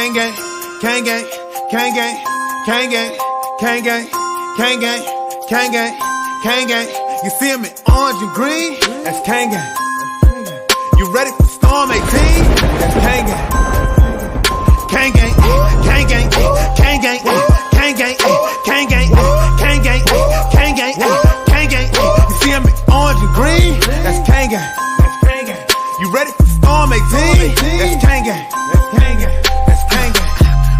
Kang gang, Kang gang, Kang gang, Kang gang, Kang gang, Kang gang, Kang gang, Kang gang. You see him in orange and green? That's Kang gang. You ready for Storm 18? That's Kang gang. Kang gang, Kang gang, Kang gang, Kang gang, Kang gang, Kang gang, Kang gang, Kang gang. You see him in orange and green? That's Kang gang. You ready for Storm 18? That's Kang gang. That's Kang gang.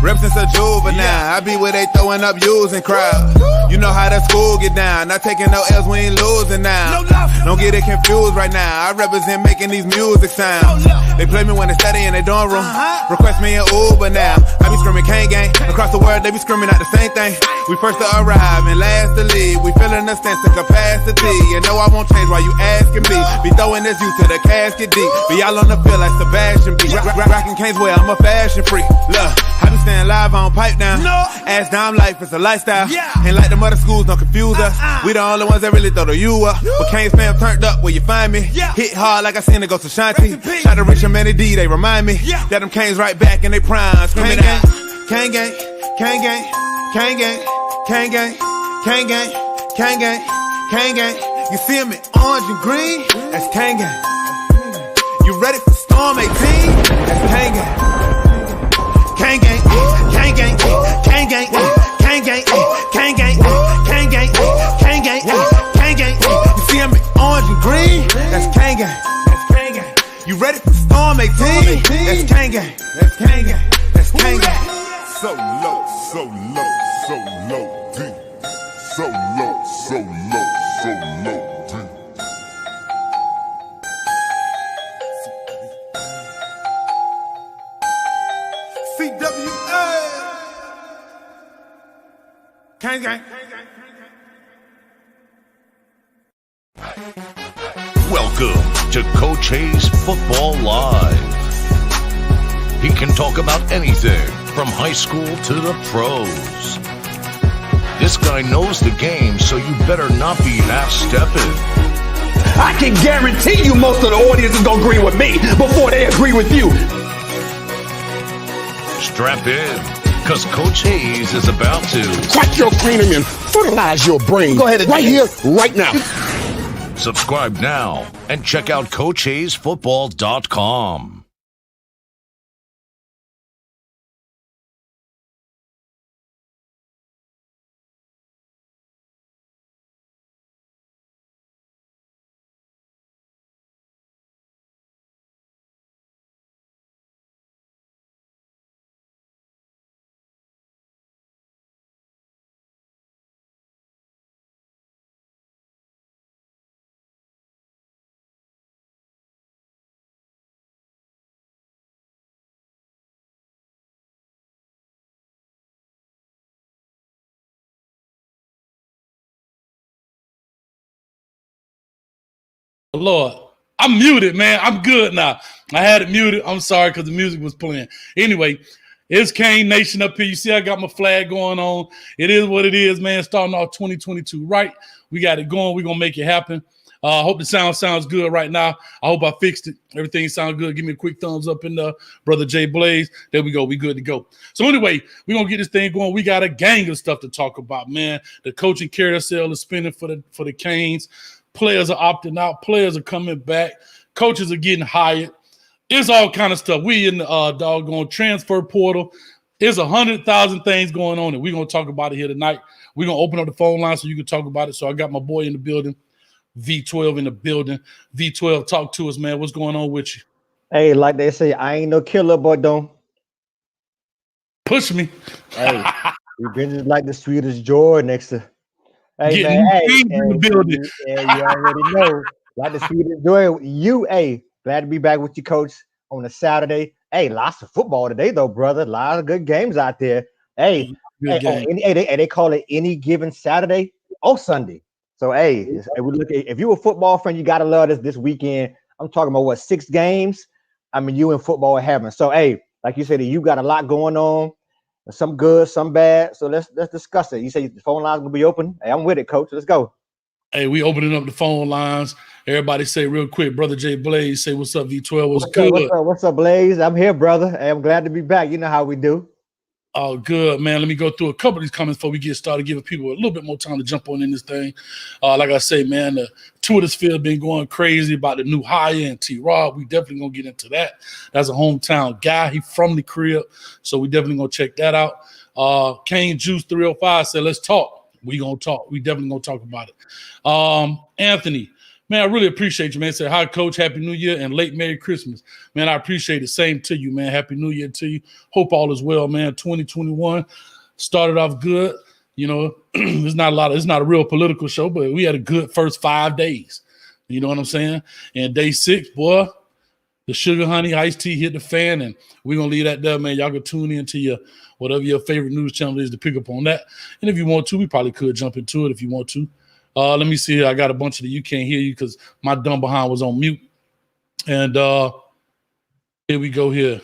Rep since a juvenile, I be where they throwing up using crowds. You know how that school get down, not taking no L's, we ain't losing now. Don't get it confused right now, I represent making these music sounds. They play me when they study in their dorm room, request me an Uber now. I be screaming Kang gang, across the world they be screaming out the same thing. We first to arrive and last to leave, we filling a sense of capacity. You know I won't change while you asking me, be throwing this youth to the casket deep. Be all on the field like Sebastian B. Rockin' Kane's well, I'm a fashion freak. Look, I be staying live on pipe down. Ass down life, it's a lifestyle. Ain't like the other schools, don't confuse us. We the only ones that really throw the U up. But Kane's fam turned up where you find me. Hit hard like I seen it go to Shanti. Try to reach a Manny Diaz, they remind me that them Canes right back in they prime. Screaming out Kang gang, Kang gang, Kang gang, Kang gang, Kang gang, Kang gang, Kang gang. You see him in orange and green? That's Kang gang. You ready for Storm 18? That's Kang gang. Kang gang, Kang gang, Kang gang, Kang gang, Kang gang, Kang gang, Kang gang, Kang gang. You see him in orange and green? That's Kang gang. You ready for Storm 18? That's Kang gang. That's Kang gang. That's Kang gang. So low, so low, so low, deep. So low, so low, so low, deep. CWA. Kang gang. Welcome to Coach Hayes Football Live. He can talk about anything from high school to the pros. This guy knows the game, so you better not be half-stepping. I can guarantee you most of the audience is going to agree with me before they agree with you. Strap in, because Coach Hayes is about to Crack your cranium and fertilize your brain. Go ahead and right here, right now. subscribe now and check out CoachHayesFootball.com. Lord, I'm muted, man. I'm good now. I had it muted. I'm sorry because the music was playing. Anyway, it's Kane Nation up here. You see I got my flag going on. It is what it is, man. Starting off 2022 right. We got it going. We're going to make it happen. I hope the sounds good right now. I hope I fixed it. Everything sounds good. Give me a quick thumbs up in the Brother Jay Blaze. There we go. We good to go. So anyway, we're going to get this thing going. We got a gang of stuff to talk about, man. The coaching carousel is spinning for the Canes. Players are opting out. Players are coming back. Coaches are getting hired. It's all kind of stuff. We in the doggone transfer portal. There's 100,000 things going on, and we're going to talk about it here tonight. We're going to open up the phone line so you can talk about it. So I got my boy in the building, V12 in the building. V12, talk to us, man. What's going on with you? Hey, like they say, I ain't no killer, but don't push me. Hey, we've been just like the sweetest joy next to. Hey, Getting man, hey, in the building. You already know. Like the sweetest joy. You, hey, glad to be back with you, Coach, on a Saturday. Hey, lots of football today, though, brother. A lot of good games out there. Hey, they call it any given Saturday or Sunday. So, hey, we look at, if you're a football fan, you got to love this weekend. I'm talking about, what, 6 games? I mean, you in football heaven. So, hey, like you said, you got a lot going on. Some good, some bad. So let's discuss it. You say the phone line's gonna be open. Hey, I'm with it, Coach. Let's go. Hey, we opening up the phone lines. Everybody say real quick, Brother Jay Blaze, say what's up, V12, what's good? What's up, Blaze? I'm here, brother. Hey, I'm glad to be back. You know how we do. Oh, good, man. Let me go through a couple of these comments before we get started, giving people a little bit more time to jump on in this thing. Like I say, man, the Twitter sphere been going crazy about the new hire and T-Rob. We definitely going to get into that. That's a hometown guy. He from the crib, so we definitely going to check that out. Kane Juice 305 said, let's talk. We going to talk. We definitely going to talk about it. Anthony, man, I really appreciate you, man. Say hi, Coach. Happy New Year and late Merry Christmas. Man, I appreciate it. Same to you, man. Happy New Year to you. Hope all is well, man. 2021 started off good. You know, it's not a real political show, but we had a good first 5 days. You know what I'm saying? And day 6, boy, the sugar honey iced tea hit the fan, and we're going to leave that there, man. Y'all can tune in to your whatever your favorite news channel is to pick up on that. And if you want to, we probably could jump into it if you want to. Let me see here. I got a bunch of you can't hear you because my dumb behind was on mute. And here we go here.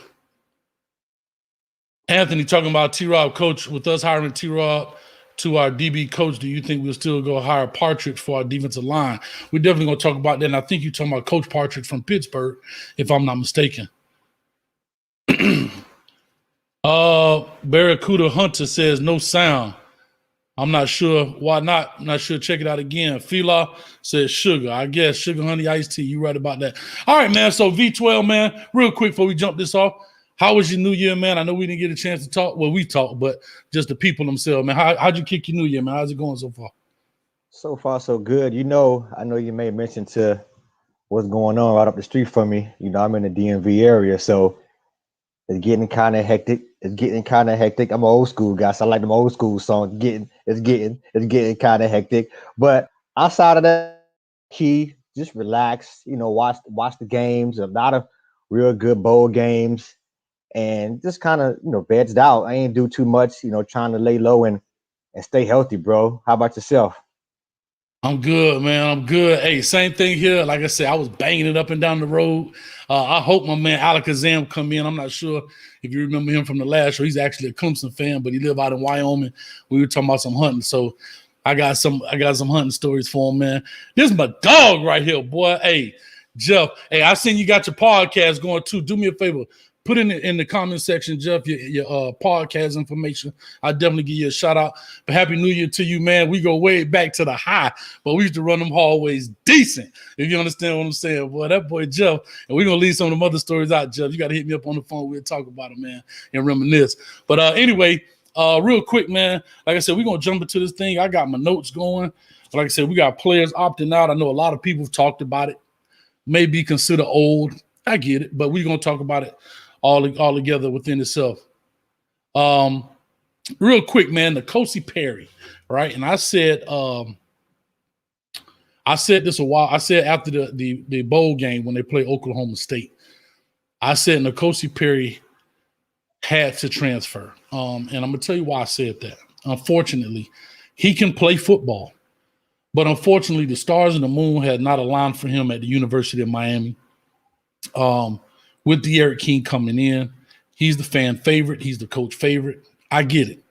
Anthony talking about T-Rob, coach, with us hiring T-Rob to our DB coach, do you think we'll still go hire Partridge for our defensive line? We're definitely going to talk about that. And I think you're talking about Coach Partridge from Pittsburgh, if I'm not mistaken. Barracuda Hunter says no sound. I'm not sure. Why not? I'm not sure. Check it out again. Fila says sugar. I guess sugar, honey, iced tea. You right about that. All right, man. So V12, man, real quick before we jump this off, how was your New Year, man? I know we didn't get a chance to talk. Well, we talked, but just the people themselves, man. How'd you kick your New Year, man? How's it going so far? So far, so good. You know, I know you made mention to what's going on right up the street from me. You know, I'm in the DMV area, so it's getting kind of hectic. I'm an old school guy, so I like them old school songs. It's getting kind of hectic. But outside of that, just relax. You know, watch the games. A lot of real good bowl games, and just kind of beds out. I ain't do too much. You know, trying to lay low and stay healthy, bro. How about yourself? I'm good, man. I'm good. Hey, same thing here. Like I said, I was banging it up and down the road. I hope my man Alakazam come in. I'm not sure if you remember him from the last show. He's actually a Clemson fan, but he live out in Wyoming. We were talking about some hunting, so I got some hunting stories for him, man. This is my dog right here, boy. Hey, Jeff. Hey, I seen you got your podcast going too. Do me a favor. Put in the comment section, Jeff, your podcast information. I'll definitely give you a shout out. But Happy New Year to you, man. We go way back to the high, but we used to run them hallways decent, if you understand what I'm saying. Boy, that boy Jeff, and we're going to leave some of them other stories out, Jeff. You got to hit me up on the phone. We'll talk about them, man, and reminisce. But anyway, real quick, man, like I said, we're going to jump into this thing. I got my notes going. Like I said, we got players opting out. I know a lot of people have talked about it. May be considered old. I get it, but we're going to talk about it all together within itself. Real quick, man, N'Kosi Perry, right? And I said this a while. I said after the bowl game when they played Oklahoma State, I said N'Kosi Perry had to transfer. And I'm gonna tell you why I said that. Unfortunately, he can play football, but unfortunately, the stars and the moon had not aligned for him at the University of Miami. With D'Eriq King coming in, he's the fan favorite. He's the coach favorite. I get it.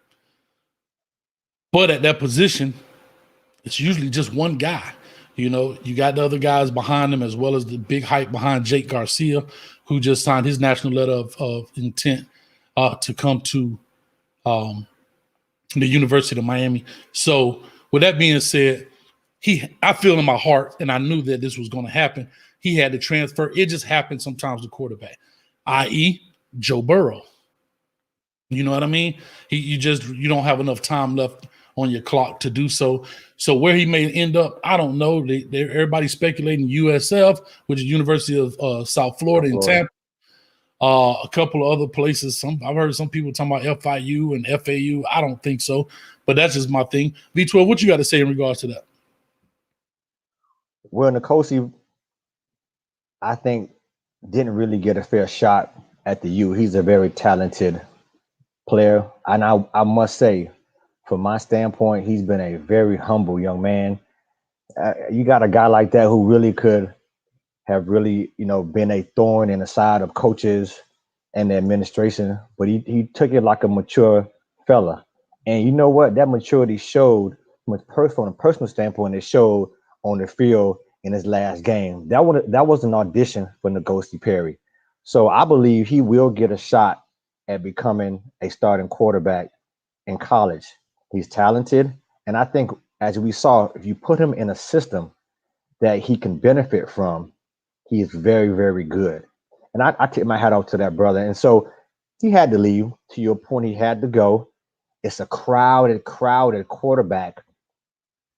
But at that position, it's usually just one guy. You know, you got the other guys behind him, as well as the big hype behind Jake Garcia, who just signed his national letter of intent to come to the University of Miami. So with that being said, I feel in my heart, and I knew that this was going to happen. He had to transfer. It just happens sometimes to quarterback, i.e. Joe Burrow. You know what I mean? You don't have enough time left on your clock to do so. So where he may end up, I don't know. Everybody's speculating USF, which is University of South Florida in Tampa. A couple of other places. I've heard some people talking about FIU and FAU. I don't think so, but that's just my thing. V12, what you got to say in regards to that? Well, N'Kosi, I think, didn't really get a fair shot at the U. He's a very talented player. And I must say, from my standpoint, he's been a very humble young man. You got a guy like that who really could have really, been a thorn in the side of coaches and the administration, but he took it like a mature fella. And you know what? That maturity showed from a personal standpoint. It showed on the field in his last game. That was an audition for N'Gosi Perry. So I believe he will get a shot at becoming a starting quarterback in college. He's talented, and I think as we saw, if you put him in a system that he can benefit from, he is very, very good. And I tip my hat off to that brother. And so he had to leave. To your point, he had to go. It's a crowded quarterback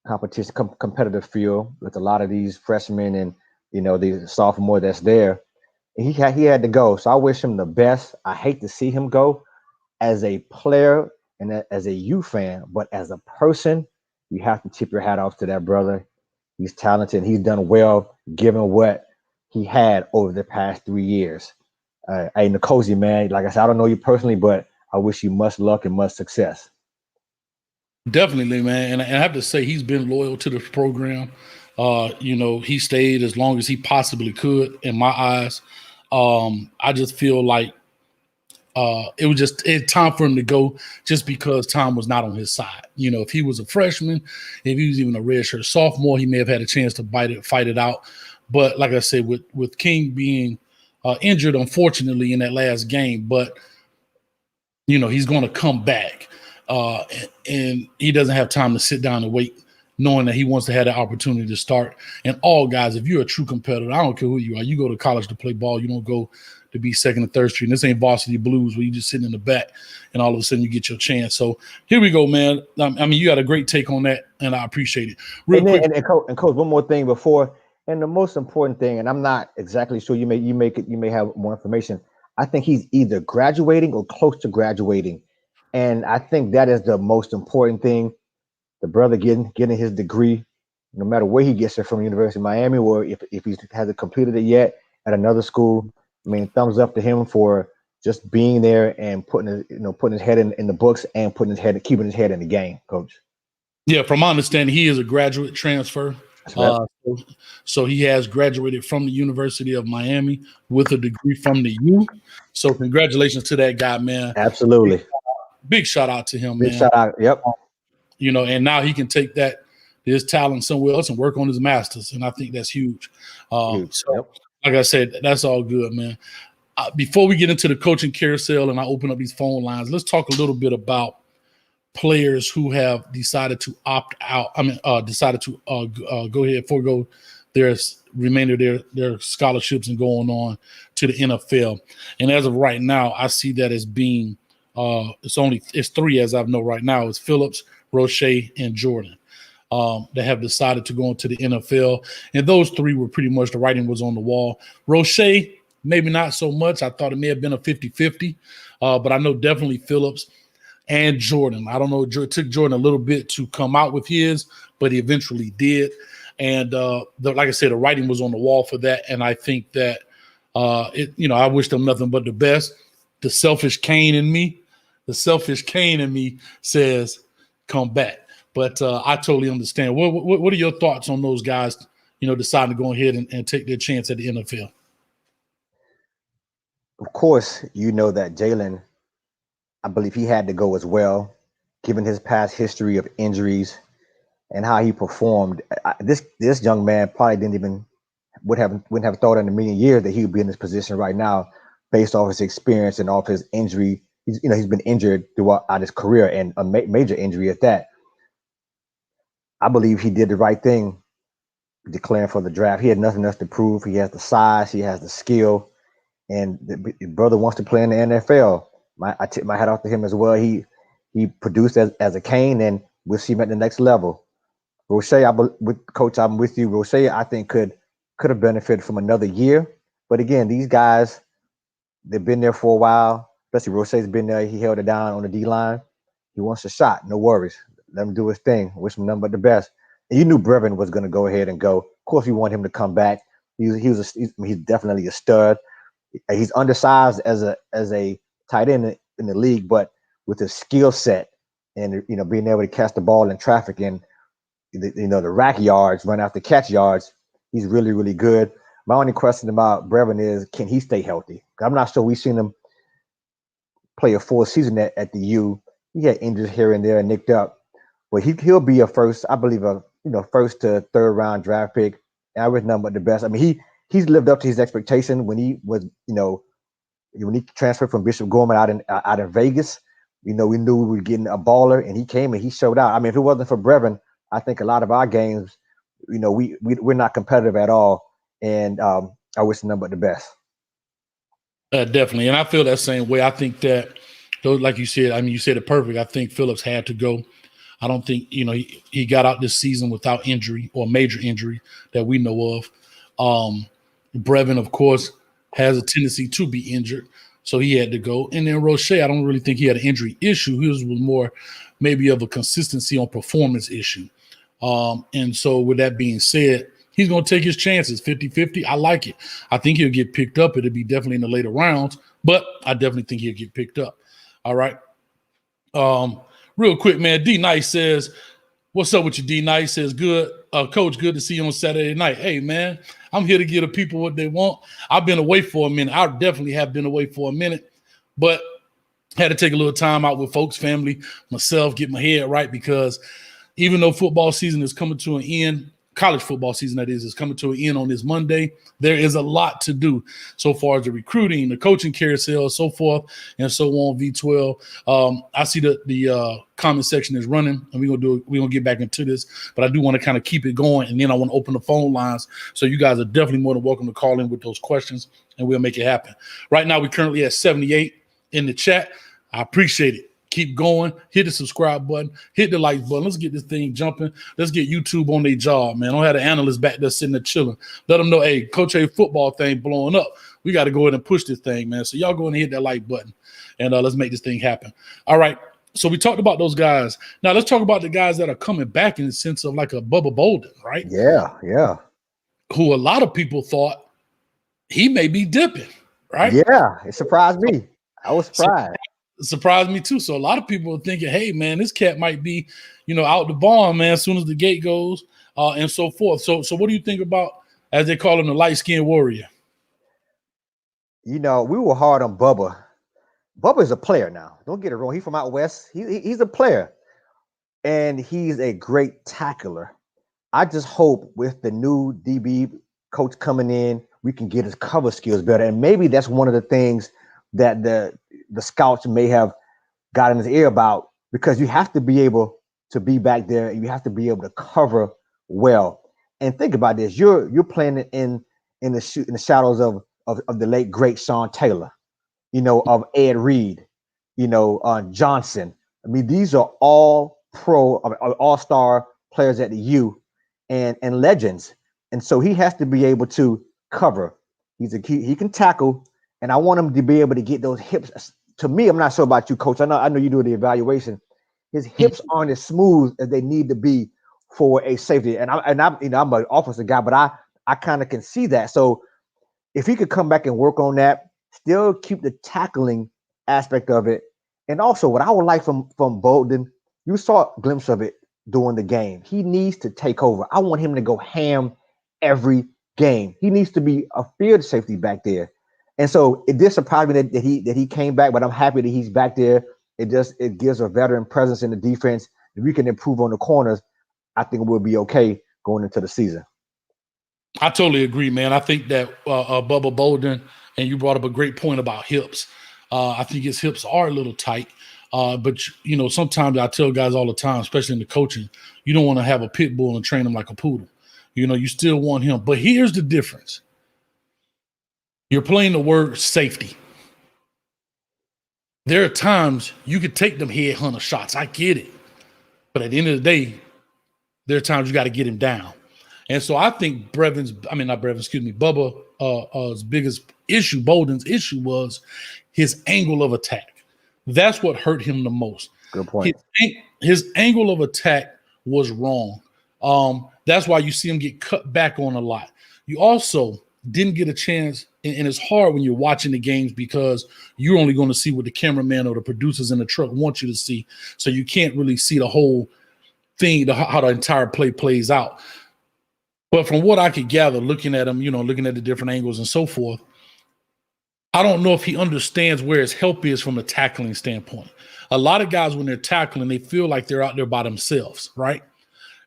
competition, competitive field with a lot of these freshmen and the sophomore that's there. And he had to go. So I wish him the best. I hate to see him go as a player and as a U fan, but as a person, you have to tip your hat off to that brother. He's talented. He's done well given what he had over the past 3 years. Hey, N'Gosi, man, like I said, I don't know you personally, but I wish you much luck and much success. Definitely, man. And I have to say, he's been loyal to the program. He stayed as long as he possibly could, in my eyes. I just feel like it was just time for him to go just because time was not on his side. If he was a freshman, if he was even a redshirt sophomore, he may have had a chance to fight it out. But like I said, with King being injured, unfortunately, in that last game, but he's going to come back, and he doesn't have time to sit down and wait, knowing that he wants to have the opportunity to start. And all guys, if you're a true competitor, I don't care who you are, you go to college to play ball. You don't go to be second or third string. This ain't varsity blues where you just sitting in the back and all of a sudden you get your chance. So here we go, man. I mean, you got a great take on that, and I appreciate it. Real quick. And Coach, one more thing before, and the most important thing, and I'm not exactly sure. You may have more information. I think he's either graduating or close to graduating, and I think that is the most important thing. The brother getting his degree, no matter where he gets it from, University of Miami, or if he hasn't completed it yet at another school. I mean, thumbs up to him for just being there and putting his head in the books and keeping his head in the game, Coach. Yeah, from my understanding, he is a graduate transfer. So he has graduated from the University of Miami with a degree from the U. So congratulations to that guy, man. Absolutely. Big shout out to him, man. Big shout out. Yep. And now he can take his talent somewhere else and work on his masters. And I think that's huge. Like I said, that's all good, man. Before we get into the coaching carousel and I open up these phone lines, let's talk a little bit about players who have decided to opt out. Decided to go ahead, forego their remainder of their scholarships and going on to the NFL. And as of right now, I see that as being it's three as I know right now. It's Phillips, Roche, and Jordan that have decided to go into the NFL. And those three were pretty much, the writing was on the wall. Roche, maybe not so much. I thought it may have been a 50-50, but I know definitely Phillips and Jordan. I don't know. It took Jordan a little bit to come out with his, but he eventually did. And like I said, the writing was on the wall for that. And I think that, I wish them nothing but the best. The selfish Cain in me says, come back. But I totally understand. What are your thoughts on those guys, deciding to go ahead and take their chance at the NFL? Of course, that Jalen, I believe he had to go as well, given his past history of injuries and how he performed. This young man probably wouldn't have thought in a million years that he would be in this position right now, based off his experience and off his injury. He's been injured throughout his career, and a major injury at that. I believe he did the right thing declaring for the draft. He had nothing else to prove. He has the size, he has the skill, and the brother wants to play in the NFL. I tip my hat off to him as well. He produced as a Kane, and we'll see him at the next level. Roche, Coach, I'm with you. Roche, I think could have benefited from another year. But again, these guys, they've been there for a while. Especially Roche's been there. He held it down on the D-line. He wants a shot. No worries. Let him do his thing. Wish him nothing but the best. And you knew Brevin was going to go ahead and go. Of course, we want him to come back. He's definitely a stud. He's undersized as a tight end in the league, but with his skill set and being able to catch the ball in traffic and the rack yards, run after catch yards, he's really, really good. My only question about Brevin is, can he stay healthy? I'm not sure we've seen him play a full season at the U. He had injuries here and there and nicked up, but he'll be a first to third round draft pick, average number the best. I mean, he's lived up to his expectation when he was, when he transferred from Bishop Gorman out in Vegas. We knew we were getting a baller, and he came and he showed out. I mean, if it wasn't for Brevin, I think a lot of our games, we're not competitive at all. And I wish him but the best. Definitely, and I feel that same way. I think that, like you said, I mean, you said it perfect. I think Phillips had to go. I don't think he got out this season without injury or major injury that we know of. Brevin, of course, has a tendency to be injured, so he had to go. And then Roche, I don't really think he had an injury issue. His was more maybe of a consistency on performance issue. And so with that being said, he's going to take his chances, 50-50. I like it. I think he'll get picked up. It'll be definitely in the later rounds, but I definitely think he'll get picked up. All right. Real quick, man, D Nice says, what's up with you, D Nice? Says, good. Coach, good to see you on Saturday night. Hey, man, I'm here to give the people what they want. I've been away for a minute. I definitely have been away for a minute, but had to take a little time out with folks, family, myself, get my head right, because even though football season is coming to an end, college football season, that is coming to an end on this Monday, there is a lot to do so far as the recruiting, the coaching carousel, so forth and so on. V12. I see the comment section is running, and we're gonna get back into this, but I do want to kind of keep it going, and then I want to open the phone lines, so you guys are definitely more than welcome to call in with those questions, and we'll make it happen. Right now, we're currently at 78 in the chat. I appreciate it. Keep going. Hit the subscribe button. Hit the like button. Let's get this thing jumping. Let's get YouTube on their job, man. I don't have the analysts back there sitting there chilling. Let them know, hey, Coach A football thing blowing up. We got to go ahead and push this thing, man. So y'all go ahead and hit that like button, and let's make this thing happen. All right. So we talked about those guys. Now let's talk about the guys that are coming back in the sense of like a Bubba Bolden, right? Yeah. Who a lot of people thought he may be dipping, right? Yeah, it surprised me. I was surprised. Surprised me too. So a lot of people are thinking, hey, man, this cat might be, out the barn, man, as soon as the gate goes, and so forth. So what do you think about, as they call him, the light-skinned warrior? We were hard on Bubba. Bubba is a player now. Don't get it wrong. He's from out west. He's a player, and he's a great tackler. I just hope with the new DB coach coming in, we can get his cover skills better. And maybe that's one of the things that the scouts may have got in his ear about, because you have to be able to be back there, and you have to be able to cover well. And think about this: you're playing in the shadows of the late great Sean Taylor, of Ed Reed, Johnson. I mean, these are all pro, all-star players at the U, and legends. And so he has to be able to cover. He can tackle. And I want him to be able to get those hips. To me, I'm not sure about you, Coach. I know you do the evaluation. His hips aren't as smooth as they need to be for a safety. And I'm an offensive guy, but I kind of can see that. So if he could come back and work on that, still keep the tackling aspect of it, and also what I would like from Bolden, you saw a glimpse of it during the game. He needs to take over. I want him to go ham every game. He needs to be a field safety back there. And so it did surprise me that he came back, but I'm happy that he's back there. It gives a veteran presence in the defense. If we can improve on the corners, I think we'll be okay going into the season. I totally agree, man. I think that Bubba Bolden, and you brought up a great point about hips. I think his hips are a little tight, but sometimes I tell guys all the time, especially in the coaching, you don't want to have a pit bull and train him like a poodle. You still want him. But here's the difference. You're playing the word safety. There are times you could take them headhunter shots. I get it. But at the end of the day, there are times you got to get him down. And so I think Bubba's biggest issue, Bolden's issue, was his angle of attack. That's what hurt him the most. Good point. His angle of attack was wrong. That's why you see him get cut back on a lot. You also didn't get a chance, and it's hard when you're watching the games because you're only going to see what the cameraman or the producers in the truck want you to see. So you can't really see the whole thing, how the entire play plays out. But from what I could gather, looking at him, looking at the different angles and so forth, I don't know if he understands where his help is from a tackling standpoint. A lot of guys, when they're tackling, they feel like they're out there by themselves, right?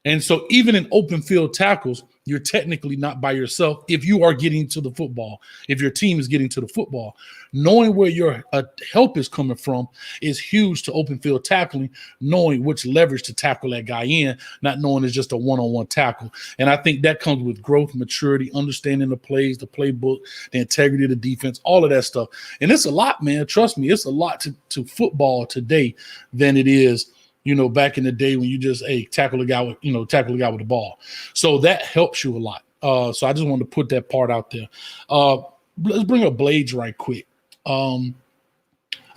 And so even in open field tackles, you're technically not by yourself if you are getting to the football, if your team is getting to the football. Knowing where your help is coming from is huge to open field tackling, knowing which leverage to tackle that guy in, not knowing it's just a one-on-one tackle. And I think that comes with growth, maturity, understanding the plays, the playbook, the integrity of the defense, all of that stuff. And it's a lot, man. Trust me, it's a lot to football today than it is, back in the day when you just tackle a guy with the ball. So that helps you a lot. So I just wanted to put that part out there. Let's bring up Blades right quick. I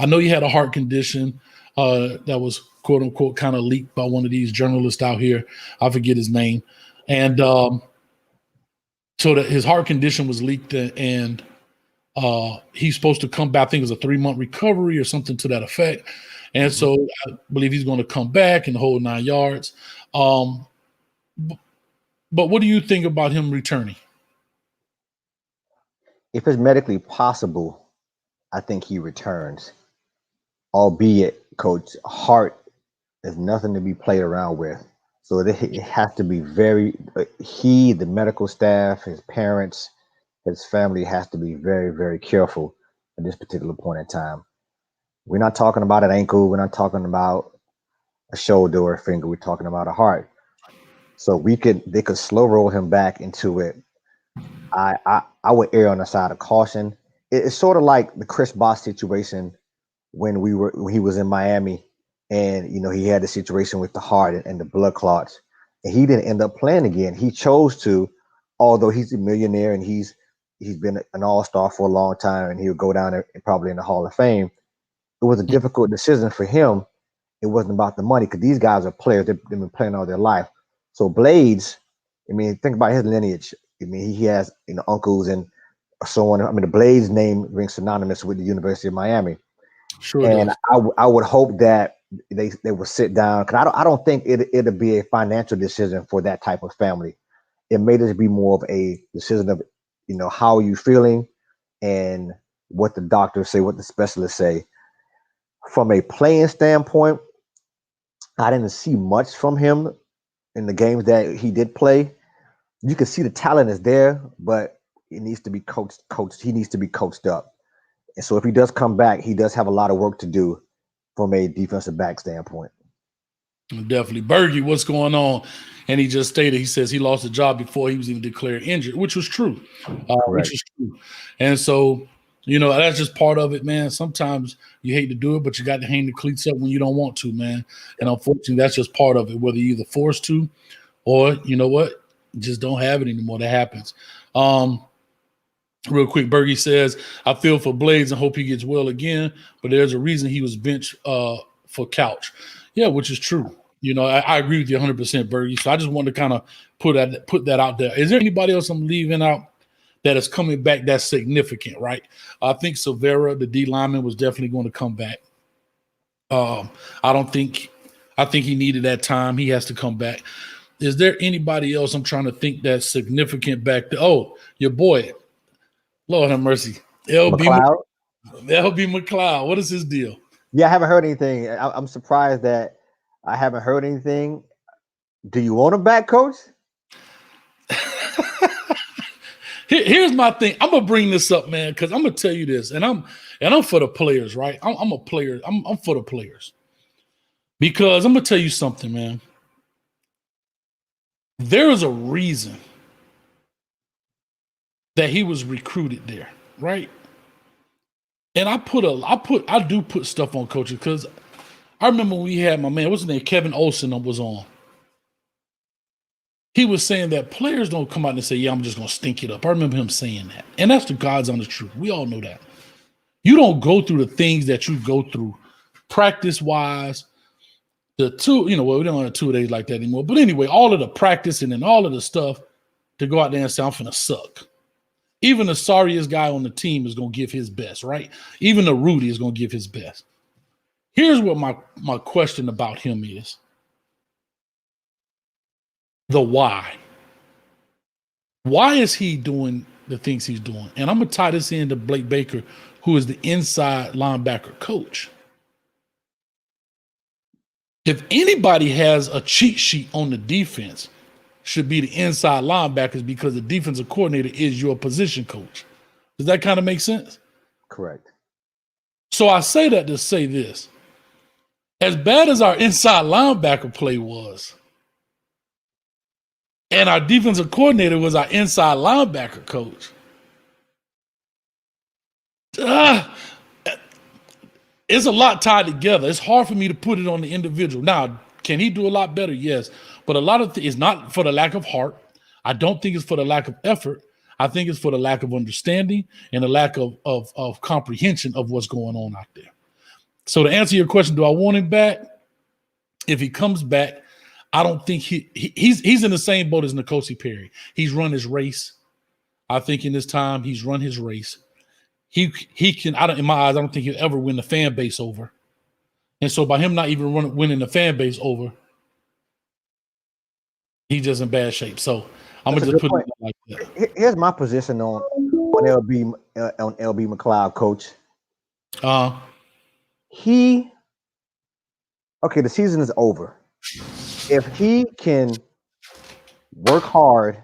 know you had a heart condition that was quote unquote kind of leaked by one of these journalists out here. I forget his name. And so that his heart condition was leaked and he's supposed to come back. I think it was a 3-month recovery or something to that effect. And so I believe he's going to come back and hold 9 yards. But what do you think about him returning? If it's medically possible, I think he returns. Albeit, Coach, heart is nothing to be played around with. So it has to be the medical staff, his parents, his family has to be very, very careful at this particular point in time. We're not talking about an ankle. We're not talking about a shoulder or a finger. We're talking about a heart. So they could slow roll him back into it. I would err on the side of caution. It's sort of like the Chris Bosh situation when he was in Miami, and he had the situation with the heart and the blood clots, and he didn't end up playing again. He chose to, although he's a millionaire and he's been an all-star for a long time, and he'll go down there probably in the Hall of Fame. It was a difficult decision for him. It wasn't about the money because these guys are players. They've been playing all their life. So Blades, think about his lineage. He has uncles and so on. The Blades name rings synonymous with the University of Miami. Sure. And I would hope that they will sit down, because I don't think it'll be a financial decision for that type of family. It may just be more of a decision of how are you feeling and what the doctors say, what the specialists say. From a playing standpoint, I didn't see much from him in the games that he did play. You can see the talent is there, but it needs to be coached. He needs to be coached up. And so if he does come back, he does have a lot of work to do from a defensive back standpoint. Definitely. Bergie, what's going on? And he just stated, he says he lost a job before he was even declared injured, which was true. And so, that's just part of it, man. Sometimes you hate to do it, but you got to hang the cleats up when you don't want to, man. And unfortunately, that's just part of it, whether you're either forced to or, just don't have it anymore. That happens. Real quick, Bergie says, I feel for Blades and hope he gets well again, but there's a reason he was benched for Couch. Yeah, which is true. I agree with you 100%, Bergie. So I just wanted to kind of put that out there. Is there anybody else I'm leaving out that is coming back that's significant, right? I think Silvera, the D lineman, was definitely going to come back. I think he needed that time. He has to come back. Is there anybody else I'm trying to think that's significant back there? Oh, your boy. Lord have mercy. LB McLeod. What is his deal? Yeah, I haven't heard anything. I'm surprised that I haven't heard anything. Do you want him back, Coach? Here's my thing. I'm gonna bring this up, man, because I'm gonna tell you this, and I'm for the players, right? I'm a player. I'm for the players, because I'm gonna tell you something, man. There is a reason that he was recruited there, right? And I do put stuff on coaches, because I remember when we had my man, what's his name, Kevin Olsen was on. He was saying that players don't come out and say, yeah, I'm just going to stink it up. I remember him saying that. And that's the God's honest truth. We all know that. You don't go through the things that you go through practice-wise. We don't have 2 days like that anymore. But anyway, all of the practicing and all of the stuff to go out there and say, I'm finna suck. Even the sorriest guy on the team is going to give his best, right? Even the Rudy is going to give his best. Here's what my question about him is. The why. Why is he doing the things he's doing? And I'm going to tie this into Blake Baker, who is the inside linebacker coach. If anybody has a cheat sheet on the defense, should be the inside linebackers, because the defensive coordinator is your position coach. Does that kind of make sense? Correct. So I say that to say this. As bad as our inside linebacker play was, and our defensive coordinator was our inside linebacker coach, it's a lot tied together. It's hard for me to put it on the individual. Now, can he do a lot better? Yes. But a lot of it's not for the lack of heart. I don't think it's for the lack of effort. I think it's for the lack of understanding and the lack of comprehension of what's going on out there. So to answer your question, do I want him back? If he comes back, I don't think he's in the same boat as N'Kosi Perry. He's run his race. I think in this time he's run his race. He can, in my eyes, I don't think he'll ever win the fan base over. And so by him not even winning the fan base over, he's just in bad shape. So I'm gonna just put it like that. Here's my position on LB McLeod, coach. The season is over. If he can work hard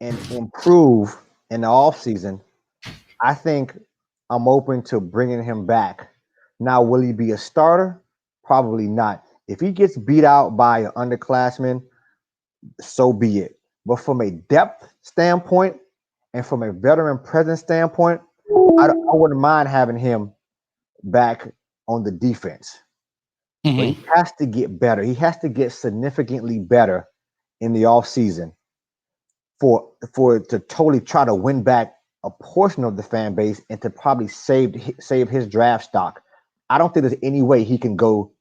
and improve in the offseason, I think I'm open to bringing him back. Now, will he be a starter? Probably not. If he gets beat out by an underclassman, so be it. But from a depth standpoint and from a veteran presence standpoint, I wouldn't mind having him back on the defense. Mm-hmm. But he has to get better. He has to get significantly better in the offseason for to totally try to win back a portion of the fan base and to probably save his draft stock. I don't think there's any way he can go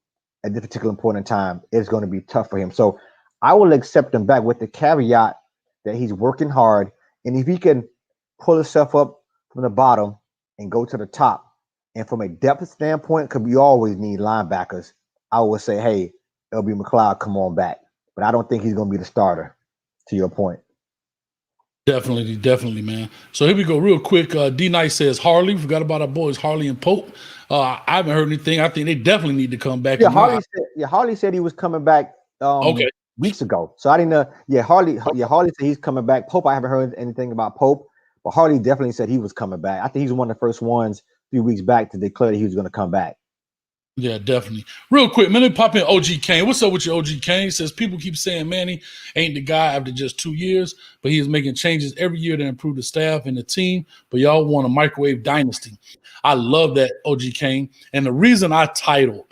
at this particular point in time. It's going to be tough for him. So I will accept him back with the caveat that he's working hard. And if he can pull himself up from the bottom and go to the top, and from a depth standpoint, because we always need linebackers, I would say, hey, LB McLeod, come on back. But I don't think he's going to be the starter, to your point. Definitely, man. So here we go real quick. D Nice says Harley. Forgot about our boys Harley and Pope. I haven't heard anything. I think they definitely need to come back. Yeah, Harley said he was coming back weeks ago. So I didn't know. Yeah, Harley said he's coming back. Pope, I haven't heard anything about Pope, but Harley definitely said he was coming back. I think he's one of the first ones a few weeks back to declare that he was going to come back. Yeah, definitely. Real quick, man, let me pop in OG Kane. What's up with you, OG Kane? Says people keep saying Manny ain't the guy after just 2 years, but he is making changes every year to improve the staff and the team. But y'all want a microwave dynasty. I love that, OG Kane. And the reason I titled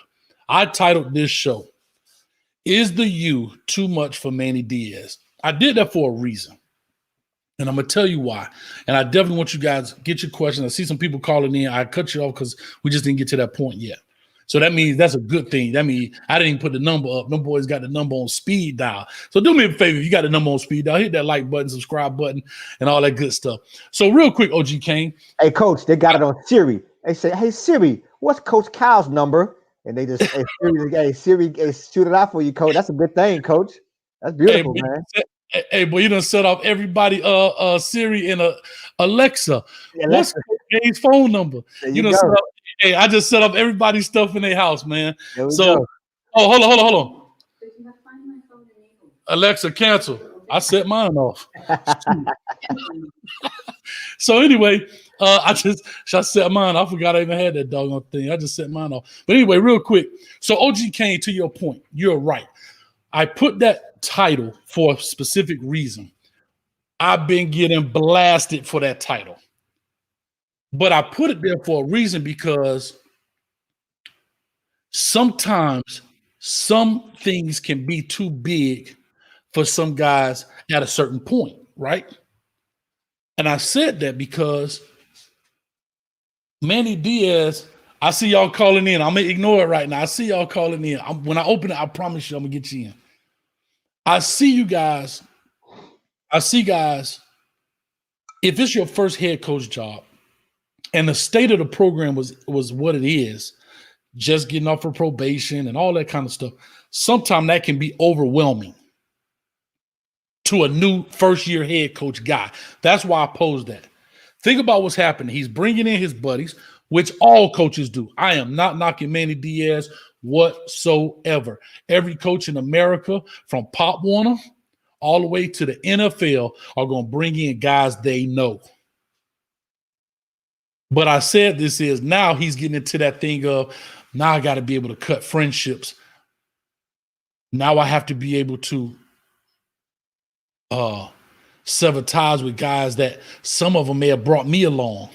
this show, Is the U Too Much for Manny Diaz? I did that for a reason. And I'm going to tell you why. And I definitely want you guys to get your questions. I see some people calling in. I cut you off because we just didn't get to that point yet. So that means that's a good thing. That means I didn't even put the number up. Them boys got the number on speed dial. So do me a favor. If you got the number on speed dial, hit that like button, subscribe button, and all that good stuff. So real quick, OG Kane. Hey, Coach, they got it on Siri. They say, hey, Siri, what's Coach Kyle's number? And they just, Siri, shoot it out for you, Coach. That's a good thing, Coach. That's beautiful, man. Hey, boy, you done set off everybody Siri and Alexa. What's Kane's phone number? You done set up. Hey, I just set up everybody's stuff in their house, man. So, go. Hold on. Alexa, cancel. I set mine off. So anyway, I set mine. I forgot I even had that doggone thing. I just set mine off. But anyway, real quick. So OG Kane, to your point, you're right. I put that title for a specific reason. I've been getting blasted for that title. But I put it there for a reason because sometimes some things can be too big for some guys at a certain point, right? And I said that because Manny Diaz, I see y'all calling in. I'm going to ignore it right now. I see y'all calling in. When I open it, I promise you I'm going to get you in. I see you guys. If it's your first head coach job, and the state of the program was what it is, just getting off for probation and all that kind of stuff. Sometimes that can be overwhelming to a new first-year head coach guy. That's why I posed that. Think about what's happening. He's bringing in his buddies, which all coaches do. I am not knocking Manny Diaz whatsoever. Every coach in America, from Pop Warner all the way to the NFL, are going to bring in guys they know. But I said this is now he's getting into that thing of, now I got to be able to cut friendships. Now I have to be able to sever ties with guys that some of them may have brought me along.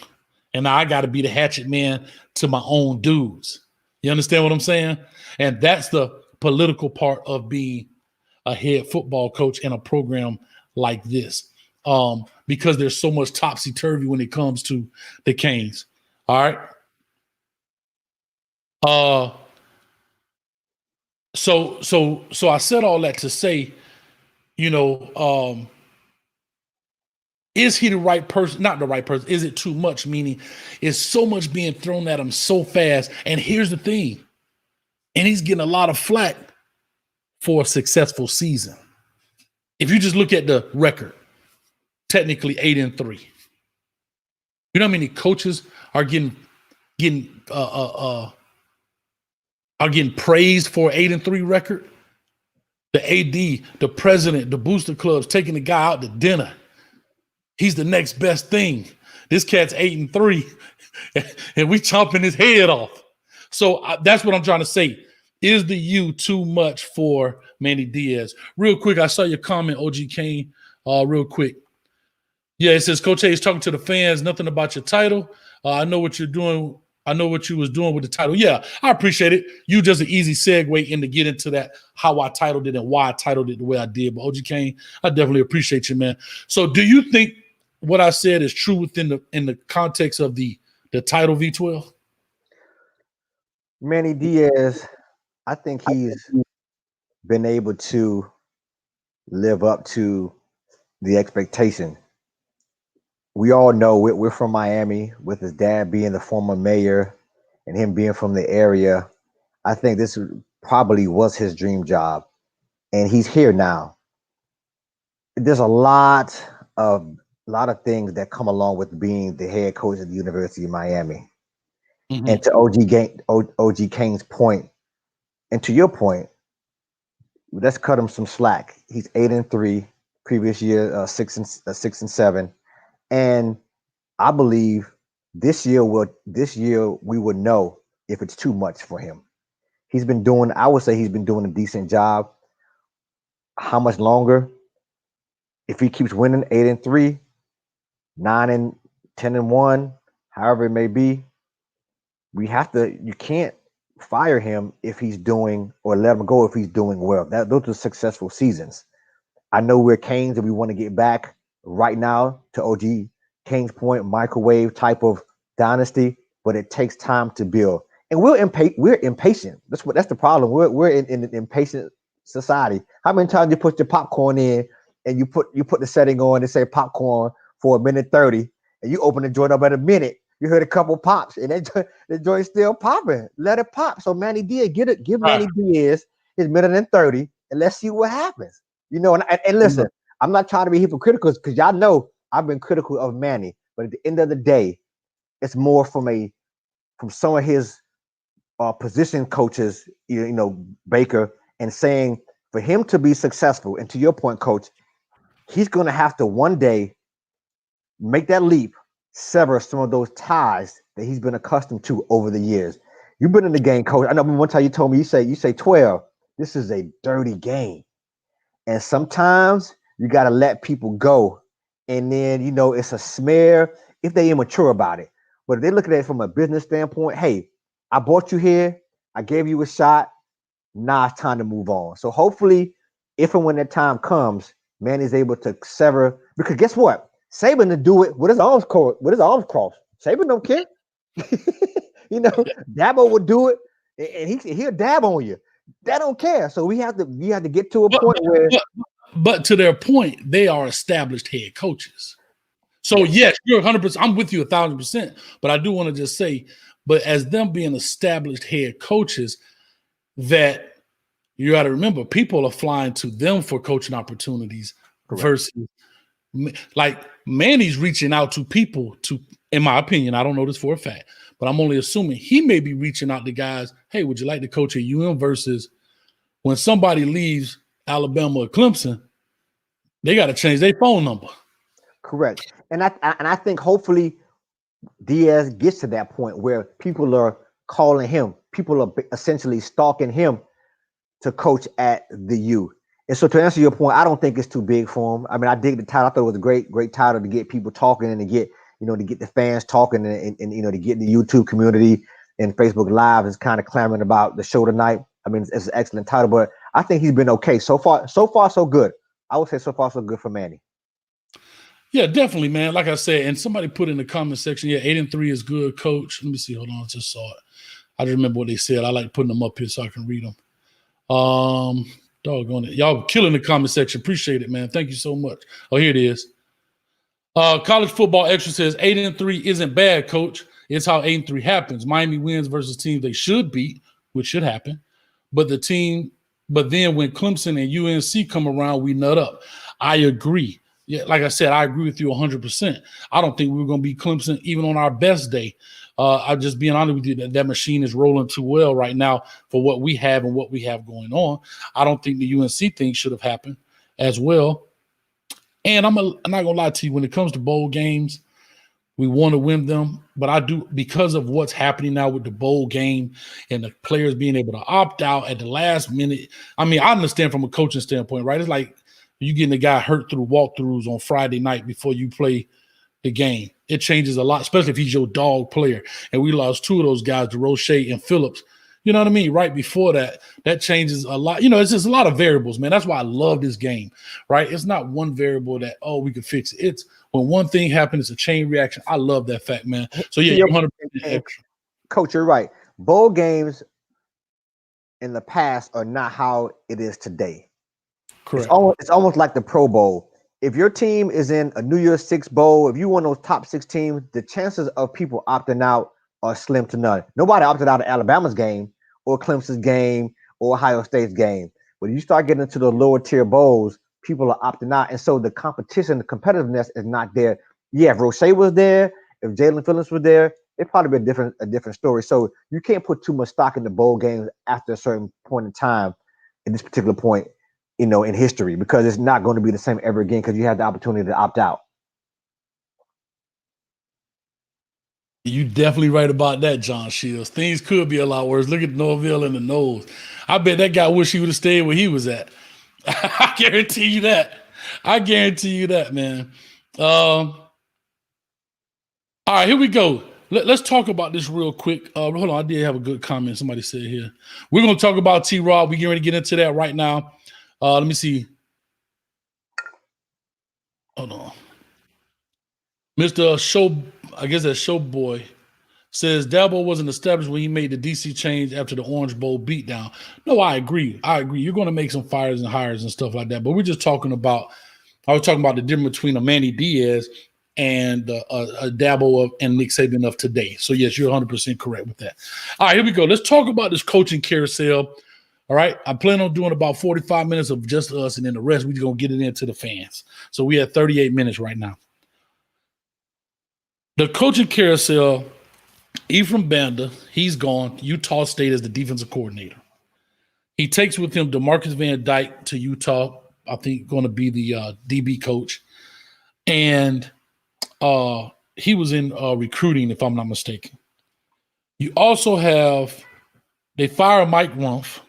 And now I got to be the hatchet man to my own dudes. You understand what I'm saying? And that's the political part of being a head football coach in a program like this. Because there's so much topsy-turvy when it comes to the Canes. All right. So I said all that to say, is he the right person? Not the right person. Is it too much? Meaning, is so much being thrown at him so fast? And here's the thing, and he's getting a lot of flack for a successful season. If you just look at the record, technically 8-3. You know how many coaches are getting praised for an 8-3 record? The AD, the president, the booster clubs taking the guy out to dinner. He's the next best thing. This cat's 8-3, and we chopping his head off. So that's what I'm trying to say. Is the U too much for Manny Diaz? Real quick, I saw your comment, OG Kane. Real quick. Yeah, it says, Coach A is talking to the fans, nothing about your title. I know what you're doing. I know what you was doing with the title. Yeah, I appreciate it. You just an easy segue in to get into that, how I titled it and why I titled it the way I did. But OG Kane, I definitely appreciate you, man. So do you think what I said is true within the context of the title V12? Manny Diaz, I think he's been able to live up to the expectation. We all know we're from Miami, with his dad being the former mayor and him being from the area. I think this probably was his dream job, and he's here now. There's a lot of things that come along with being the head coach at the University of Miami. Mm-hmm. And to OG Kane's point, and to your point, let's cut him some slack. He's 8-3. Previous year, 6-7. And I believe this year we would know if it's too much for him. I would say he's been doing a decent job. How much longer? If he keeps winning 8-3, 9-10-1, however it may be, you can't fire him if he's doing, or let him go if he's doing well. Those are successful seasons. I know we're Canes and we want to get back right now to OG Kane's point, microwave type of dynasty, but it takes time to build. And we're impatient. That's the problem. We're in an impatient society. How many times you put your popcorn in and you put the setting on and say popcorn for 1:30, and you open the joint up at a minute, you heard a couple pops, and the joint's still popping. Let it pop. So Manny Diaz, give Manny Diaz his 1:30, and let's see what happens. And listen, I'm not trying to be hypocritical, because y'all know I've been critical of Manny, but at the end of the day, it's more from some of his position coaches, Baker, and saying for him to be successful, and to your point, Coach, he's going to have to one day make that leap, sever some of those ties that he's been accustomed to over the years. You've been in the game, Coach. I know one time you told me, you say 12. This is a dirty game. And sometimes you got to let people go. And then, it's a smear if they immature about it. But if they look at it from a business standpoint, hey, I brought you here. I gave you a shot. Now it's time to move on. So hopefully, if and when that time comes, Manny's able to sever. Because guess what? Saban to do it with his arms crossed. Saban don't care. Dabo would do it, and he'll dab on you. That don't care. So we have to get to a point where. But to their point, they are established head coaches. So yes, you're 100%. I'm with you 1,000%. But I do want to just say, but as them being established head coaches, that you got to remember, people are flying to them for coaching opportunities. Correct. Versus, like, Manny's reaching out to people to, in my opinion, I don't know this for a fact, but I'm only assuming he may be reaching out to guys. Hey, would you like to coach at UM? Versus when somebody leaves Alabama or Clemson, they got to change their phone number. Correct. And I think hopefully Diaz gets to that point where people are calling him, people are essentially stalking him to coach at the U. And so to answer your point, I don't think it's too big for him. I mean, I dig the title. I thought it was a great title to get people talking and to get, to get the fans talking and to get the YouTube community and Facebook Live is kind of clamoring about the show tonight. I mean, it's an excellent title, but I think he's been okay. So far, so good. I would say so far, so good for Manny. Yeah, definitely, man. Like I said, and somebody put in the comment section, 8-3 is good, coach. Let me see. Hold on. I just saw it. I just remember what they said. I like putting them up here so I can read them. Doggone it. Y'all killing the comment section. Appreciate it, man. Thank you so much. Oh, here it is. College Football Extra says 8-3 isn't bad, coach. It's how 8-3 happens. Miami wins versus teams they should beat, which should happen. But then when Clemson and UNC come around, we nut up. I agree. Yeah, like I said, I agree with you 100%. I don't think we're going to beat Clemson even on our best day. I'm just being honest with you that machine is rolling too well right now for what we have and what we have going on. I don't think the UNC thing should have happened as well. And I'm not going to lie to you, when it comes to bowl games, we want to win them. But I do, because of what's happening now with the bowl game and the players being able to opt out at the last minute. I mean, I understand from a coaching standpoint, right? It's like you getting a guy hurt through walkthroughs on Friday night before you play the game. It changes a lot, especially if he's your dog player. And we lost two of those guys, DeRoche and Phillips. You know what I mean? Right before that changes a lot. It's just a lot of variables, man. That's why I love this game, right? It's not one variable that, we can fix it. It's when one thing happens, it's a chain reaction. I love that fact, man. So, yeah, you're 100% extra. Coach, you're right. Bowl games in the past are not how it is today. Correct. It's almost like the Pro Bowl. If your team is in a New Year's Six bowl, if you're one of those top 6 teams, the chances of people opting out are slim to none. Nobody opted out of Alabama's game or Clemson's game or Ohio State's game. When you start getting into the lower tier bowls, people are opting out. And so the competition, the competitiveness is not there. Yeah, if Roche was there, if Jalen Phillips was there, it'd probably be a different story. So you can't put too much stock in the bowl games after a certain point in time in this particular point, in history, because it's not going to be the same ever again because you had the opportunity to opt out. You definitely right about that, John Shields. Things could be a lot worse. Look at Norville in the nose. I bet that guy wish he would have stayed where he was at. I guarantee you that, man. All right, here we go. Let's talk about this real quick. Hold on, I did have a good comment somebody said here. We're going to talk about T-Rob. We're getting ready to get into that right now. Let me see. Hold on. Mr. Show, I guess that's Showboy, says Dabo wasn't established when he made the DC change after the Orange Bowl beatdown. No, I agree. You're going to make some fires and hires and stuff like that. But we're just talking about, I was talking about the difference between a Manny Diaz and a Dabo and Nick Saban of today. So, yes, you're 100% correct with that. All right, here we go. Let's talk about this coaching carousel. All right, I plan on doing about 45 minutes of just us, and then the rest we're going to get it into the fans. So we have 38 minutes right now. The coaching carousel, Ephraim Banda, he's gone. Utah State as the defensive coordinator. He takes with him DeMarcus Van Dyke to Utah, I think going to be the DB coach. And he was in recruiting, if I'm not mistaken. You also have, they fire Mike Rumph.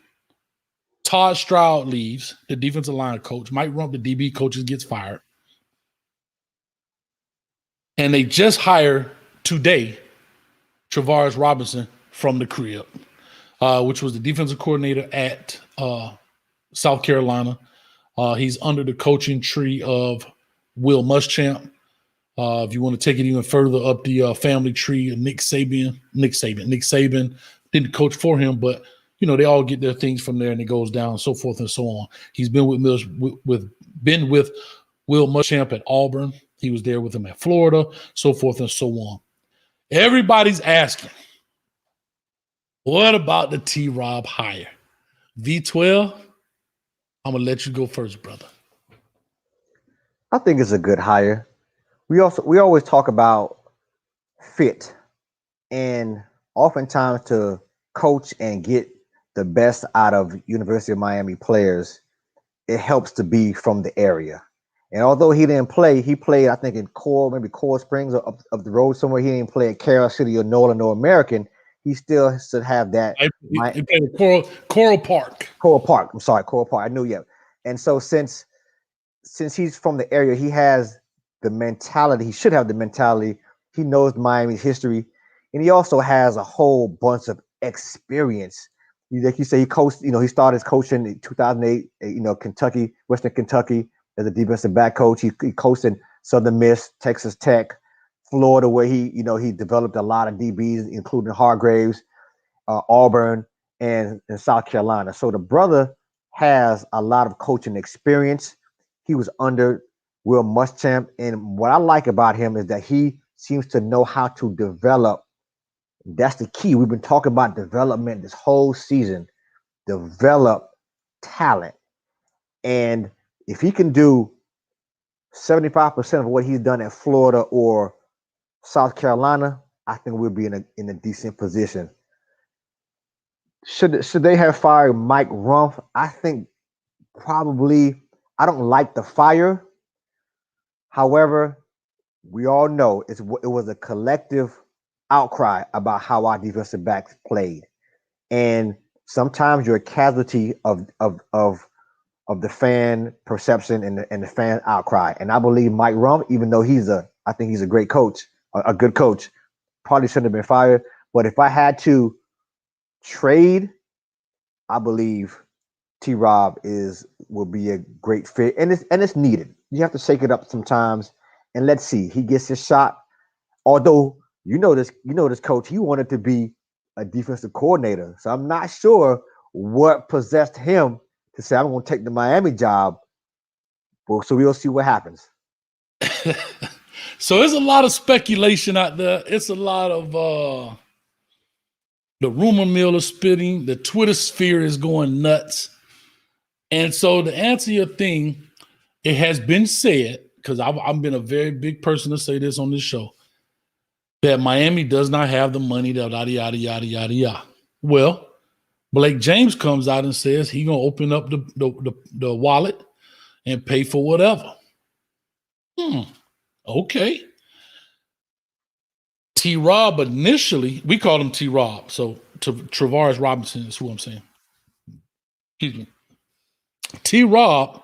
Todd Stroud leaves, the defensive line coach. Mike Rumph, the DB coach, gets fired. And they just hired today Travaris Robinson from the crib, which was the defensive coordinator at South Carolina. He's under the coaching tree of Will Muschamp. If you want to take it even further up the family tree of Nick Saban didn't coach for him, but they all get their things from there, and it goes down and so forth and so on. He's been with Will Muschamp at Auburn. He was there with him at Florida, so forth and so on. Everybody's asking, what about the T-Rob hire? V12, I'm going to let you go first, brother. I think it's a good hire. We always talk about fit And oftentimes to coach and get the best out of University of Miami players, it helps to be from the area. And although he didn't play, he played, I think, in maybe Coral Springs or up the road somewhere. He didn't play at Carroll City or Nolan or American. He still should have that. He played at Coral Park. Coral Park. I'm sorry, Coral Park. I knew you. And so since he's from the area, he has the mentality. He should have the mentality. He knows Miami's history, and he also has a whole bunch of experience. Like you say, he coached. He started coaching in 2008. Kentucky, Western Kentucky, as a defensive back coach. He coached in Southern Miss, Texas Tech, Florida, where he developed a lot of DBs, including Hargraves, Auburn, and South Carolina. So the brother has a lot of coaching experience. He was under Will Muschamp, and what I like about him is that he seems to know how to develop. That's the key. We've been talking about development this whole season. Develop talent. And if he can do 75% of what he's done at Florida or South Carolina, I think we'll be in a decent position. Should they have fired Mike Rumph? I think probably. I don't like the fire. However, we all know it was a collective outcry about how our defensive backs played, and sometimes you're a casualty of the fan perception and the fan outcry. And I believe Mike Rumph, even though I think he's a great coach, a good coach, probably shouldn't have been fired. But if I had to trade, I believe T-Rob will be a great fit, and it's needed. You have to shake it up sometimes, and let's see. He gets his shot. Although this coach, he wanted to be a defensive coordinator, so I'm not sure what possessed him to say I'm going to take the Miami job. Well, so we'll see what happens. So there's a lot of speculation out there. It's a lot of the rumor mill is spitting. The Twitter sphere is going nuts. And so to answer your thing, it has been said, because I've been a very big person to say this on this show, that Miami does not have the money, yada, yada, yada, yada, yada. Well, Blake James comes out and says he's going to open up the wallet and pay for whatever. Okay. T-Rob initially, we called him T-Rob, so Travaris Robinson is who I'm saying. Excuse me. T-Rob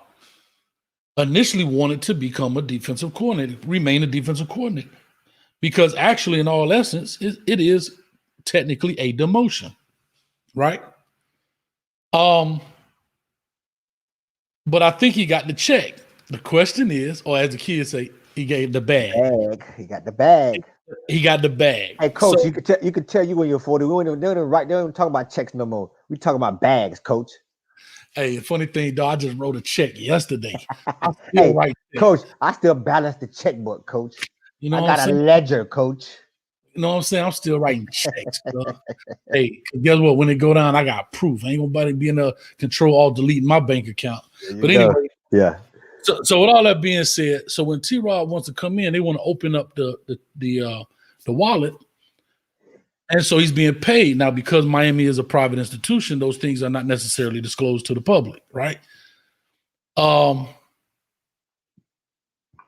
initially wanted to become a defensive coordinator, remain a defensive coordinator, because actually, in all essence, it is technically a demotion, right? But I think he got the check. The question is, or as the kids say, he gave the bag. He got the bag. He got the bag. Hey, coach, so, you could tell you when you're 40. They don't even talk about checks no more. We talk about bags, coach. Hey, funny thing, though, I just wrote a check yesterday. Hey, coach, I still balance the checkbook, coach. You know, I got a ledger, coach. You know what I'm saying? I'm still writing checks. Hey, guess what? When it go down, I got proof. Ain't nobody being able to control all deleting my bank account. But anyway, yeah. So with all that being said, so when T-Rob wants to come in, they want to open up the wallet. And so he's being paid. Now, because Miami is a private institution, those things are not necessarily disclosed to the public, right? But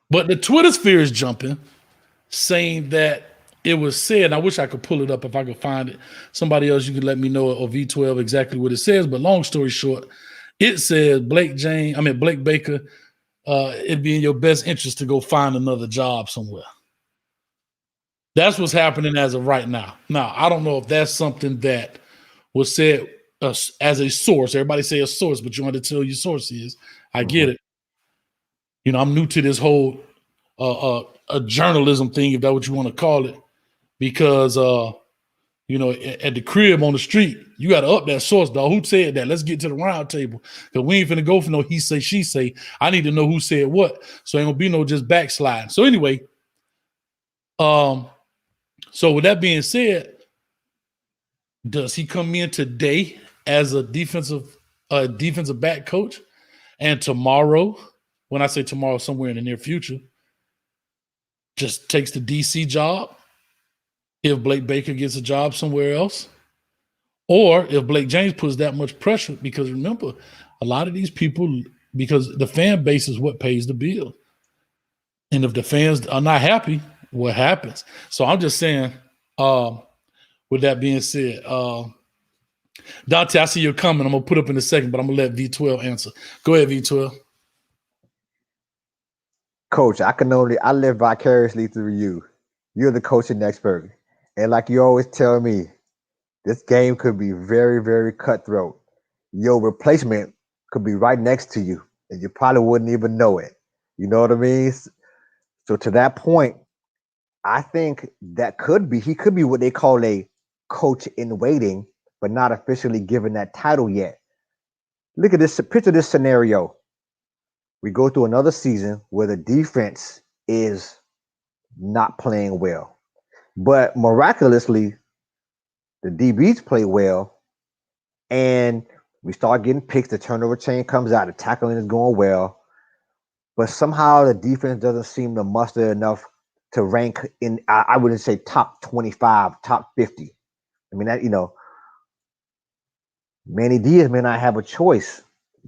the Twitter sphere is jumping, saying that it was said, I wish I could pull it up if I could find it. Somebody else, you could let me know, or V12 exactly what it says. But long story short, it says Blake Baker, it'd be in your best interest to go find another job somewhere. That's what's happening as of right now. Now, I don't know if that's something that was said as a source. Everybody say a source, but you want to tell your source is. I get it. You know, I'm new to this whole a journalism thing, if that's what you want to call it, because you know, at the crib on the street, you got to up that source, dog. Who said that? Let's get to the round table, because we ain't finna go for no he say, she say. I need to know who said what, so ain't gonna be no just backsliding. So anyway, so with that being said, does he come in today as a defensive back coach, and tomorrow, when I say tomorrow, somewhere in the near future, just takes the DC job? if Blake Baker gets a job somewhere else, or if Blake James puts that much pressure. Because remember, a lot of these people, because the fan base is what pays the bill. And if the fans are not happy, what happens? So I'm just saying, with that being said, Dante, I see you're coming. I'm going to put up in a second, but I'm going to let V12 answer. Go ahead, V12. Coach, I live vicariously through you. You're the coaching expert. And like you always tell me, this game could be very, very cutthroat. Your replacement could be right next to you, and you probably wouldn't even know it. You know what I mean? So to that point, I think he could be what they call a coach in waiting, but not officially given that title yet. Look at this, picture this scenario. We go through another season where the defense is not playing well, but miraculously, the DBs play well, and we start getting picks. The turnover chain comes out. The tackling is going well, but somehow the defense doesn't seem to muster enough to rank in. I wouldn't say top 25, top 50. I mean that Manny Diaz may not have a choice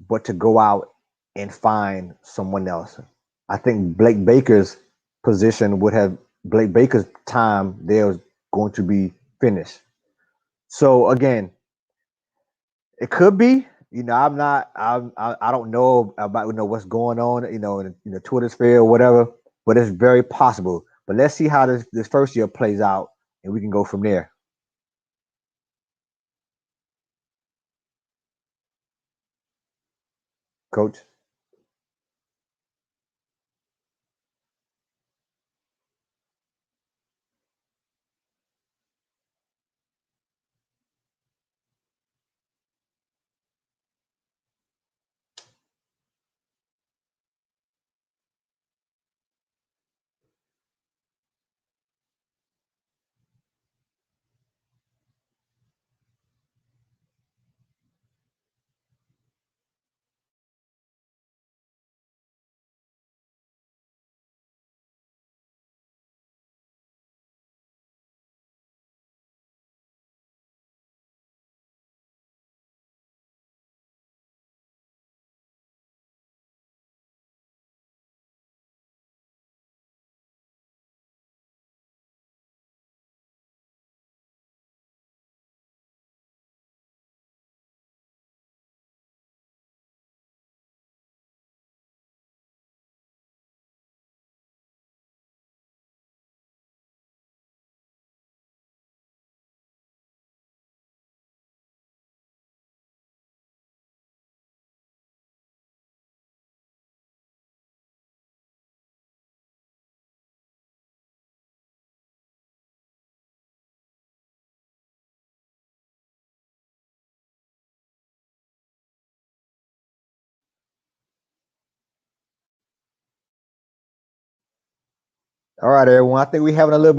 but to go out and find someone else. I think Blake Baker's time there was going to be finished. So again, it could be. I don't know about what's going on, in the Twitter sphere or whatever, but it's very possible. But let's see how this first year plays out, and we can go from there. Coach. All right, everyone. I think we're having a little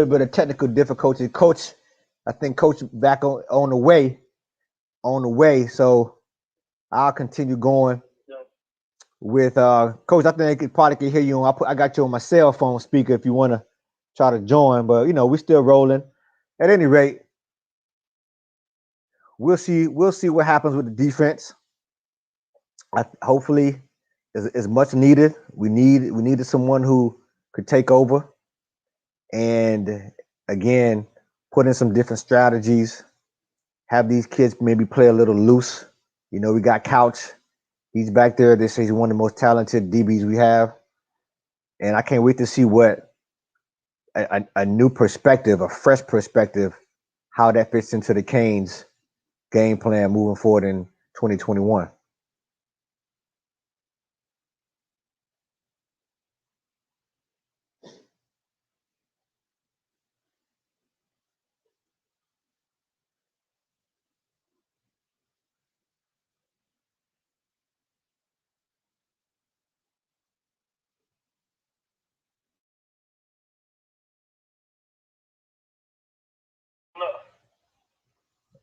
bit of technical difficulty. Coach, I think Coach back on the way. So I'll continue going with Coach. I think it probably can hear you. I got you on my cell phone speaker if you want to try to join, but we're still rolling. At any rate, we'll see what happens with the defense. Hopefully, is much needed. We needed someone who could take over, and again, put in some different strategies. Have these kids maybe play a little loose. We got Couch. He's back there. They say he's one of the most talented DBs we have, and I can't wait to see what a new perspective, a fresh perspective, how that fits into the Canes game plan moving forward in 2021.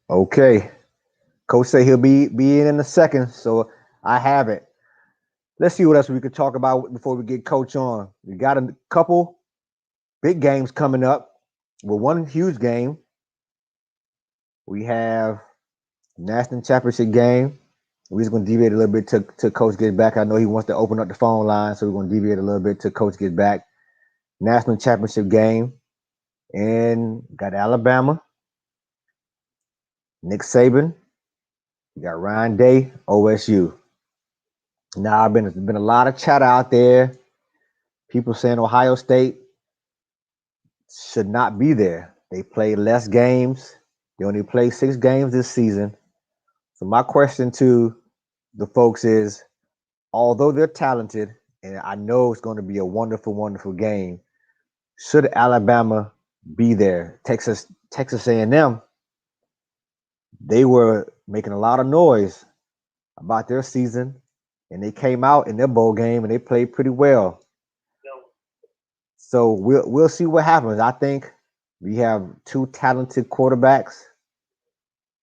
Okay. Coach say he'll be in a second, so I have it. Let's see what else we could talk about before we get Coach on. We got a couple big games coming up. Well, one huge game. We have national championship game. We're just going to deviate a little bit till Coach gets back. I know he wants to open up the phone line, so we're going to deviate a little bit till Coach gets back. National championship game, and got Alabama, Nick Saban. You got Ryan Day, OSU. Now, there's been a lot of chatter out there. People saying Ohio State should not be there. They played less games. They only played 6 games this season. So my question to the folks is, although they're talented, and I know it's going to be a wonderful, wonderful game, should Alabama be there? Texas A&M, they were making a lot of noise about their season, and they came out in their bowl game and they played pretty well. So we'll see what happens. I think we have 2 talented quarterbacks,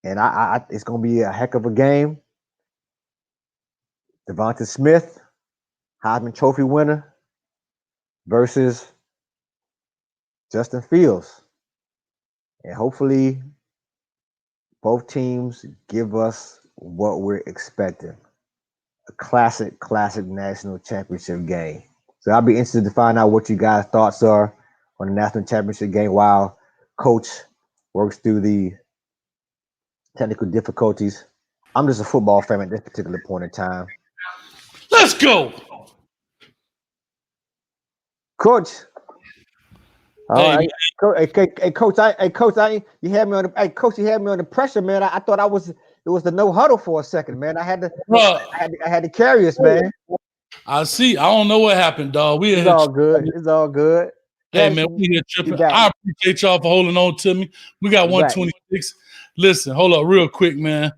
and I it's going to be a heck of a game. Devonta Smith, Heisman Trophy winner, versus Justin Fields. And hopefully both teams give us what we're expecting. A classic national championship game. So I'll be interested to find out what you guys' thoughts are on the national championship game while Coach works through the technical difficulties. I'm just a football fan at this particular point in time. Let's go. Coach. Hey, Coach, you had me on the pressure, man. I thought it was the no huddle for a second, man. I had to carry us, man. I see. I don't know what happened, dog. It's all good. It's all good. Hey, man, we here tripping. I appreciate y'all for holding on to me. We got 126. Listen, hold up real quick, man.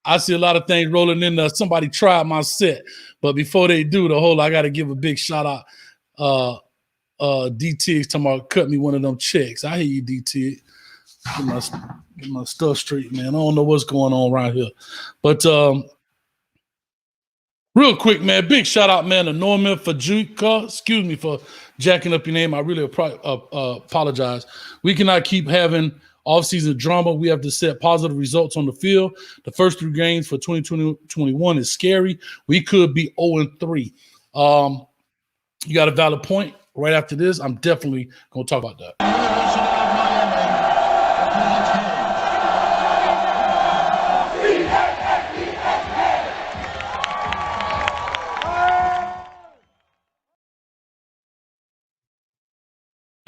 I see a lot of things rolling in there. Somebody tried my set, but before they do, I got to give a big shout out. DT talking about cut me one of them checks. I hear you, DT. Get my stuff straight, man. I don't know what's going on around here. But real quick, man, big shout out, man, to Norman for excuse me for jacking up your name. I really apologize. We cannot keep having off-season drama. We have to set positive results on the field. The first 3 games for 2020-21 is scary. We could be 0-3. You got a valid point. Right after this, I'm definitely going to talk about that.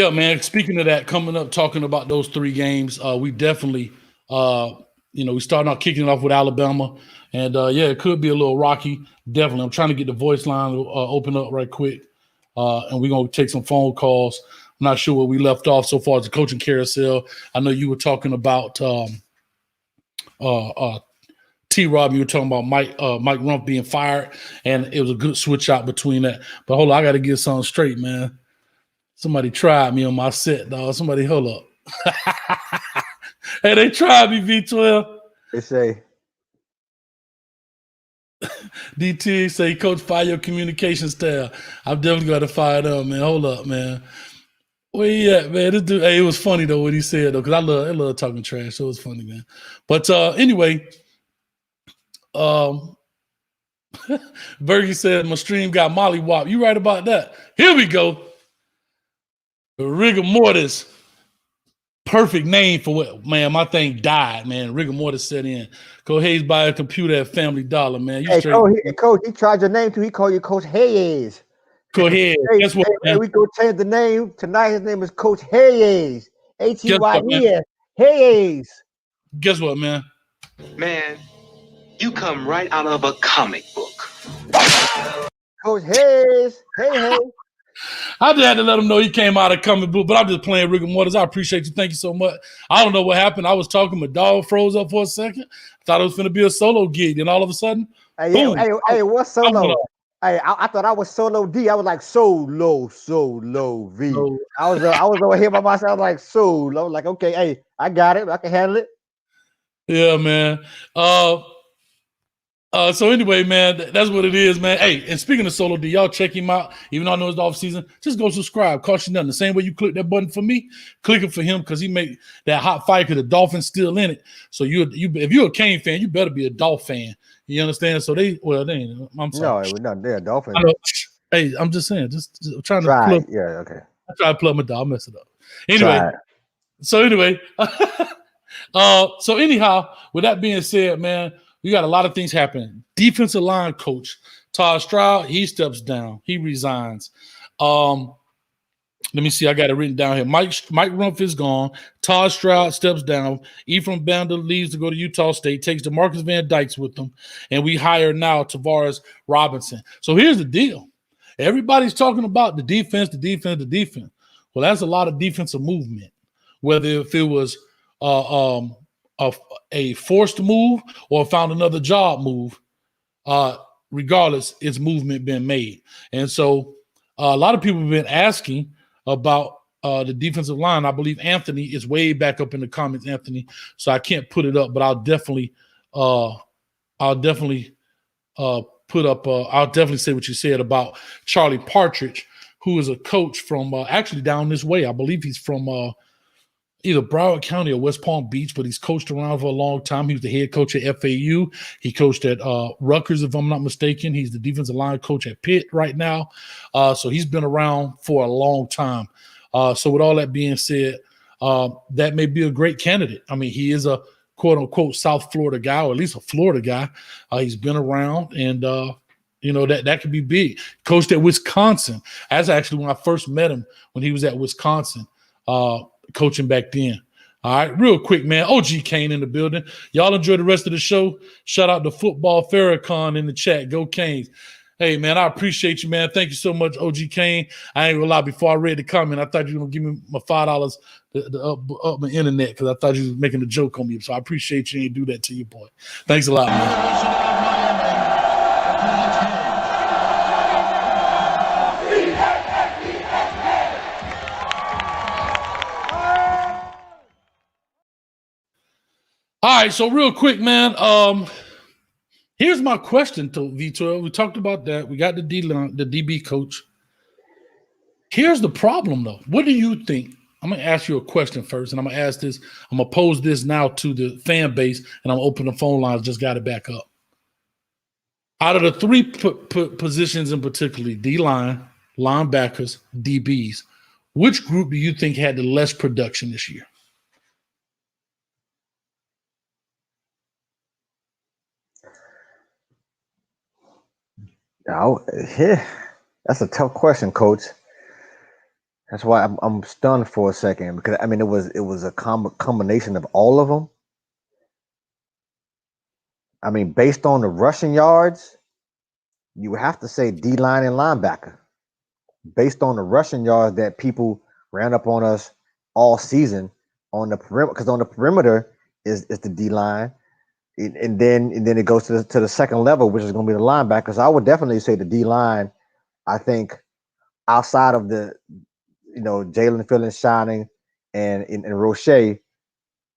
Yeah, man, speaking of that, coming up, talking about those 3 games, we definitely, we started out kicking it off with Alabama. And, it could be a little rocky. Definitely. I'm trying to get the voice line open up right quick. And we're going to take some phone calls. I'm not sure where we left off so far as the coaching carousel. I know you were talking about T-Rob. You were talking about Mike Rumph being fired, and it was a good switch out between that. But hold on, I got to get something straight, man. Somebody tried me on my set, dog. Somebody, hold up. Hey, they tried me, V12. They say. DT say, Coach, fire your communication staff. I'm definitely got to fire them, man. Hold up, man. Where you at, man? This dude, hey, it was funny though what he said though, because I love talking trash. So it was funny, man. But anyway, Bergie said my stream got mollywop. You right about that? Here we go. Rigor mortis. Perfect name for what, man. My thing died, man. Rigor mortis set in. Go Hayes buy a computer at Family Dollar, man. You Coach, he tried your name too. He called you Coach Hayes. Go ahead. Guess what, man? We go change the name tonight. His name is Coach Hayes. Hayes. Hayes. Guess what, man? Man, you come right out of a comic book. Coach Hayes. Hey. I just had to let him know he came out of comic book, but I'm just playing rigor mortis. I appreciate you. Thank you so much. I don't know what happened. I was talking, my dog froze up for a second. I thought it was going to be a solo gig. And all of a sudden, hey, what's solo? Hey, I thought I was solo D. I was like solo V. No. I was over here by myself like solo. Like, okay, hey, I got it. I can handle it. Yeah, man. So anyway, man, that's what it is, man. Hey, and speaking of Solo D, y'all check him out. Even though I know it's the off season, just go subscribe. Cost you nothing. The same way you click that button for me, click it for him because he make that hot fight because the Dolphins still in it. So you if you're a Kane fan, you better be a Dolphin fan. You understand? So they ain't. I'm sorry. No, they're Dolphins. Hey, I'm just saying, just trying to Try. plug. Yeah, okay. I try to plug my dog. I'll mess it up. Anyway, so anyhow, with that being said, man, we got a lot of things happening. Defensive line coach Todd Stroud, he steps down. He resigns. Let me see. I got it written down here. Mike Rumpf is gone. Todd Stroud steps down. Ephraim Banda leaves to go to Utah State, takes DeMarcus Van Dykes with them, and we hire now Tavares Robinson. So here's the deal. Everybody's talking about the defense. Well, that's a lot of defensive movement, whether if it was a forced move or found another job move, regardless, it's movement been made. And so a lot of people have been asking about the defensive line. I believe Anthony is way back up in the comments, Anthony. So I can't put it up, but I'll definitely say what you said about Charlie Partridge, who is a coach from actually down this way. I believe he's from either Broward County or West Palm Beach, but he's coached around for a long time. He was the head coach at FAU. He coached at Rutgers, if I'm not mistaken. He's the defensive line coach at Pitt right now. So he's been around for a long time. So with all that being said, that may be a great candidate. I mean, he is a quote-unquote South Florida guy, or at least a Florida guy. He's been around, and that could be big. Coached at Wisconsin. That's actually when I first met him, when he was at Wisconsin. Coaching back then. All right, real quick, man. OG Kane in the building. Y'all enjoy the rest of the show. Shout out to Football Farrakhan in the chat. Go Canes. Hey, man, I appreciate you, man. Thank you so much, OG Kane. I ain't gonna lie, before I read the comment, I thought you were gonna give me my $5 up my internet because I thought you was making a joke on me. So I appreciate you. Ain't do that to you, boy. Thanks a lot, man. All right, so real quick, man. Here's my question to V12. We talked about that. We got the DB coach. Here's the problem, though. What do you think? I'm gonna ask you a question first, and I'm gonna ask this. I'm gonna pose this now to the fan base, and I'm gonna open the phone lines. Just got it back up. Out of the three positions in particular, D-line, linebackers, DBs, which group do you think had the less production this year? That's a tough question, Coach. That's why I'm stunned for a second, because I mean it was a combination of all of them. I mean, based on the rushing yards, you have to say D-line and linebacker. Based on the rushing yards that people ran up on us all season on the perimeter, because on the perimeter is the D-line. And then it goes to the second level, which is going to be the linebackers. I would definitely say the D-line. I think outside of the, Jalen Phillips shining and Roche,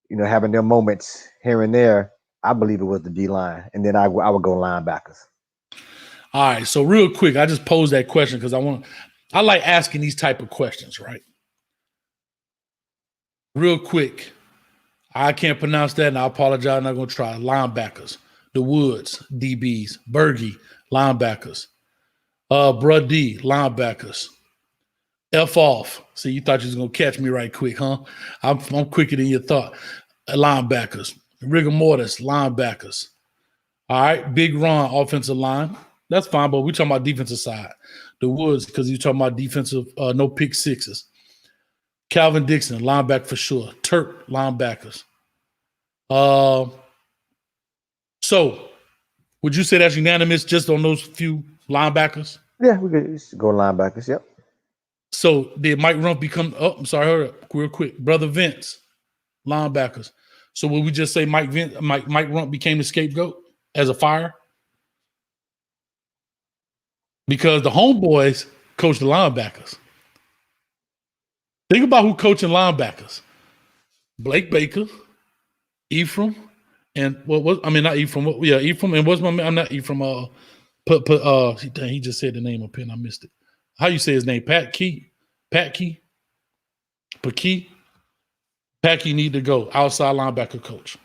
having their moments here and there, I believe it was the D-line. And then I would go linebackers. All right. So real quick, I just posed that question because I like asking these type of questions, right? Real quick. I can't pronounce that, and I apologize. I'm not going to try. Linebackers, the Woods, DBs, Berge, linebackers, Bruh D, linebackers, F off. See, you thought you was going to catch me right quick, huh? I'm quicker than you thought. Linebackers, rigor mortis, linebackers. All right, Big Ron, offensive line. That's fine, but we're talking about defensive side. The Woods, because you're talking about defensive, no pick sixes. Calvin Dixon, linebacker for sure. Turk, linebackers. So would you say that's unanimous just on those few linebackers? Yeah, we could go linebackers, yep. So did Mike Rumpf become, hold up, real quick. Brother Vince, linebackers. So would we just say Mike Rumpf became the scapegoat as a fire? Because the homeboys coach the linebackers. Think about who coaching linebackers. Blake Baker, Ephraim, And what was, I mean, not Ephraim. Yeah, Ephraim. And what's my man? I'm not Ephraim. He just said the name up here and I missed it. How you say his name? Pat Key? Pat Key need to go. Outside linebacker coach.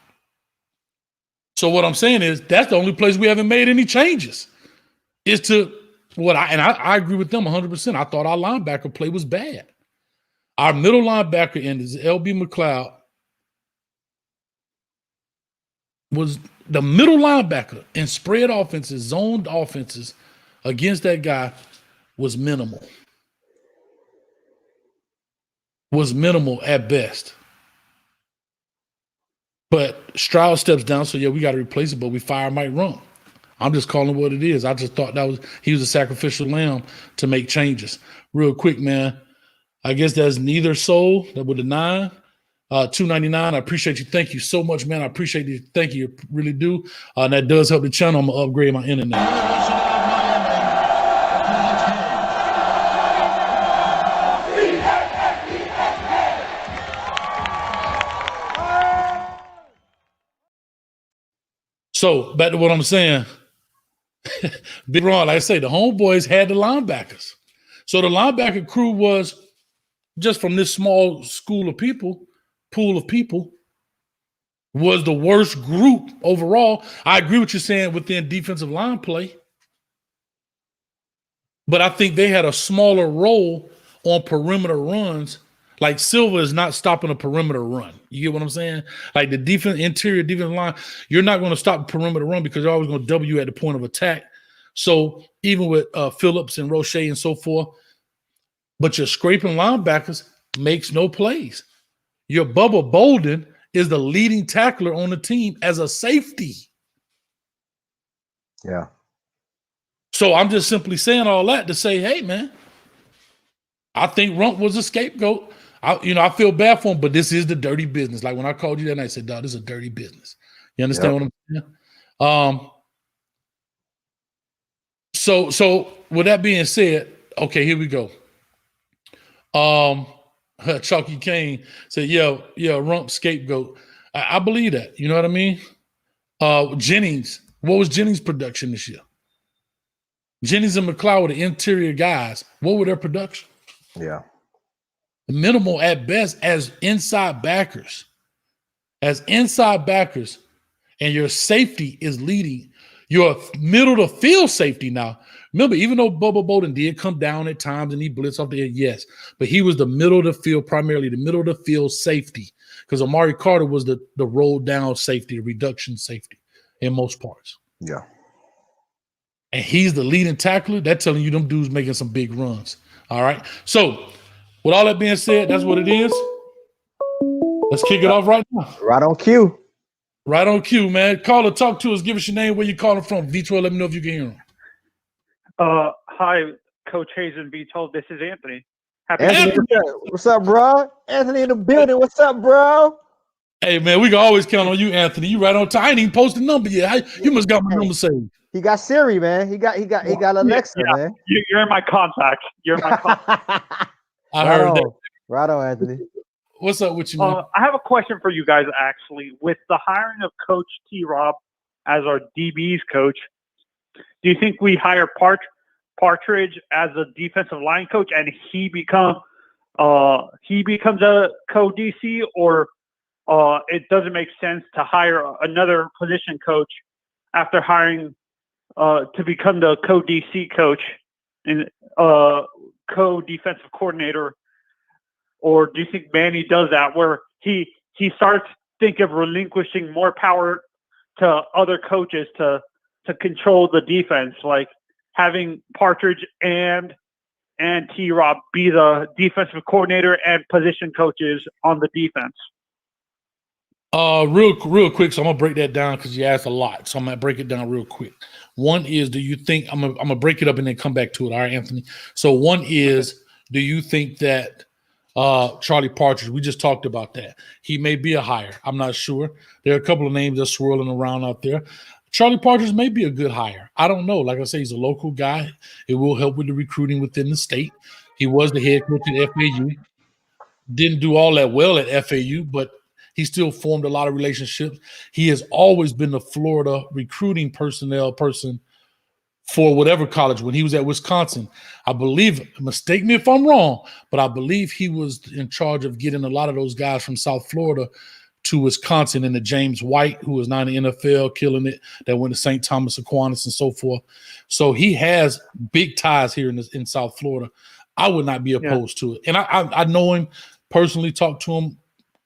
So what I'm saying is that's the only place we haven't made any changes. Is to I agree with them 100%. I thought our linebacker play was bad. Our middle linebacker end is LB McLeod. Was the middle linebacker in spread offenses, zoned offenses against that guy was minimal. Was minimal at best. But Stroud steps down, so yeah, we got to replace it, but we fire Mike Rump. I'm just calling it what it is. I just thought he was a sacrificial lamb to make changes. Real quick, man. I guess that's neither soul that with the 9. $2.99. I appreciate you. Thank you so much, man. I appreciate you. Thank you. Really do. And that does help the channel. I'm gonna upgrade my internet. So back to what I'm saying. Big Ron, like I say, the homeboys had the linebackers. So the linebacker crew was just from this small pool of people, was the worst group overall. I agree with you saying within defensive line play, but I think they had a smaller role on perimeter runs. Like Silva is not stopping a perimeter run. You get what I'm saying? Like the interior defensive line, you're not going to stop a perimeter run because you're always going to double you at the point of attack. So even with Phillips and Roche and so forth, but your scraping linebackers makes no plays. Your Bubba Bolden is the leading tackler on the team as a safety. Yeah. So I'm just simply saying all that to say, hey, man, I think Rump was a scapegoat. I feel bad for him, but this is the dirty business. Like when I called you that night, I said, dog, this is a dirty business. You understand what I'm saying? So with that being said, okay, here we go. Chalky Kane said, yeah, Rump scapegoat. I believe that. You know what I mean? Jennings, what was Jennings' production this year? Jennings and McLeod were the interior guys. What were their production? Yeah. Minimal at best as inside backers. As inside backers, and your safety is leading. Your middle to field safety now. Remember, even though Bubba Bolden did come down at times and he blitzed off the end, yes, but he was the middle of the field, primarily the middle of the field safety, because Amari Carter was the roll down safety, the reduction safety in most parts. Yeah. And he's the leading tackler. That's telling you them dudes making some big runs. All right. So with all that being said, that's what it is. Let's kick it off right now. Right on cue. Right on cue, man. Call or talk to us. Give us your name, where you calling from. V12, let me know if you can hear him. Hi, Coach Hayes and V12. This is Anthony. Anthony, what's up, bro? Anthony in the building. What's up, bro? Hey, man, we can always count on you, Anthony. You right on time. I ain't even posted the number yet. You must got my number saved. He got Siri, man. He got Alexa, man. You're in my contacts. You're in my contacts. I heard that. Right on, Anthony. What's up with you, man? I have a question for you guys, actually. With the hiring of Coach T-Rob as our DB's coach, do you think we hire Partridge as a defensive line coach and he becomes a co-DC, or it doesn't make sense to hire another position coach after hiring to become the co-DC coach and co-defensive coordinator? Or do you think Manny does that where he starts thinking of relinquishing more power to other coaches to control the defense, like having Partridge and T-Rob be the defensive coordinator and position coaches on the defense? Real quick, so I'm gonna break that down because you asked a lot. So I'm gonna break it down real quick. One is, do you think I'm gonna break it up and then come back to it? All right, Anthony. So one is, do you think that Charlie Partridge, we just talked about that. He may be a hire. I'm not sure. There are a couple of names that's swirling around out there. Charlie Partridge may be a good hire. I don't know. Like I say, he's a local guy. It will help with the recruiting within the state. He was the head coach at FAU. Didn't do all that well at FAU, but He still formed a lot of relationships. He has always been the Florida recruiting personnel person for whatever college. When he was at Wisconsin, I believe, mistake me if I'm wrong, but I believe he was in charge of getting a lot of those guys from South Florida to Wisconsin, and the James White, who is now in the NFL, killing it, that went to St. Thomas Aquinas and so forth. So he has big ties here in South Florida. I would not be opposed to it. And I know him personally, talked to him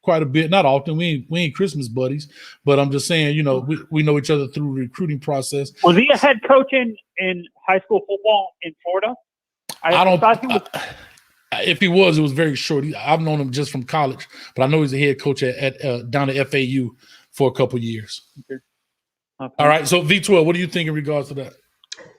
quite a bit, not often. We ain't Christmas buddies, but I'm just saying, you know, we know each other through the recruiting process. Was he a head coach in high school football in Florida? If he was, it was very short. I've known him just from college, but I know he's a head coach at down at FAU for a couple years. Okay. All right. So V12, what do you think in regards to that?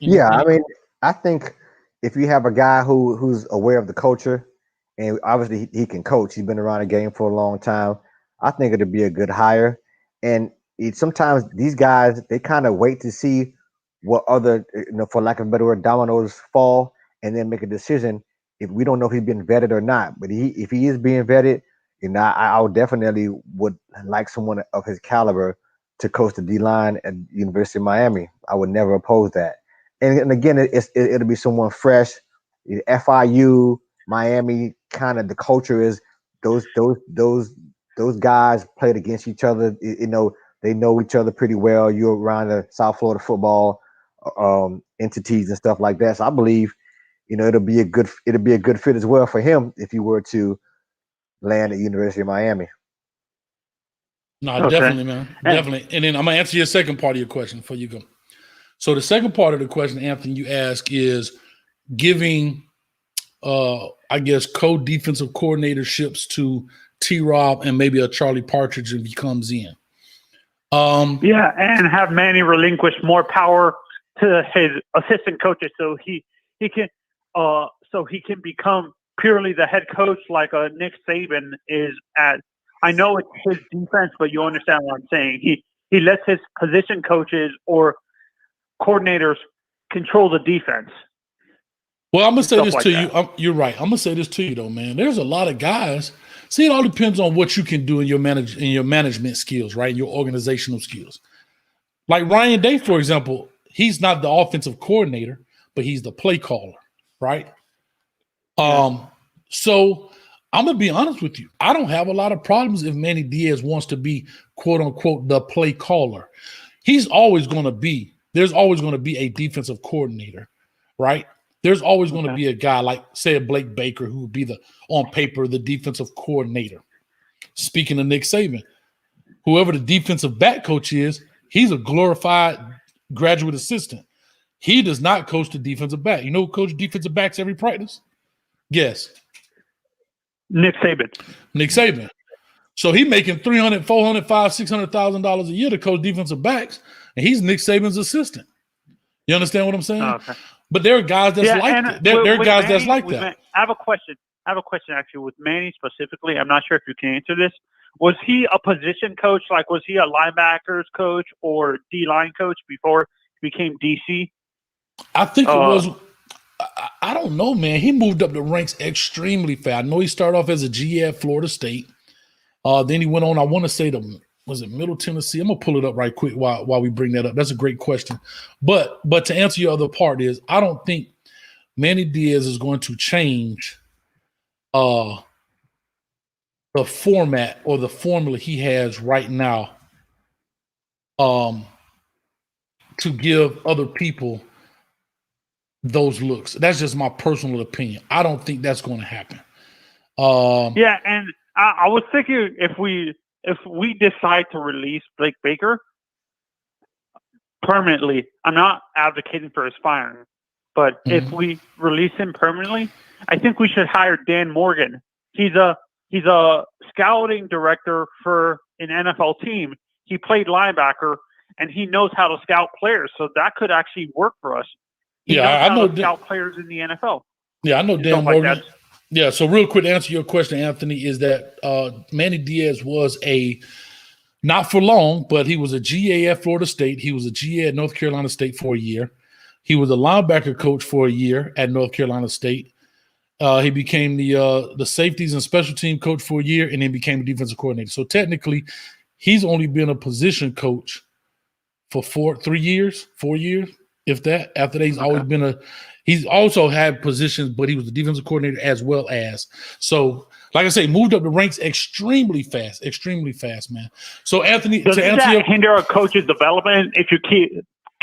I mean, I think if you have a guy who's aware of the culture, and obviously he can coach, he's been around the game for a long time, I think it'd be a good hire. And sometimes these guys, they kind of wait to see what other, for lack of a better word, dominoes fall, and then make a decision. If we don't know if he's been vetted or not, but if he is being vetted, I would definitely would like someone of his caliber to coach the D-line at University of Miami. I would never oppose that. And again, it'll be someone fresh. FIU, Miami, kind of the culture is those guys played against each other. They know each other pretty well. You're around the South Florida football entities and stuff like that. So I believe, it'll be a good fit as well for him if you were to land at University of Miami. No, definitely, man. Definitely. And then I'm going to answer your second part of your question before you go. So the second part of the question, Anthony, you ask is giving, I guess, co-defensive coordinatorships to T-Rob and maybe a Charlie Partridge if he comes in. And have Manny relinquish more power to his assistant coaches so he can become purely the head coach like Nick Saban is at. I know it's his defense, but you understand what I'm saying. He lets his position coaches or coordinators control the defense. Well, I'm going to say this to you. You're right. I'm going to say this to you, though, man. There's a lot of guys. See, it all depends on what you can do in your management skills, right? Your organizational skills. Like Ryan Day, for example, he's not the offensive coordinator, but he's the play caller, right? So I'm going to be honest with you. I don't have a lot of problems if Manny Diaz wants to be, quote unquote, the play caller. There's always going to be a defensive coordinator, right? There's always going to be a guy like, say, a Blake Baker, who would be on paper, the defensive coordinator. Speaking of Nick Saban, whoever the defensive back coach is, he's a glorified graduate assistant. He does not coach the defensive back. You know who coaches defensive backs every practice? Guess. Nick Saban. So he's making $300,000, $400,000, $500,000, $600,000 a year to coach defensive backs, and he's Nick Saban's assistant. You understand what I'm saying? Okay. But there are guys that's like that. There are guys that's like that. I have a question actually with Manny specifically. I'm not sure if you can answer this. Was he a position coach? Like, was he a linebackers coach or D-line coach before he became DC? I think it was. I don't know, man. He moved up the ranks extremely fast. I know he started off as a GA at Florida State. Then he went on, I want to say, was it Middle Tennessee? I'm going to pull it up right quick while we bring that up. That's a great question. But to answer your other part is, I don't think Manny Diaz is going to change the format or the formula he has right now to give other people those looks. That's just my personal opinion. I don't think that's going to happen. And I was thinking if we decide to release Blake Baker permanently, I'm not advocating for his firing, but if we release him permanently, I think we should hire Dan Morgan. He's a scouting director for an NFL team. He played linebacker and he knows how to scout players, so that could actually work for us. I know scout players in the NFL. Yeah, I know Dan Morgan. Yeah, so real quick to answer your question, Anthony, is that Manny Diaz was not for long, but he was a GA at Florida State. He was a GA at North Carolina State for a year. He was a linebacker coach for a year at North Carolina State. He became the safeties and special team coach for a year, and then became a defensive coordinator. So technically, he's only been a position coach for 4 years, if that. After that, he's also had positions, but he was the defensive coordinator as well as. So, like I say, moved up the ranks extremely fast, man. So, Anthony, does that hinder a coach's development if you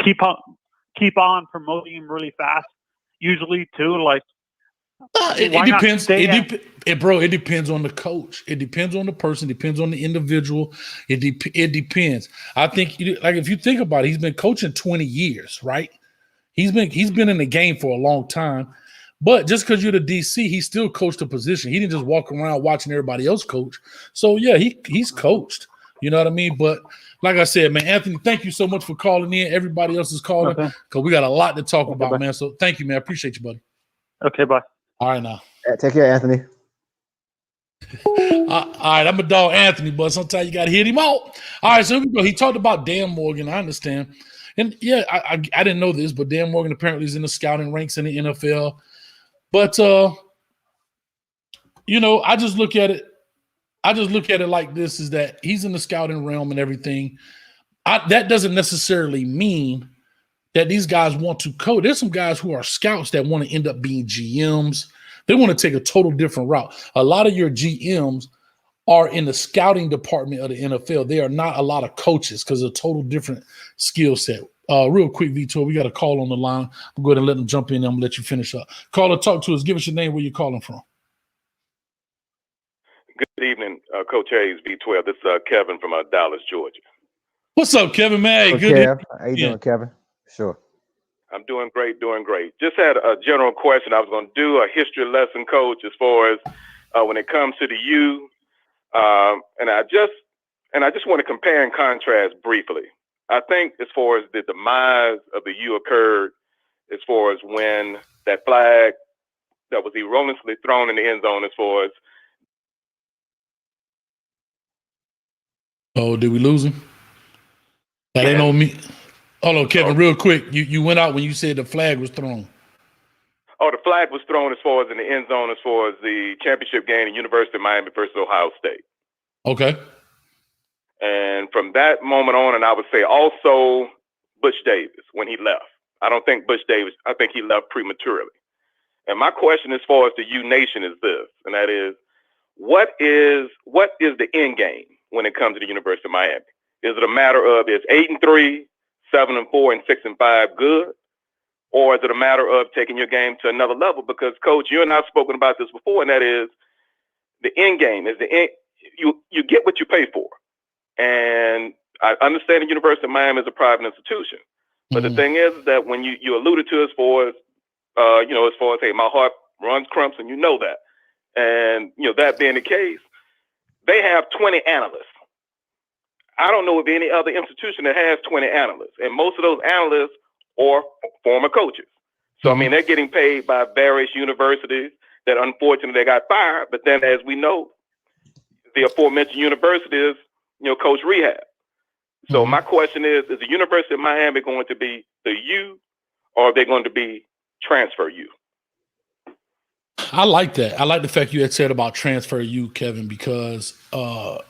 keep on promoting him really fast? Usually, too, like. It depends. Bro, it depends on the coach. It depends on the person. It depends on the individual. It depends. I think, like, if you think about it, he's been coaching 20 years, right? He's been in the game for a long time. But just because you're the DC, he still coached a position. He didn't just walk around watching everybody else coach. So yeah, he's coached. You know what I mean? But like I said, man, Anthony, thank you so much for calling in. Everybody else is calling because we got a lot to talk about, man. So thank you, man. I appreciate you, buddy. Okay, bye. All right, now. Take care, Anthony. All right, I'm a dog, Anthony, but sometimes you got to hit him out. All right, so here we go. He talked about Dan Morgan. I understand. And, yeah, I didn't know this, but Dan Morgan apparently is in the scouting ranks in the NFL. But, I just look at it. Like this, is that he's in the scouting realm and everything. That doesn't necessarily mean that these guys want to coach. There's some guys who are scouts that want to end up being GMs. They want to take a total different route. A lot of your GMs are in the scouting department of the NFL. They are not a lot of coaches because it's a total different skill set. Real quick, Vitor, we got a call on the line. I'm going to let them jump in and I'm going to let you finish up. Caller, talk to us. Give us your name, where you're calling from. Good evening, Coach Hayes, V12. This is Kevin from Dallas, Georgia. What's up, Kevin, man? Hey, good. How you doing, Kevin? Sure. I'm doing great. Just had a general question. I was going to do a history lesson, Coach, as far as when it comes to the U. And I just want to compare and contrast briefly. I think as far as the demise of the U occurred, as far as when that flag that was erroneously thrown in the end zone, as far as. Oh, did we lose him? That ain't on me. Hold on, Kevin, real quick. You went out when you said the flag was thrown. Oh, the flag was thrown as far as in the end zone, as far as the championship game at University of Miami versus Ohio State. Okay. And from that moment on, and I would say also Butch Davis when he left. I don't think Butch Davis, I think he left prematurely. And my question as far as the U Nation is this, and that is, what is the end game when it comes to the University of Miami? Is it a matter of is 8-3, 7-4, and 6-5 good? Or is it a matter of taking your game to another level? Because, Coach, you and I have spoken about this before, and that is the end game. Is the end, you get what you pay for. And I understand the University of Miami is a private institution. But the thing is that when you alluded to as far as, hey, my heart runs crimson, you know that. And, that being the case, they have 20 analysts. I don't know of any other institution that has 20 analysts. And most of those analysts are former coaches. So, I mean, they're getting paid by various universities that unfortunately they got fired. But then, as we know, the aforementioned universities, coach rehab. So my question is the University of Miami going to be the U, or are they going to be transfer U? I like that. I like the fact you had said about transfer U, Kevin, because I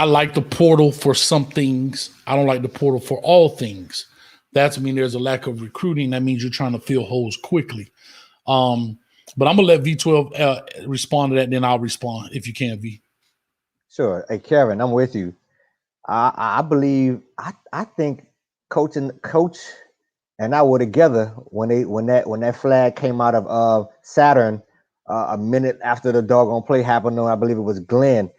like the portal for some things. I don't like the portal for all things. That's mean there's a lack of recruiting. That means you're trying to fill holes quickly. But I'm gonna let V12 respond to that, then I'll respond if you can, V. Sure. Hey, Kevin, I'm with you. I believe I think coach and I were together when that flag came out of Saturn a minute after the doggone play happened. I believe it was Glenn.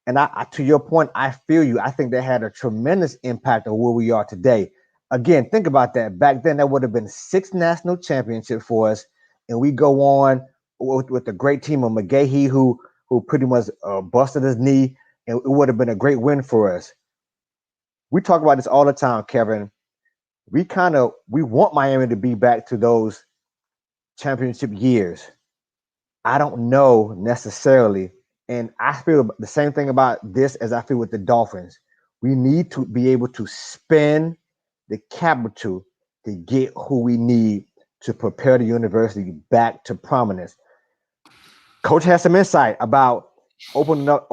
And I to your point, I feel you. I think that had a tremendous impact on where we are today. Again, think about that. Back then, that would have been 6 national championships for us, and we go on with the great team of McGahee, who pretty much busted his knee, and it would have been a great win for us. We talk about this all the time, Kevin. We want Miami to be back to those championship years. I don't know necessarily. And I feel the same thing about this as I feel with the Dolphins. We need to be able to spend the capital to get who we need to prepare the university back to prominence. Coach has some insight about opening up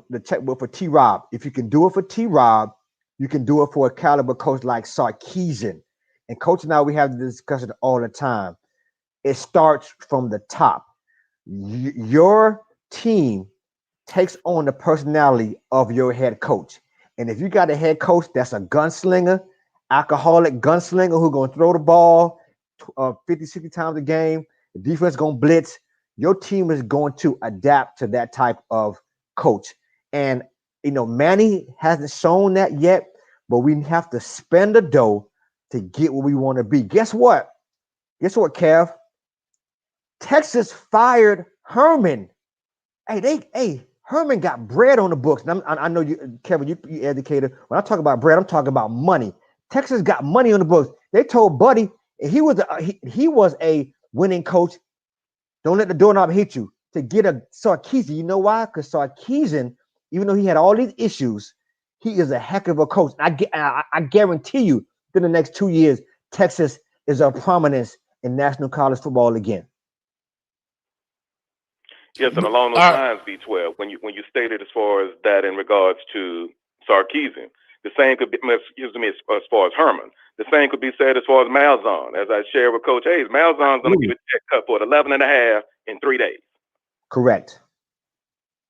the checkbook for T-Rob. If you can do it for T-Rob, you can do it for a caliber coach like Sarkisian. And Coach and I, we have this discussion all the time. It starts from the top. Your team takes on the personality of your head coach. And if you got a head coach that's a gunslinger, alcoholic gunslinger who's going to throw the ball 50, 60 times a game, the defense going to blitz, your team is going to adapt to that type of coach. And, Manny hasn't shown that yet, but we have to spend the dough to get where we want to be. Guess what? Kev? Texas fired Herman. Herman got bread on the books. And I know you, Kevin, you educated. When I talk about bread, I'm talking about money. Texas got money on the books. They told Buddy he was a winning coach. Don't let the doorknob hit you. To get a Sarkisian, you know why? Because Sarkisian, even though he had all these issues, he is a heck of a coach. I guarantee you, in the next 2 years, Texas is a prominence in national college football again. Yes, and along those lines, B12, when you stated as far as that in regards to Sarkisian, the same could be, as far as Herman, the same could be said as far as Malzahn. As I shared with Coach Hayes, Malzahn's going to give a check cut for 11.5 in 3 days. Correct.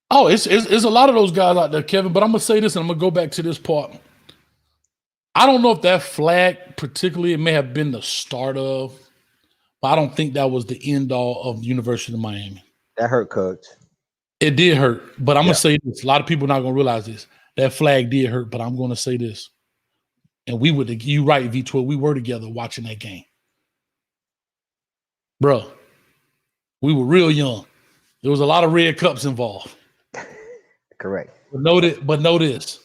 Oh, it's a lot of those guys out there, Kevin. But I'm gonna say this, and I'm gonna go back to this part. I don't know if that flag particularly, it may have been the start of, but I don't think that was the end all of the University of Miami. That hurt, Coach. It did hurt, but I'm gonna say this. A lot of people are not gonna realize this. That flag did hurt, but I'm gonna say this. And you right, V12, we were together watching that game. Bro, we were real young. There was a lot of red cups involved. Correct. But know this.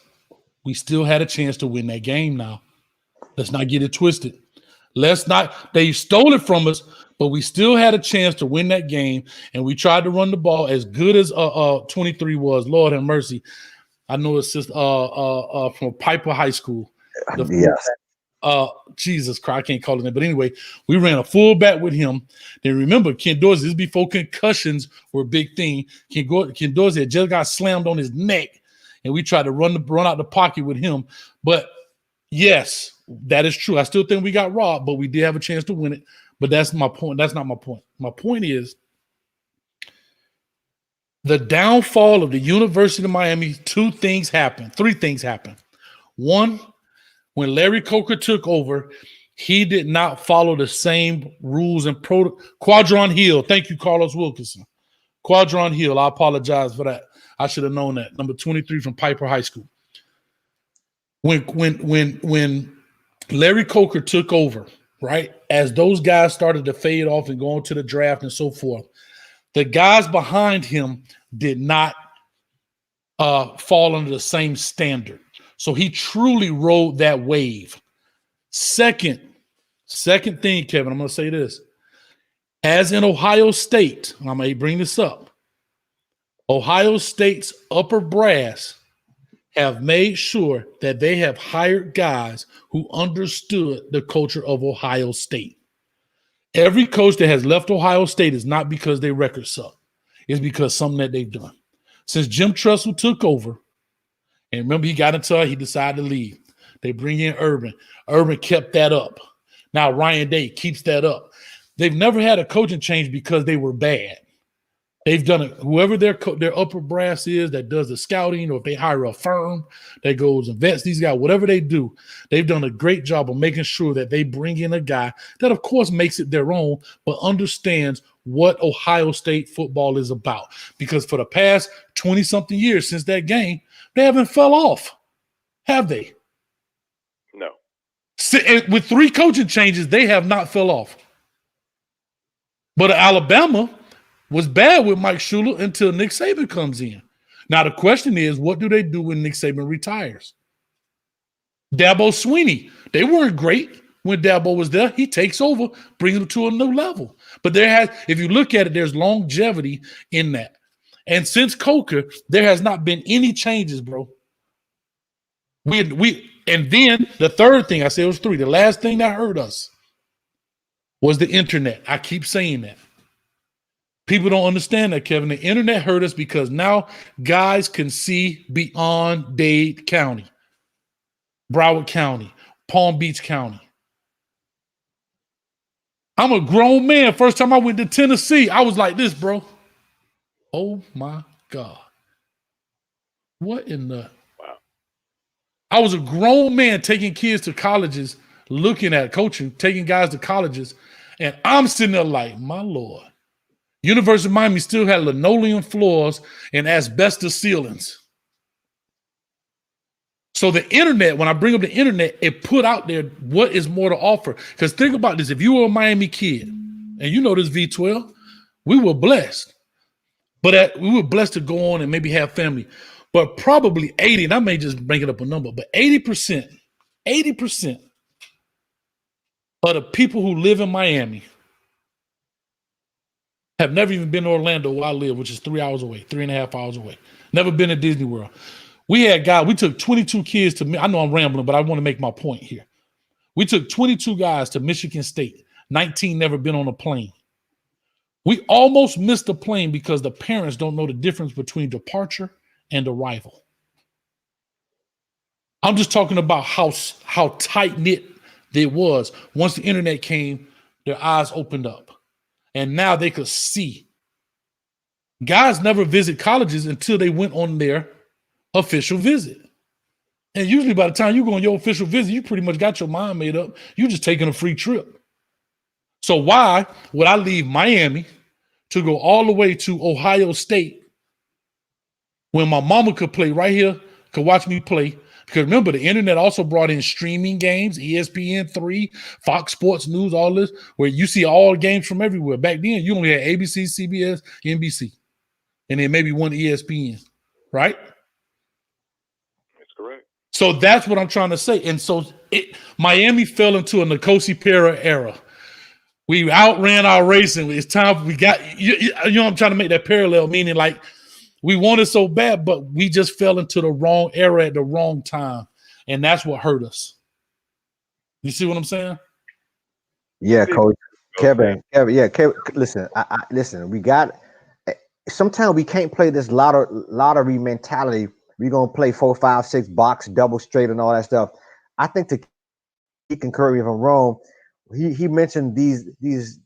We still had a chance to win that game now. Let's not get it twisted. They stole it from us, but we still had a chance to win that game, and we tried to run the ball as good as 23 was. Lord have mercy. I know it's just from Piper High School. Yes. Jesus Christ, I can't call it that. But anyway, we ran a fullback with him. Then remember, Ken Dorsey, this is before concussions were a big thing. Ken Dorsey had just got slammed on his neck, and we tried to run out the pocket with him. But yes, that is true. I still think we got robbed, but we did have a chance to win it. But that's my point. That's not my point. My point is the downfall of the University of Miami, 3 things happened. One, when Larry Coker took over, he did not follow the same rules and Quadron Hill. Thank you, Carlos Wilkinson. Quadron Hill. I apologize for that. I should have known that. Number 23 from Piper High School. When Larry Coker took over, right, as those guys started to fade off and go on to the draft and so forth, the guys behind him did not fall under the same standard. So he truly rode that wave. Second thing, Kevin, I'm going to say this. As in Ohio State, and I may bring this up, Ohio State's upper brass have made sure that they have hired guys who understood the culture of Ohio State. Every coach that has left Ohio State is not because their records suck. It's because something that they've done. Since Jim Tressel took over, and remember, he decided to leave. They bring in Urban. Urban kept that up. Now Ryan Day keeps that up. They've never had a coaching change because they were bad. They've done it. Whoever their upper brass is that does the scouting, or if they hire a firm that goes and vets these guys, whatever they do, they've done a great job of making sure that they bring in a guy that, of course, makes it their own, but understands what Ohio State football is about. Because for the past 20-something years since that game, they haven't fell off, have they? No. With 3 coaching changes, they have not fell off. But Alabama was bad with Mike Shula until Nick Saban comes in. Now, the question is, what do they do when Nick Saban retires? Dabo Swinney, they weren't great when Dabo was there. He takes over, brings them to a new level. But if you look at it, there's longevity in that. And since Coker, there has not been any changes, bro. And then the third thing, I said it was 3. The last thing that hurt us was the internet. I keep saying that. People don't understand that, Kevin. The internet hurt us because now guys can see beyond Dade County, Broward County, Palm Beach County. I'm a grown man. First time I went to Tennessee, I was like this, bro. Oh my God. What in the? Wow. I was a grown man taking kids to colleges, looking at coaching, taking guys to colleges, and I'm sitting there like, my Lord. University of Miami still had linoleum floors and asbestos ceilings. So the internet, when I bring up the internet, it put out there what is more to offer. Because think about this. If you were a Miami kid, and you know this V12, we were blessed. But we were blessed to go on and maybe have family. But probably 80, and I may just bring it up a number, but 80% of the people who live in Miami have never even been to Orlando where I live, which is 3 hours away, 3.5 hours away. Never been to Disney World. We took 22 kids to, I know I'm rambling, but I want to make my point here. We took 22 guys to Michigan State, 19 never been on a plane. We almost missed the plane because the parents don't know the difference between departure and arrival. I'm just talking about how tight-knit it was. Once the internet came, their eyes opened up. And now they could see. Guys never visit colleges until they went on their official visit. And usually by the time you go on your official visit, you pretty much got your mind made up. You're just taking a free trip. So why would I leave Miami to go all the way to Ohio State when my mama could play right here, could watch me play? Because remember, the internet also brought in streaming games, ESPN3, Fox Sports News, all this, where you see all games from everywhere. Back then, you only had ABC, CBS, NBC, and then maybe one ESPN, right? That's correct. So that's what I'm trying to say. And so Miami fell into a Nkosi Pera era. We outran our racing. It's time we got, you know, I'm trying to make that parallel, meaning like, we wanted so bad, but we just fell into the wrong era at the wrong time. And that's what hurt us. You see what I'm saying? Yeah, Coach. Kevin, yeah, Kevin, listen, listen, we got, sometimes we can't play this lottery mentality. We're going to play 4, 5, 6 box, double straight and all that stuff. I think he can correct me if I'm wrong. He mentioned these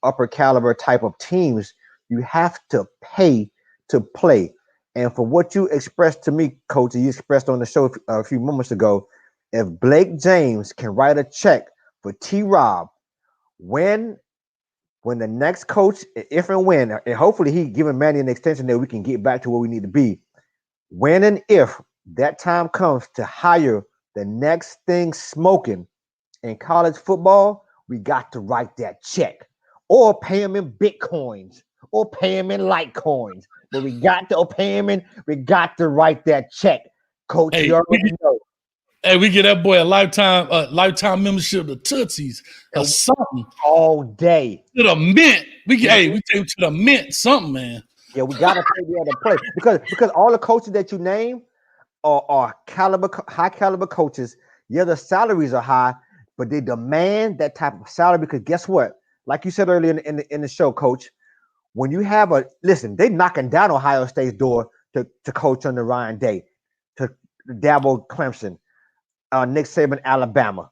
upper caliber type of teams. You have to pay to play. And for what you expressed to me, Coach, you expressed on the show a few moments ago, if Blake James can write a check for T-Rob, when the next coach, if and when, and hopefully he giving Manny an extension that we can get back to where we need to be, when and if that time comes to hire the next thing smoking in college football, we got to write that check or pay him in Bitcoins or pay him in Litecoins. But we got to write that check. Coach, hey, you already know. Hey, we get that boy a lifetime membership to Tootsie's or something. All day. To the mint. We take him to the mint, something, man. Yeah, we gotta pay the other play. Because all the coaches that you name are high caliber coaches. Yeah, the salaries are high, but they demand that type of salary because guess what? Like you said earlier in the show, Coach, when you have they knocking down Ohio State's door to coach under Ryan Day, to Dabo Clemson, Nick Saban, Alabama,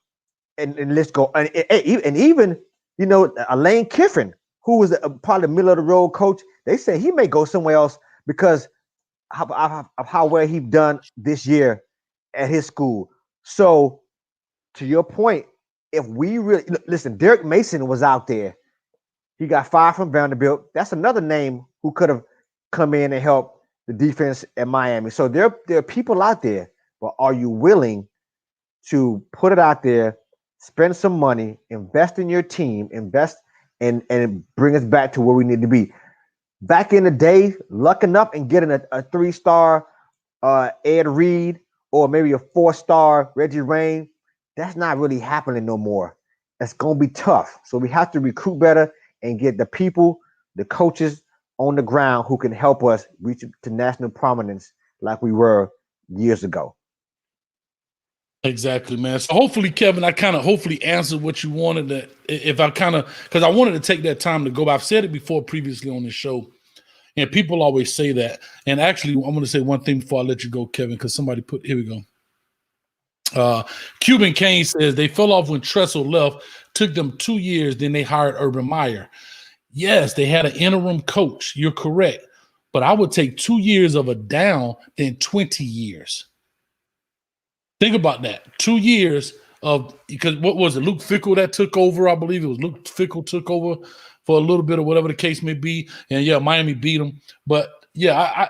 and let's go. And even, you know, Lane Kiffin, who was probably middle of the road coach, they say he may go somewhere else because of how well he's done this year at his school. So to your point, if we really listen, Derek Mason was out there. He got fired from Vanderbilt. That's another name who could have come in and helped the defense at Miami. So there are people out there, but are you willing to put it out there, spend some money, invest in your team, invest and bring us back to where we need to be? Back in the day, lucking up and getting a 3-star Ed Reed or maybe a 4-star Reggie Rain, that's not really happening no more. It's going to be tough. So we have to recruit better and get the people, the coaches on the ground who can help us reach to national prominence like we were years ago. Exactly, man. So hopefully, Kevin, I kind of hopefully answered what you wanted. That if I kind of, because I wanted to take that time to go. I've said it before previously on this show, and people always say that. And actually, I'm going to say one thing before I let you go, Kevin, because somebody put, here we go. Cuban Kane says they fell off when Tressel left. Took them 2 years, then they hired Urban Meyer. Yes, they had an interim coach. You're correct. But I would take 2 years of a down than 20 years. Think about that. 2 years of, because what was it? Luke Fickell that took over. I believe it was Luke Fickell took over for a little bit or whatever the case may be. And yeah, Miami beat them. But yeah,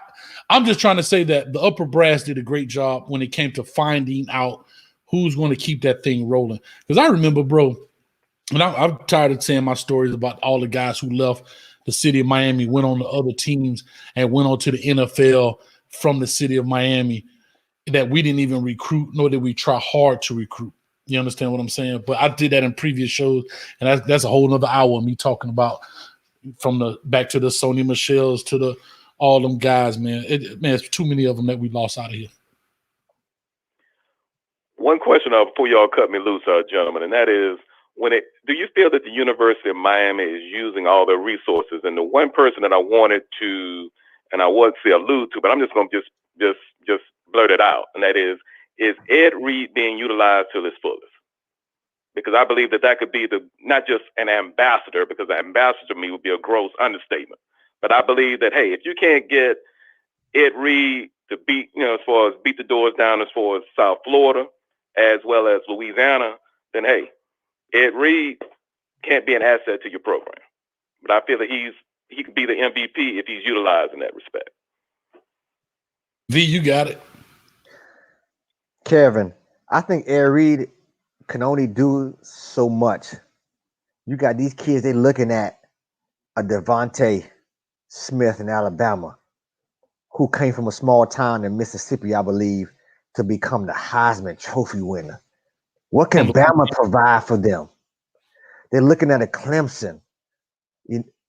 I'm just trying to say that the upper brass did a great job when it came to finding out who's going to keep that thing rolling. Because I remember, bro, and I'm tired of saying my stories about all the guys who left the city of Miami, went on to other teams, and went on to the NFL from the city of Miami, that we didn't even recruit, nor did we try hard to recruit. You understand what I'm saying? But I did that in previous shows, and that's a whole nother hour of me talking about from the back to the Sony Michelle's to the all them guys, man. It's too many of them that we lost out of here. One question before y'all cut me loose, gentlemen, and that is, do you feel that the University of Miami is using all their resources? And the one person that I wanted to, and I would say allude to, but I'm just going to just blurt it out, and that is Ed Reed being utilized to his fullest? Because I believe that could be not just an ambassador, because an ambassador to me would be a gross understatement. But I believe that, hey, if you can't get Ed Reed to beat, as far as beat the doors down as far as South Florida, as well as Louisiana, then hey, Ed Reed can't be an asset to your program. But I feel that he could be the MVP if he's utilized in that respect. V, you got it. Kevin, I think Ed Reed can only do so much. You got these kids, they looking at a Devontae Smith in Alabama, who came from a small town in Mississippi, I believe, to become the Heisman Trophy winner. What can Bama provide for them? They're looking at a Clemson.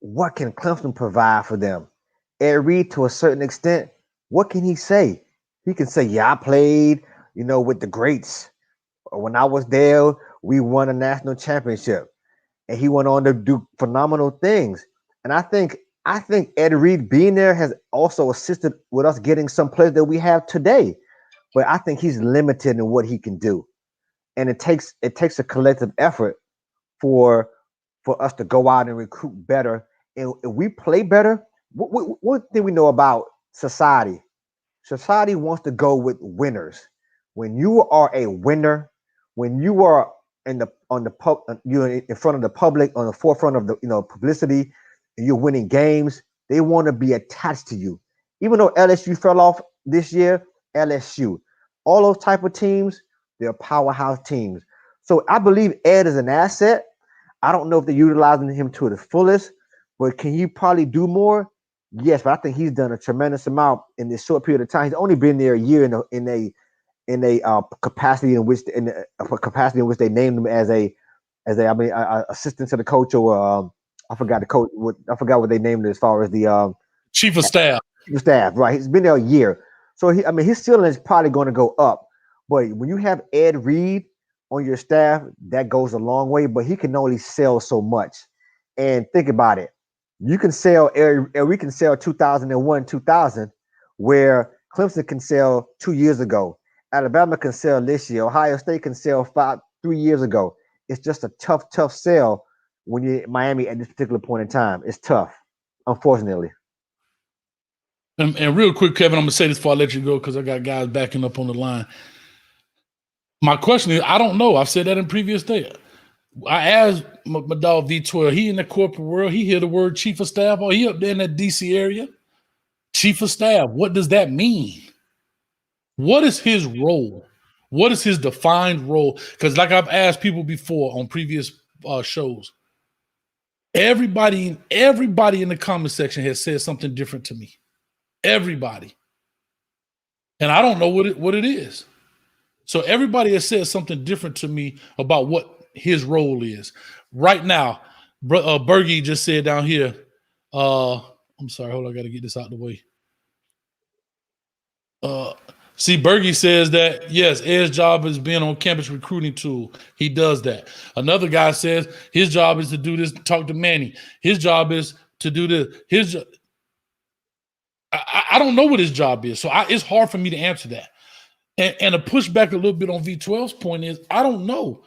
What can Clemson provide for them? Ed Reed, to a certain extent, what can he say? He can say, yeah, I played, with the greats. When I was there, we won a national championship. And he went on to do phenomenal things. And I think Ed Reed being there has also assisted with us getting some players that we have today. But I think he's limited in what he can do. And it takes a collective effort for us to go out and recruit better. And if we play better, one thing we know about society wants to go with winners. When you are a winner, when you are you're in front of the public, on the forefront of the publicity, and you're winning games, they want to be attached to you. Even though LSU fell off this year, LSU, all those type of teams, they're powerhouse teams. So I believe Ed is an asset. I don't know if they're utilizing him to the fullest, but can he probably do more? Yes, but I think he's done a tremendous amount in this short period of time. He's only been there a year in a capacity in which they named him as a assistant to the coach, or I forgot what they named it as far as the chief of staff. Chief of staff, right? He's been there a year, so his ceiling is probably going to go up. But when you have Ed Reed on your staff, that goes a long way. But he can only sell so much. And think about it. You can sell, we can sell 2001, 2000, where Clemson can sell 2 years ago. Alabama can sell this year. Ohio State can sell 3 years ago. It's just a tough sell when you're in Miami at this particular point in time. It's tough, unfortunately. And real quick, Kevin, I'm going to say this before I let you go, because I got guys backing up on the line. My question is, I don't know. I've said that in previous day. I asked my dog V12, he in the corporate world, he hear the word chief of staff, or he up there in that DC area. Chief of staff, what does that mean? What is his role? What is his defined role? Because like I've asked people before on previous shows, everybody in the comment section has said something different to me. Everybody. And I don't know what it is. So everybody has said something different to me about what his role is. Right now, Bergie just said down here, I'm sorry, hold on, I got to get this out of the way. See, Bergie says that, yes, Ed's job is being on campus recruiting tool. He does that. Another guy says his job is to do this, talk to Manny. His job is to do this. I don't know what his job is, so it's hard for me to answer that. And to push back a little bit on V12's point is, I don't know.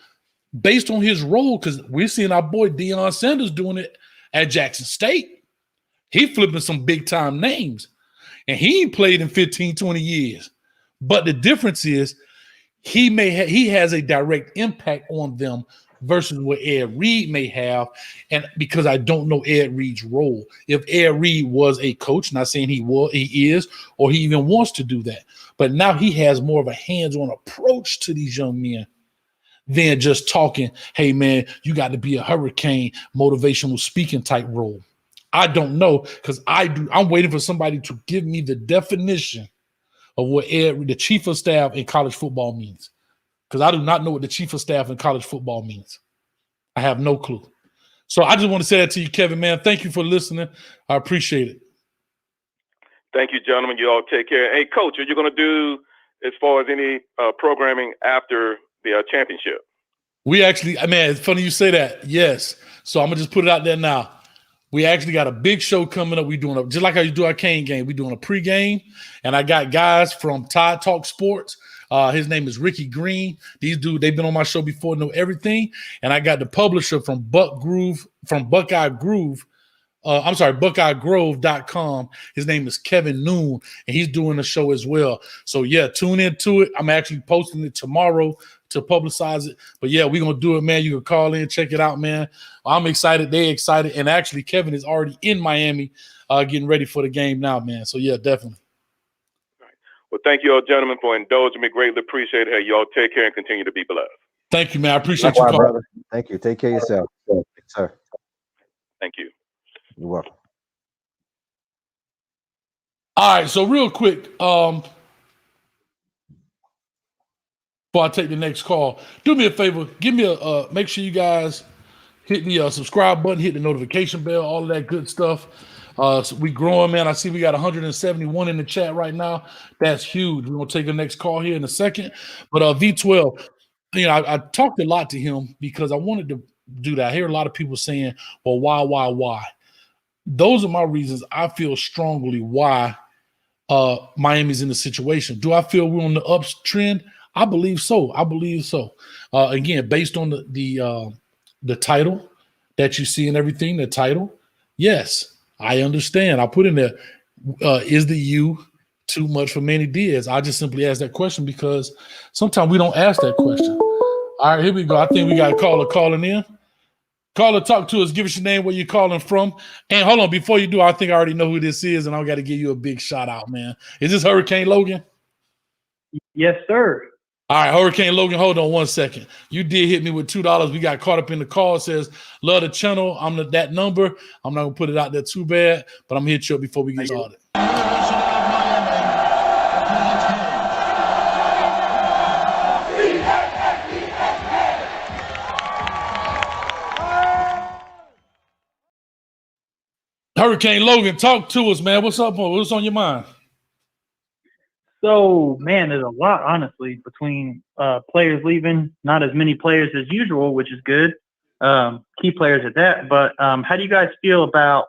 Based on his role, because we're seeing our boy Deion Sanders doing it at Jackson State. He flipping some big-time names. And he ain't played in 15, 20 years. But the difference is he has a direct impact on them versus what Ed Reed may have. And because I don't know Ed Reed's role. If Ed Reed was a coach, not saying he is, or he even wants to do that. But now he has more of a hands-on approach to these young men than just talking, hey, man, you got to be a hurricane motivational speaking type role. I don't know, because I'm waiting for somebody to give me the definition of what the chief of staff in college football means, because I do not know what the chief of staff in college football means. I have no clue. So I just want to say that to you, Kevin, man. Thank you for listening. I appreciate it. Thank you, gentlemen. You all take care. Hey, Coach, are you going to do as far as any programming after the championship? We actually, man, it's funny you say that. Yes. So I'm going to just put it out there now. We actually got a big show coming up. We're doing just like how you do our Kane game. We're doing a pregame, and I got guys from Tide Talk Sports. His name is Ricky Green. These dudes, they've been on my show before, know everything. And I got the publisher from Buckeye Grove.com. His name is Kevin Noon, and he's doing the show as well. So yeah, tune into it. I'm actually posting it tomorrow to publicize it. But yeah, we're gonna do it, man. You can call in, check it out, man. I'm excited. They're excited. And actually, Kevin is already in Miami getting ready for the game now, man. So yeah, definitely. All right. Well, thank you all, gentlemen, for indulging me. Greatly appreciate it. Hey, y'all take care and continue to be blessed. Thank you, man. I appreciate you, brother. Thank you. Take care of yourself. Yes, sir. Thank you. You're welcome. All right, so real quick, before I take the next call, do me a favor. Give me make sure you guys hit the subscribe button, hit the notification bell, all of that good stuff. So we growing, man. I see we got 171 in the chat right now. That's huge. We're gonna take the next call here in a second. But V12, I talked a lot to him because I wanted to do that. I hear a lot of people saying, well, why? Those are my reasons. I feel strongly why Miami's in the situation. Do I feel we're on the uptrend? I believe so. Again, based on the title that you see and everything, the title, yes, I understand. I put in there, is the U too much for Manny Diaz? I just simply ask that question because sometimes we don't ask that question. All right, here we go. I think we got a caller calling in. Caller, talk to us. Give us your name, where you're calling from. And hold on, before you do, I think I already know who this is, and I got to give you a big shout out, man. Is this Hurricane Logan? Yes, sir. All right, Hurricane Logan, hold on one second. You did hit me with $2. We got caught up in the call. It says, love the channel. That number. I'm not going to put it out there too bad, but I'm going to hit you up before we get started. Hurricane Logan, talk to us, man. What's up? What's on your mind? So, man, there's a lot, honestly, between players leaving, not as many players as usual, which is good. Key players at that. But how do you guys feel about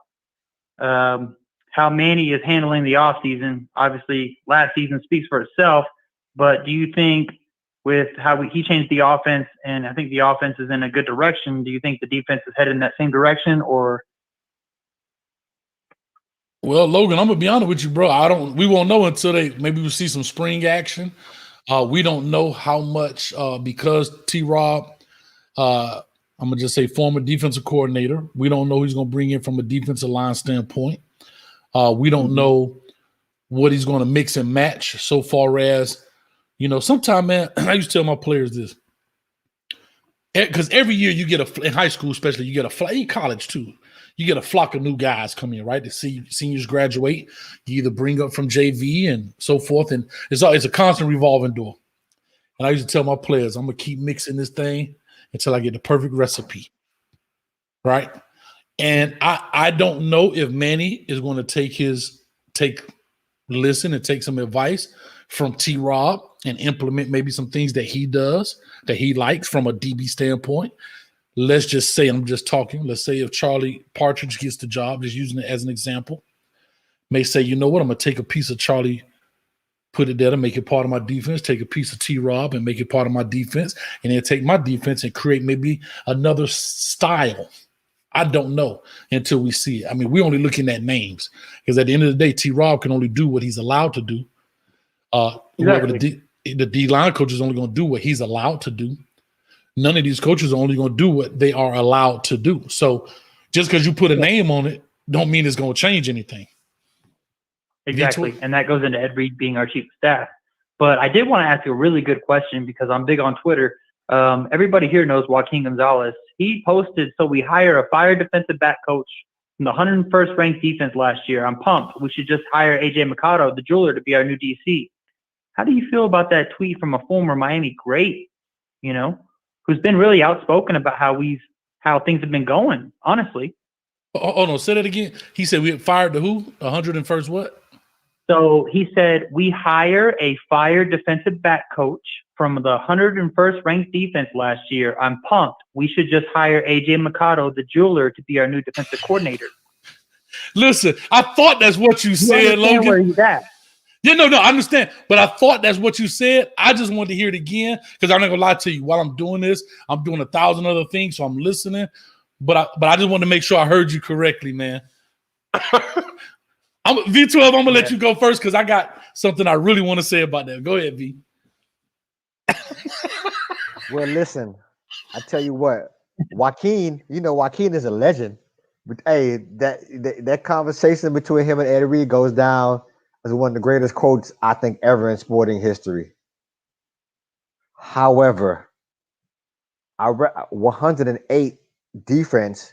how Manny is handling the offseason? Obviously, last season speaks for itself. But do you think with how he changed the offense, and I think the offense is in a good direction, do you think the defense is headed in that same direction, or – Well, Logan, I'm gonna be honest with you, bro. We won't know until maybe we'll see some spring action. We don't know how much because T-Rob, I'm gonna just say former defensive coordinator. We don't know who he's gonna bring in from a defensive line standpoint. We don't know what he's gonna mix and match so far as, sometimes, man, I used to tell my players this. Because every year you get in high school, especially, you get in college too. You get a flock of new guys coming in, right? The seniors graduate. You either bring up from JV and so forth, and it's a constant revolving door. And I used to tell my players, I'm gonna keep mixing this thing until I get the perfect recipe, right? And I don't know if Manny is going to listen and take some advice from T-Rob and implement maybe some things that he does, that he likes from a DB standpoint. Let's just say, I'm just talking, let's say if Charlie Partridge gets the job, just using it as an example, may say, you know what, I'm going to take a piece of Charlie, put it there to make it part of my defense, take a piece of T-Rob and make it part of my defense, and then take my defense and create maybe another style. I don't know until we see it. I mean, we're only looking at names because at the end of the day, T-Rob can only do what he's allowed to do. Exactly. The D-line coach is only going to do what he's allowed to do. None of these coaches are only going to do what they are allowed to do. So just because you put a name on it, don't mean it's going to change anything. Exactly. And that goes into Ed Reed being our chief of staff. But I did want to ask you a really good question because I'm big on Twitter. Everybody here knows Joaquin Gonzalez. He posted, so we hire a fire defensive back coach from the 101st ranked defense last year. I'm pumped. We should just hire AJ Mikado, the jeweler, to be our new DC. How do you feel about that tweet from a former Miami great, you know, who's been really outspoken about how things have been going, honestly? Oh, no, say that again. He said we fired the who? 101st what? So he said, we hire a fire defensive back coach from the 101st ranked defense last year. I'm pumped. We should just hire AJ Mikado, the jeweler, to be our new defensive coordinator. Listen, I thought that's what you said, Logan. Where he's at. Yeah, no, I understand. But I thought that's what you said. I just wanted to hear it again because I'm not gonna lie to you. While I'm doing this, I'm doing 1,000 other things, so I'm listening. But I just wanted to make sure I heard you correctly, man. V12, I'm gonna let you go first because I got something I really want to say about that. Go ahead, V. Well, listen, I tell you what, Joaquin is a legend. But hey, that conversation between him and Ed Reed goes down as one of the greatest quotes I think ever in sporting history. However, our 108 defense,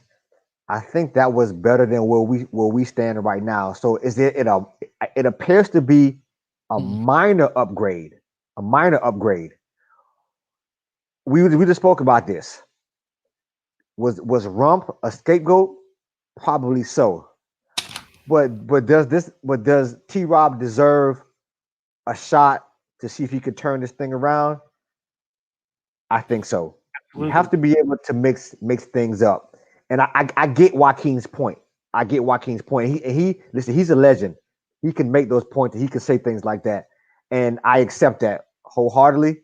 I think that was better than where we stand right now. So it appears to be a minor upgrade. A minor upgrade. We just spoke about this. Was Rump a scapegoat? Probably so. But does T-Rob deserve a shot to see if he could turn this thing around? I think so. Absolutely. You have to be able to mix things up. And I get Joaquin's point. Listen, he's a legend. He can make those points and he can say things like that. And I accept that wholeheartedly.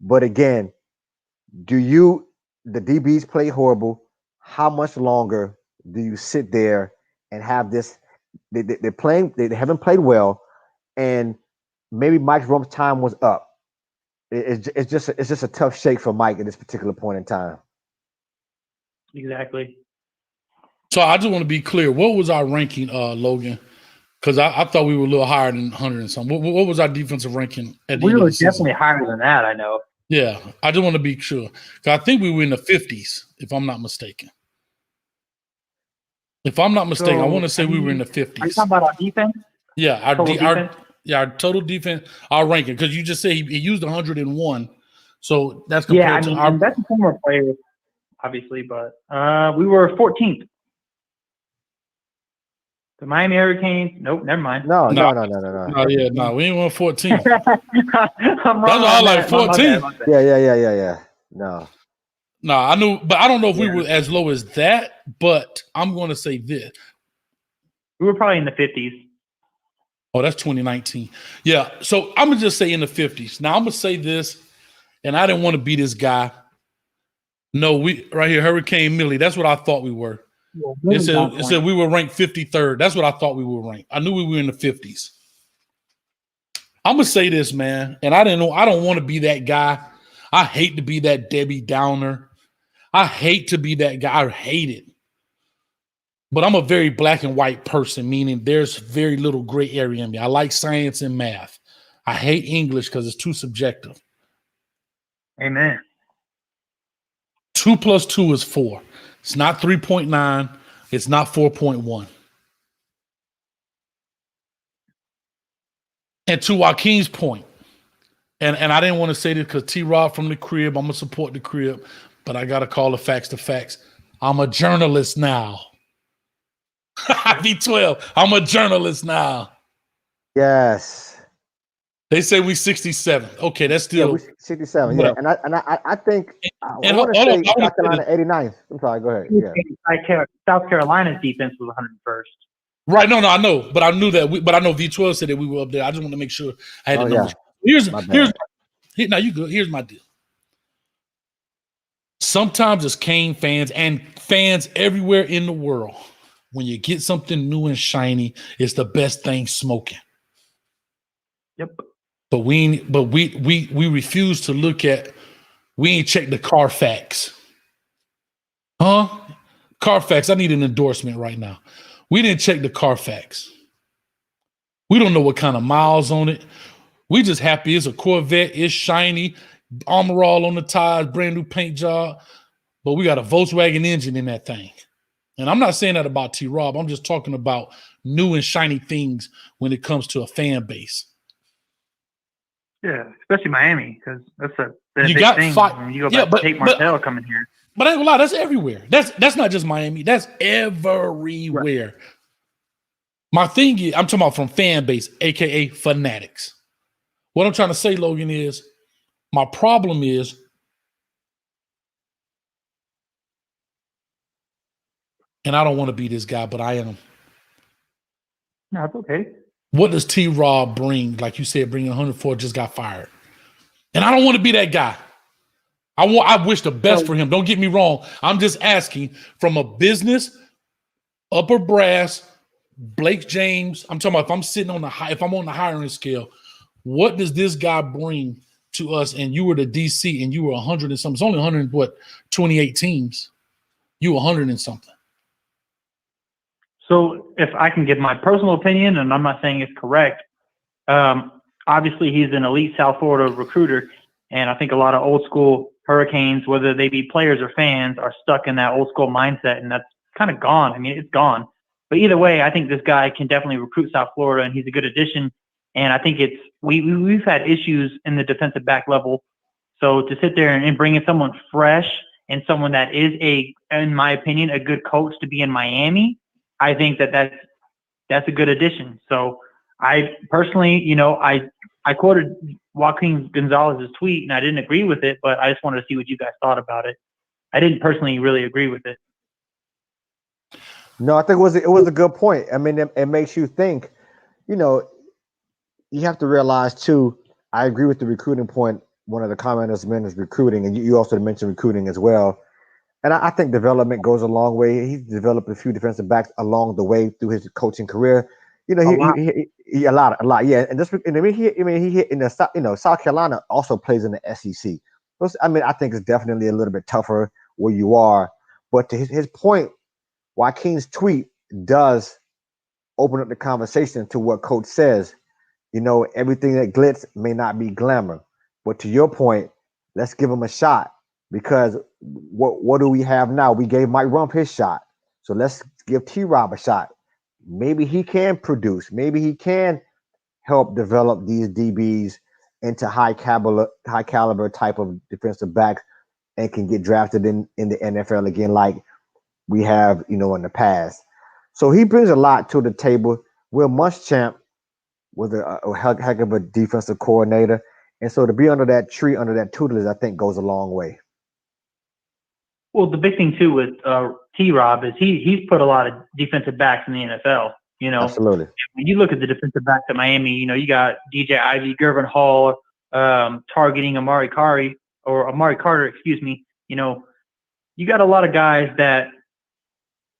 But again, the DBs play horrible. How much longer do you sit there and have this? They haven't played well, and maybe Mike Rump's time was up. It's just a tough shake for Mike at this particular point in time. Exactly. So I just want to be clear. What was our ranking, Logan? Because I thought we were a little higher than 100 and something. What was our defensive ranking at the We end were of the season? definitely higher than that, I know. Yeah, I just want to be sure. Because I think we were in the 50s, if I'm not mistaken. If I'm not mistaken, I want to say we were in the 50s. Are you talking about our defense? Yeah, our total defense, our ranking. Because you just said he used 101. So that's compared to our. That's a former player, obviously, but we were 14th. The Miami Hurricanes. Nope, never mind. No. We ain't won 14. I'm wrong. That's all like 14. Yeah. No, I knew, but I don't know if we were as low as that. But I'm going to say this: we were probably in the 50s. Oh, that's 2019. Yeah, so I'm gonna just say in the 50s. Now I'm gonna say this, and I didn't want to be this guy. No, we right here, Hurricane Millie. That's what I thought we were. It said we were ranked 53rd. That's what I thought we were ranked. I knew we were in the 50s. I'm gonna say this, man, and I don't want to be that guy. I hate to be that Debbie Downer. I hate to be that guy. I hate it. But I'm a very black and white person, meaning there's very little gray area in me. I like science and math. I hate English because it's too subjective. Amen. 2 + 2 is 4. It's not 3.9. It's not 4.1. And to Joaquin's point, and I didn't want to say this because T-Rob from the crib, I'm going to support the crib, but I got to call the facts. I'm a journalist now. V12, I'm a journalist now. Yes. They say we 67. Okay, that's still. Yeah, we 67. But, Yeah, and I think I and want to hold on, say South Carolina 89th. I'm sorry. Go ahead. Yeah. South Carolina's defense was 101st. Right, no, I know, but I knew that. But I know V12 said that we were up there. I just want to make sure I had the numbers. Here's now you good. Here's my deal. Sometimes as Kane fans and fans everywhere in the world, when you get something new and shiny, it's the best thing smoking. Yep. But we refuse to look at. We ain't check the Carfax. Huh? Carfax. I need an endorsement right now. We didn't check the Carfax. We don't know what kind of miles on it. We just happy it's a Corvette. It's shiny, armor all on the tires, brand new paint job. But we got a Volkswagen engine in that thing. And I'm not saying that about T-Rob. I'm just talking about new and shiny things when it comes to a fan base. Yeah, especially Miami, because that's a big thing. When you go back to Tate Martell coming here. But I ain't gonna lie, that's everywhere. That's not just Miami. That's everywhere. Right. My thing is, I'm talking about from fan base, aka fanatics. What I'm trying to say, Logan, is my problem is and I don't want to be this guy, but I am. No, it's okay. What does T-Rob bring? Like you said, bringing 104 just got fired. And I don't want to be that guy. I wish the best for him. Don't get me wrong. I'm just asking from a business, upper brass, Blake James. I'm talking about if I'm sitting on if I'm on the hiring scale, what does this guy bring to us? And you were the DC and you were 100 and something. It's only 28 teams. You 100 and something. So if I can give my personal opinion, and I'm not saying it's correct, obviously he's an elite South Florida recruiter, and I think a lot of old school Hurricanes, whether they be players or fans, are stuck in that old school mindset, and that's kind of gone. I mean, it's gone. But either way, I think this guy can definitely recruit South Florida, and he's a good addition. And I think we've had issues in the defensive back level. So to sit there and bring in someone fresh and someone that is in my opinion, a good coach to be in Miami, I think that's a good addition. So I personally, I quoted Joaquin Gonzalez's tweet and I didn't agree with it, but I just wanted to see what you guys thought about it. I didn't personally really agree with it. No, I think it was a good point. I mean, it makes you think, you have to realize too, I agree with the recruiting point. One of the commenters mentioned recruiting, and you also mentioned recruiting as well. And I think development goes a long way. He's developed a few defensive backs along the way through his coaching career. He a lot, yeah. And just, he hit in the, South Carolina also plays in the SEC. I mean, I think it's definitely a little bit tougher where you are. But to his point, Joaquin's tweet does open up the conversation to what Coach says. Everything that glitz may not be glamour. But to your point, let's give him a shot. Because what do we have now? We gave Mike Rump his shot. So let's give T-Rob a shot. Maybe he can produce. Maybe he can help develop these DBs into high caliber type of defensive backs and can get drafted in the NFL again like we have, in the past. So he brings a lot to the table. Will Muschamp was a heck of a defensive coordinator. And so to be under that tree, under that tutelage, I think goes a long way. Well, the big thing too with T-Rob is he's put a lot of defensive backs in the NFL. Absolutely. When you look at the defensive backs at Miami, you got DJ Ivey, Gervin Hall, targeting Amari Carter, excuse me. You got a lot of guys that,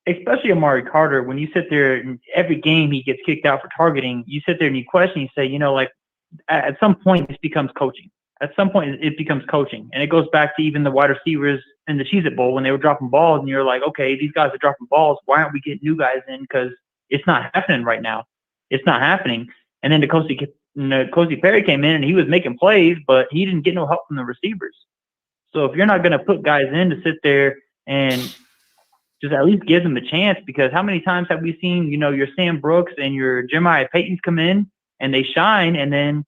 especially Amari Carter, when you sit there and every game he gets kicked out for targeting, you sit there and you question, you say, at some point this becomes coaching. At some point it becomes coaching. And it goes back to even the wide receivers in the Cheez-It Bowl when they were dropping balls and you're like, okay, these guys are dropping balls. Why aren't we getting new guys in? Because it's not happening right now. It's not happening. And then Cozy Perry came in and he was making plays, but he didn't get no help from the receivers. So if you're not going to put guys in to sit there and just at least give them a chance, because how many times have we seen, your Sam Brooks and your Jeremiah Paytons come in and they shine and then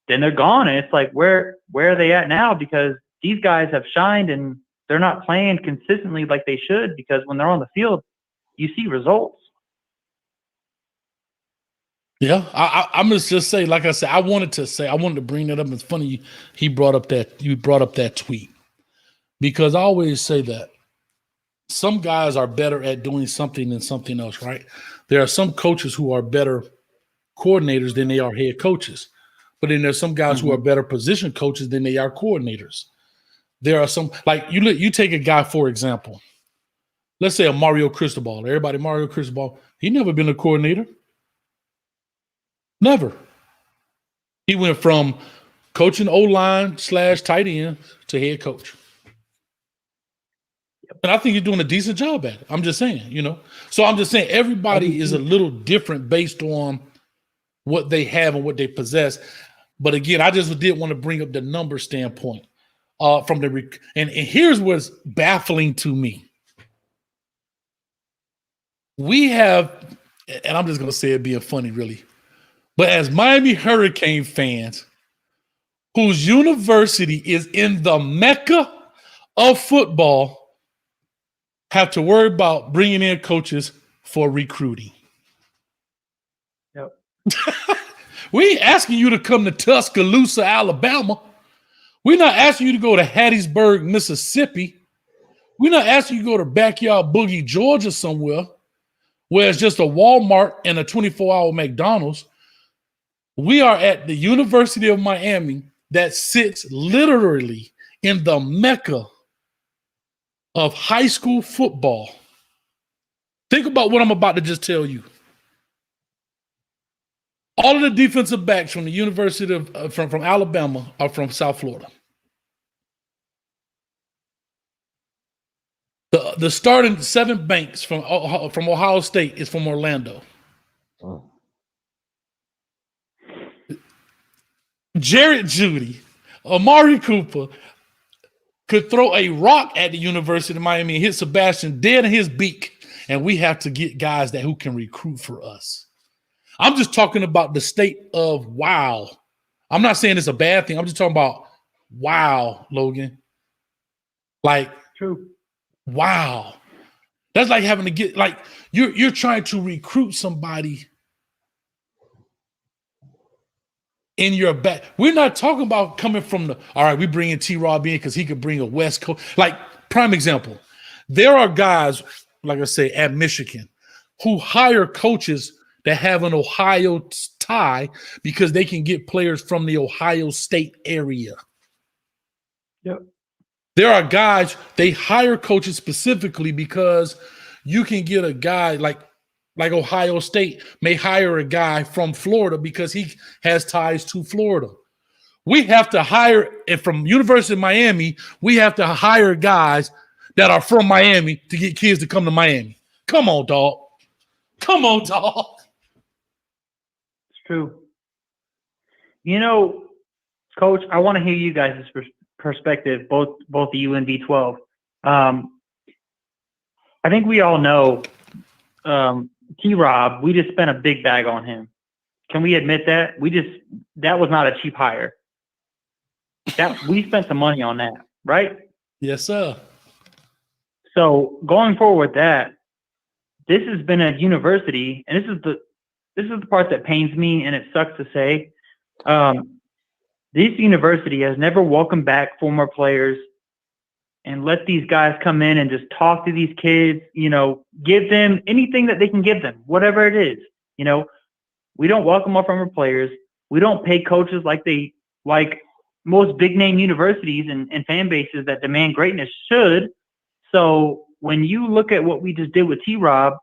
they're gone. And it's like, where are they at now? Because these guys have shined and they're not playing consistently like they should, because when they're on the field, you see results. Yeah, I'm gonna just say, like I said, I wanted to bring that up. It's funny you brought up that tweet, because I always say that some guys are better at doing something than something else, right? There are some coaches who are better coordinators than they are head coaches, but then there's some guys who are better position coaches than they are coordinators. There are some, like you take a guy, for example, let's say a Mario Cristobal. Everybody, Mario Cristobal, he never been a coordinator. Never. He went from coaching O-line / tight end to head coach. And I think he's doing a decent job at it. I'm just saying, So I'm just saying everybody is a little different based on what they have and what they possess. But again, I just did want to bring up the number standpoint from the and here's what's baffling to me. We have, and I'm just going to say it being funny, really, but as Miami Hurricane fans, whose university is in the Mecca of football, have to worry about bringing in coaches for recruiting. Yep. We ain't asking you to come to Tuscaloosa, Alabama. We're not asking you to go to Hattiesburg, Mississippi. We're not asking you to go to Backyard Boogie, Georgia somewhere, where it's just a Walmart and a 24-hour McDonald's. We are at the University of Miami that sits literally in the Mecca of high school football. Think about what I'm about to just tell you. All of the defensive backs from the University of from Alabama are from South Florida. The starting 7 banks from Ohio State is from Orlando. Oh. Jared Judy, Amari Cooper could throw a rock at the University of Miami and hit Sebastian dead in his beak, and we have to get guys who can recruit for us. I'm just talking about the state of wow. I'm not saying it's a bad thing. I'm just talking about wow, Logan. Like, true. Wow. That's like having to get, like, you're trying to recruit somebody in your back. We're not talking about coming from all right, we bring in T-Rob in because he could bring a West Coast. Like, prime example, there are guys, like I say, at Michigan who hire coaches that have an Ohio tie because they can get players from the Ohio State area. Yep. There are guys, they hire coaches specifically because you can get a guy like Ohio State may hire a guy from Florida because he has ties to Florida. We have to hire, and from University of Miami, we have to hire guys that are from Miami to get kids to come to Miami. Come on, dog. Come on, dog. It's true. Coach, I want to hear you guys' perspective, both of you and V12. I think we all know T-Rob, we just spent a big bag on him. Can we admit that? That was not a cheap hire. We spent some money on that, right? Yes, sir. So going forward with that, this has been a university, and this is the part that pains me, and it sucks to say. This university has never welcomed back former players and let these guys come in and just talk to these kids, give them anything that they can give them, whatever it is. We don't welcome our former players. We don't pay coaches like most big name universities and fan bases that demand greatness should. So when you look at what we just did with T-Rob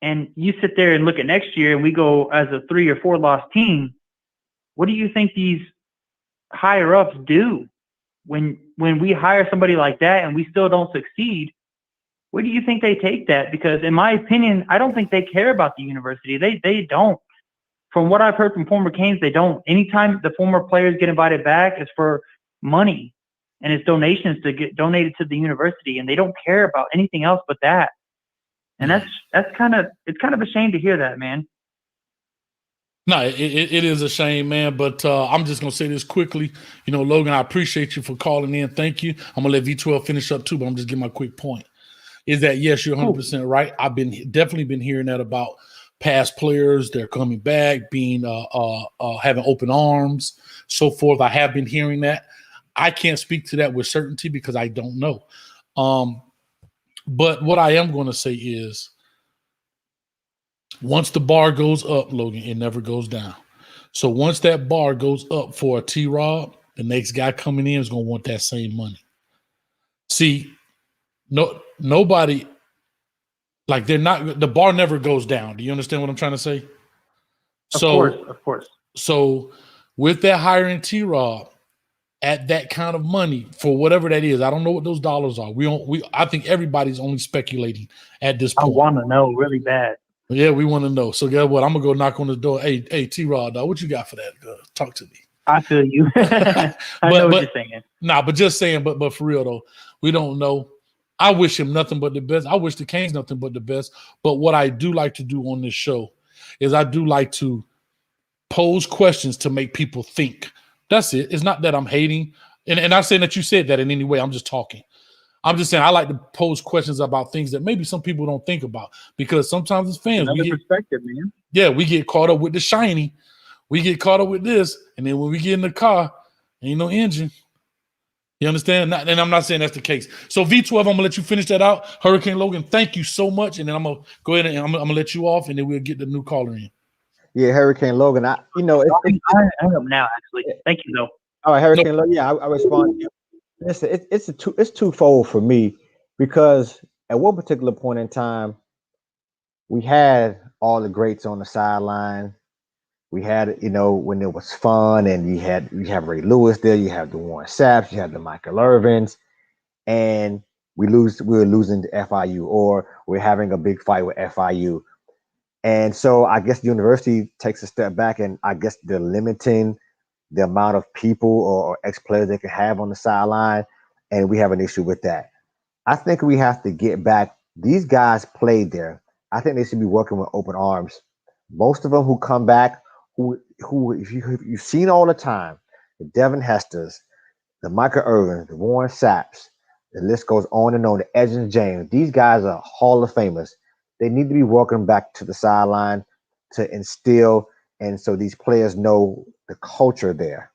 and you sit there and look at next year and we go as a 3 or 4 loss team, what do you think these higher ups do when we hire somebody like that and we still don't succeed? Where do you think they take that? Because in my opinion, I don't think they care about the university. They don't. From what I've heard from former Canes, they don't. Anytime the former players get invited back, it's for money and it's donations to get donated to the university, and they don't care about anything else but that. And it's kind of a shame to hear that, man. No, it is a shame, man. But I'm just gonna say this quickly. Logan, I appreciate you for calling in. Thank you. I'm gonna let V12 finish up too, but I'm just giving my quick point. Is that yes, you're 100% right. I've definitely been hearing that about past players, they're coming back, being having open arms, so forth. I have been hearing that. I can't speak to that with certainty because I don't know. But what I am going to say is, once the bar goes up, Logan, it never goes down. So once that bar goes up for a T-Rob, the next guy coming in is going to want that same money. See, nobody, like the bar never goes down. Do you understand what I'm trying to say? Of course. So with that hiring T-Rob at that kind of money for whatever that is, I don't know what those dollars are. I think everybody's only speculating at this point. I want to know really bad. Yeah, we want to know. So guess what? I'm gonna go knock on the door. Hey, T-Rod, dog, what you got for that? Talk to me. I feel you. I know what you're saying. Nah, but just saying, but for real though, we don't know. I wish him nothing but the best. I wish the Canes nothing but the best. But what I do like to do on this show is I do like to pose questions to make people think. That's it. It's not that I'm hating, and I'm not saying that you said that in any way. I'm just talking. I'm just saying I like to pose questions about things that maybe some people don't think about, because sometimes as fans, perspective, man. Yeah, we get caught up with the shiny. We get caught up with this, and then when we get in the car, ain't no engine. You understand? And I'm not saying that's the case. So V12, I'm gonna let you finish that out. Hurricane Logan, thank you so much, and then I'm gonna go ahead and I'm gonna let you off, and then we'll get the new caller in. Yeah, Hurricane Logan. I hang up now. Actually, thank you though. All right, Hurricane Logan. Yeah, I respond to you. Listen, it's twofold for me, because at one particular point in time, we had all the greats on the sideline. We had, when it was fun, and you have Ray Lewis there, you have the Warren Sapps, you have the Michael Irvins, and we were losing to FIU, or we're having a big fight with FIU. And so I guess the university takes a step back, and I guess they're limiting the amount of people or ex-players they can have on the sideline, and we have an issue with that. I think we have to get back. These guys played there. I think they should be working with open arms. Most of them who come back, who you've seen all the time, the Devin Hesters, the Michael Irvin, the Warren Sapps, the list goes on and on, the Edgerrin James. These guys are Hall of Famers. They need to be walking back to the sideline to instill, and so these players know the culture there.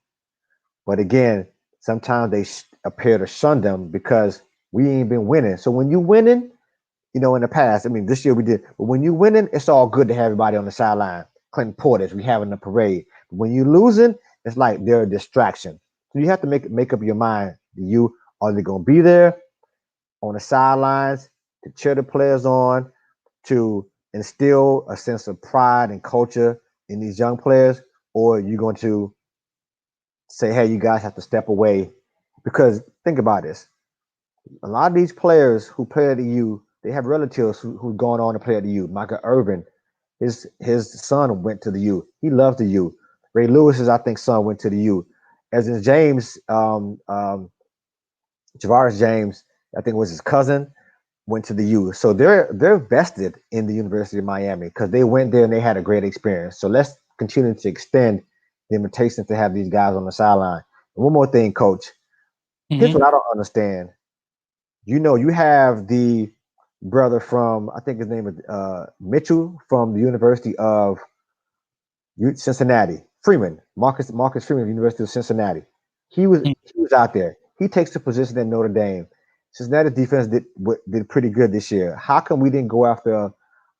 But again, sometimes they appear to shun them because we ain't been winning. So when you winning, in the past, this year we did, but when you winning, it's all good to have everybody on the sideline. Clinton Portis, we having a parade. But when you losing, it's like they're a distraction. So you have to make up your mind. Are they going to be there on the sidelines to cheer the players on, to instill a sense of pride and culture in these young players, or are you going to say, hey, you guys have to step away? Because think about this. A lot of these players who play at the U, they have relatives who've gone on to play at the U. Michael Irvin, his son went to the U. He loved the U. Ray Lewis's, I think, son went to the U. As in James, Javaris James, I think it was his cousin, went to the U. So they're vested in the University of Miami because they went there and they had a great experience. So let's continue to extend the invitation to have these guys on the sideline. And one more thing, Coach. Here's what I don't understand. You have the brother from, I think his name is Mitchell, from the University of Cincinnati. Freeman, Marcus Freeman, University of Cincinnati. He was out there. He takes the position at Notre Dame. Cincinnati's defense did pretty good this year. How come we didn't go after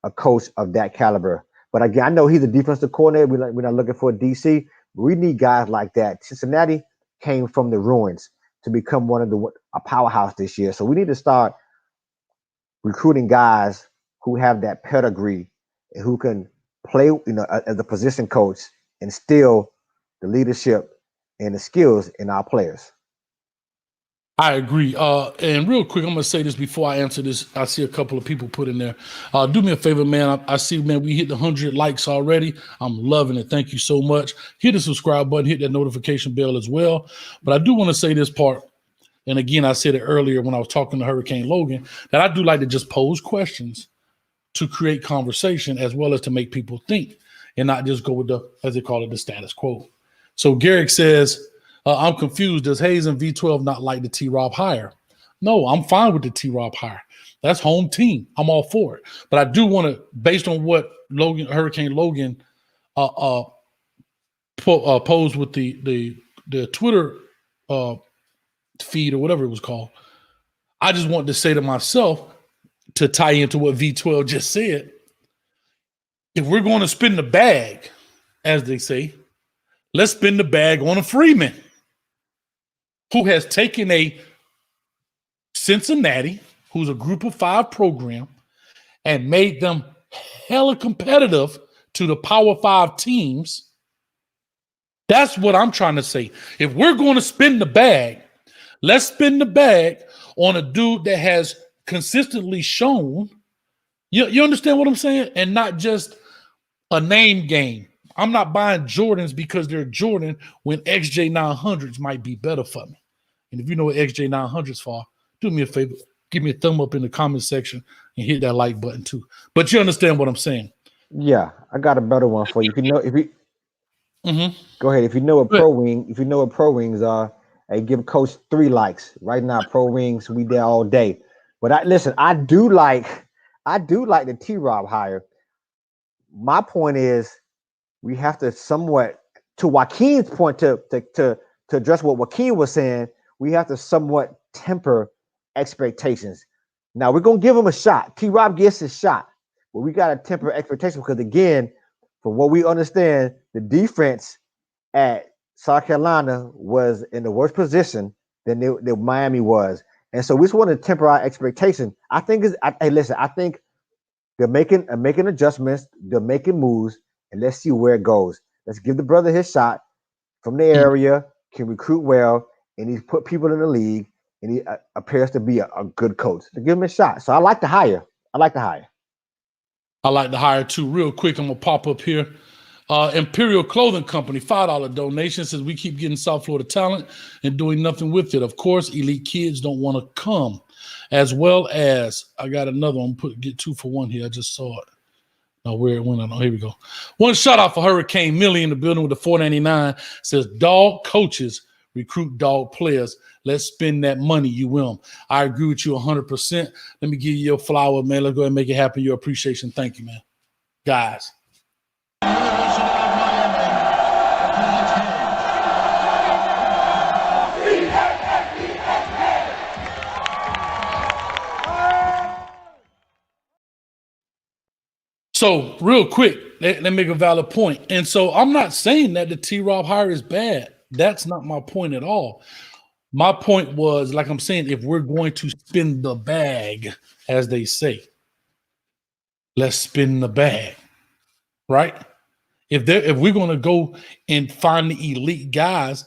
a coach of that caliber? But again, I know he's a defensive coordinator. We're not looking for a DC. We need guys like that. Cincinnati came from the ruins to become a powerhouse this year. So we need to start recruiting guys who have that pedigree and who can play, as a position coach, instill the leadership and the skills in our players. I agree. And real quick, I'm going to say this before I answer this. I see a couple of people put in there. Do me a favor, man. I see, man, we hit the 100 likes already. I'm loving it. Thank you so much. Hit the subscribe button, hit that notification bell as well. But I do want to say this part. And again, I said it earlier when I was talking to Hurricane Logan, that I do like to just pose questions to create conversation as well as to make people think and not just go with the, as they call it, the status quo. So Garrick says, I'm confused. Does Hayes and V12 not like the T-Rob hire? No, I'm fine with the T-Rob hire. That's home team. I'm all for it. But I do want to, based on what Hurricane Logan posed with the Twitter feed or whatever it was called, I just wanted to say to myself, to tie into what V12 just said, if we're going to spin the bag, as they say, let's spin the bag on a Freeman who has taken a Cincinnati, who's a group of 5 program, and made them hella competitive to the Power 5 teams. That's what I'm trying to say. If we're going to spin the bag, let's spin the bag on a dude that has consistently shown, you understand what I'm saying? And not just a name game. I'm not buying Jordans because they're Jordan when XJ900s might be better for me. And if you know what XJ900s for, do me a favor, give me a thumb up in the comment section and hit that like button too. But you understand what I'm saying? Yeah, I got a better one for you. Go ahead. If you know what pro wings are, hey, give Coach 3 likes right now. Pro wings, we there all day. But I do like the T-Rob hire. My point is, we have to somewhat, to Joaquin's point, to address what Joaquin was saying, we have to somewhat temper expectations. Now we're gonna give him a shot. T-Rob gets his shot, but we gotta temper expectations because, again, from what we understand, the defense at South Carolina was in the worst position than Miami was, and so we just want to temper our expectations. I think they're making adjustments, they're making moves, and let's see where it goes. Let's give the brother his shot from the area, can recruit well, and he's put people in the league, and he appears to be a good coach. So give him a shot. So I like the hire. I like the hire too. Real quick, I'm going to pop up here. Imperial Clothing Company, $5 donation, says we keep getting South Florida talent and doing nothing with it. Of course, elite kids don't want to come. As well as, I got another one, get 2 for 1 here. I just saw it. No, where it went. Here we go. One shout out for Hurricane Millie in the building with the 499. Says dog coaches recruit dog players. Let's spend that money. You will. I agree with you 100%. Let me give you your flower, man. Let's go ahead and make it happen. Your appreciation. Thank you, man. Guys. So real quick, let me make a valid point. And so I'm not saying that the T-Rob hire is bad. That's not my point at all. My point was, like I'm saying, if we're going to spin the bag, as they say, let's spin the bag, right? If we're going to go and find the elite guys,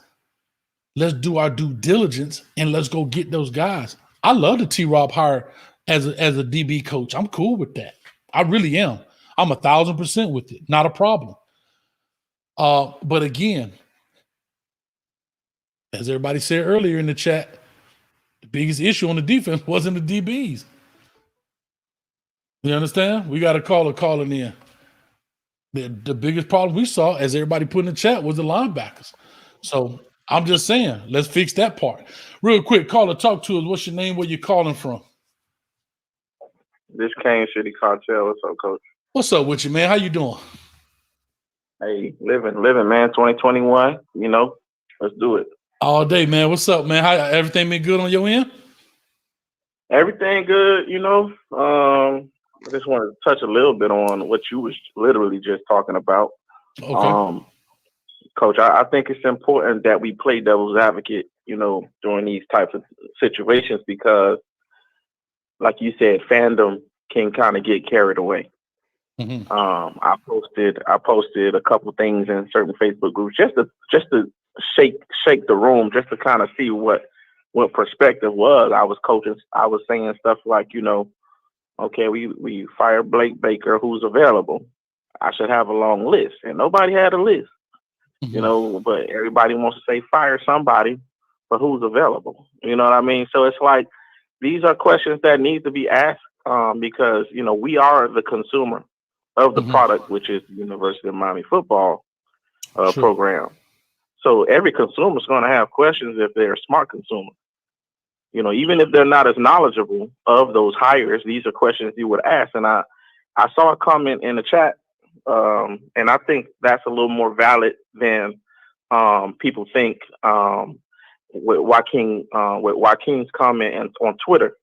let's do our due diligence and let's go get those guys. I love the T-Rob hire as a DB coach. I'm cool with that. I really am. I'm 1,000% with it. Not a problem. But again, as everybody said earlier in the chat, the biggest issue on the defense wasn't the DBs. You understand? We got a caller calling in. The biggest problem we saw, as everybody put in the chat, was the linebackers. So I'm just saying, let's fix that part. Real quick, caller, talk to us. What's your name? Where you calling from? This Kane City Cartel. What's up, Coach? What's up with you, man? How you doing? Hey, living, man. 2021. You know, let's do it. All day, man. What's up, man? How everything been good on your end? Everything good. You know, I just wanted to touch a little bit on what you was literally just talking about. Okay. Coach, I think it's important that we play devil's advocate, you know, during these types of situations because, like you said, fandom can kind of get carried away. Mm-hmm. I posted a couple things in certain Facebook groups just to shake the room, just to kind of see what perspective was. I was saying stuff like, you know, okay, we fired Blake Baker, who's available. I should have a long list, and nobody had a list, mm-hmm. you know. But everybody wants to say fire somebody, but who's available? You know what I mean? So it's like these are questions that need to be asked because you know we are the consumer of the mm-hmm. product, which is the University of Miami football program. So every consumer is going to have questions if they're a smart consumer. even if they're not as knowledgeable of those hires, these are questions you would ask. And I saw a comment in the chat, and I think that's a little more valid than people think. With Joaquin's comment and on Twitter,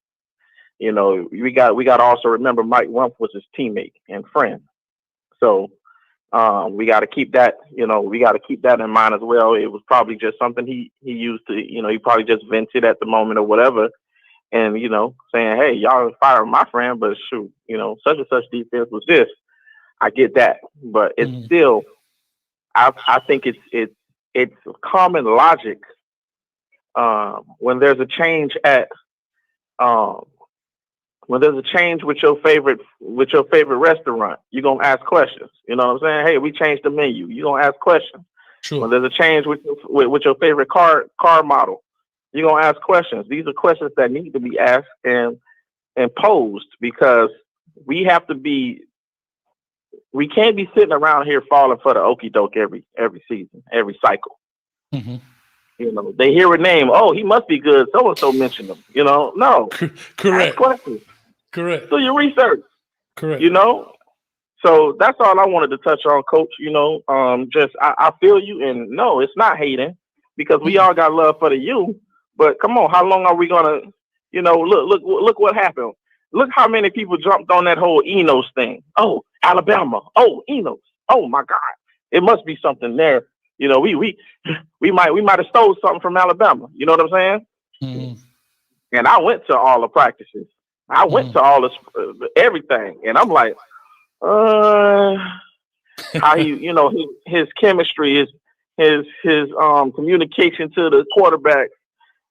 we got to also remember Mike Rumpf was his teammate and friend. So we got to keep that, in mind as well. It was probably just something he used to, he probably just vented at the moment or whatever. And, saying, hey, y'all fire my friend, but shoot, such and such defense was this. I get that. But it's still, I think it's common logic when there's a change when there's a change with your favorite restaurant, you're gonna ask questions. You know what I'm saying? Hey, we changed the menu. You're gonna ask questions. Sure. When there's a change with your favorite car model, you're gonna ask questions. These are questions that need to be asked and posed, because we can't be sitting around here falling for the okie doke every season, every cycle. Mm-hmm. They hear a name. Oh, he must be good. So and so mentioned him. No. Correct. Ask questions. Correct. Do your research. Correct. So that's all I wanted to touch on, Coach. I feel you, and no, it's not hating, because we all got love for the U. But come on, how long are we gonna? Look what happened. Look how many people jumped on that whole Enos thing. Oh, Alabama. Oh, Enos. Oh my God, it must be something there. We might have stole something from Alabama. You know what I'm saying? Mm-hmm. And I went to all the practices. I went to all the everything, and I'm like, how his chemistry, his communication to the quarterback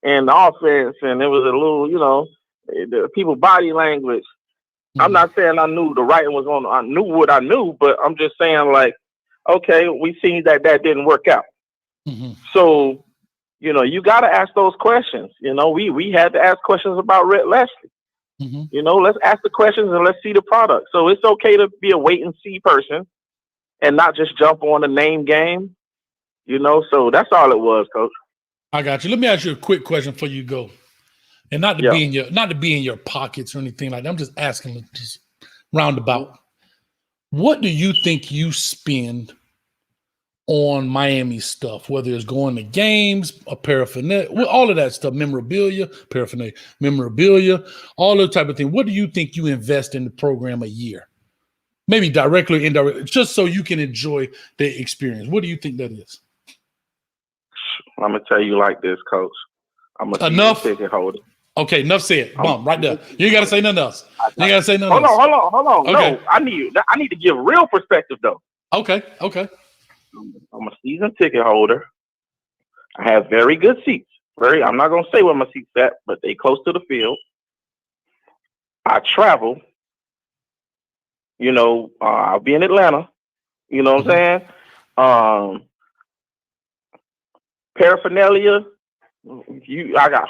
and the offense, and it was a little, the people body language. Mm-hmm. I'm not saying I knew the writing was on. I knew what I knew, but I'm just saying, like, okay, we seen that didn't work out. Mm-hmm. So, you got to ask those questions. We had to ask questions about Rhett Leslie. Mm-hmm. Let's ask the questions and let's see the product. So it's okay to be a wait and see person and not just jump on the name game. So that's all it was, Coach. I got you. Let me ask you a quick question before you go, and not to be in your pockets or anything like that. I'm just asking, just roundabout. What do you think you spend on Miami stuff, whether it's going to games, a paraphernalia, all of that stuff, memorabilia, all those type of things? What do you think you invest in the program a year? Maybe directly or indirectly, just so you can enjoy the experience. What do you think that is? I'm going to tell you like this, Coach. I'm a ticket holder. Okay, enough said. Boom, right there. You ain't got to say nothing else. Hold on. Okay. No, I need to give real perspective, though. Okay. I'm a season ticket holder. I have very good seats. I'm not going to say where my seat's at, but they close to the field. I travel. I'll be in Atlanta. You know what I'm saying? Paraphernalia. I got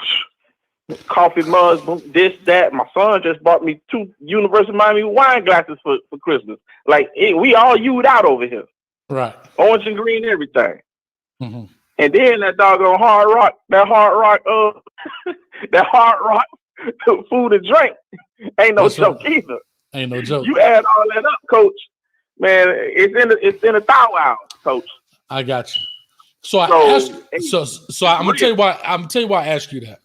coffee mugs, this, that. My son just bought me 2 University of Miami wine glasses for Christmas. Like, we all U'd out over here. Right. Orange and green, everything. Mm-hmm. And then that doggone hard rock food and drink ain't no joke either. Ain't no joke. You add all that up, Coach. Man, it's in a thou hour, Coach. I got you. So I'm gonna tell you why. I asked you that.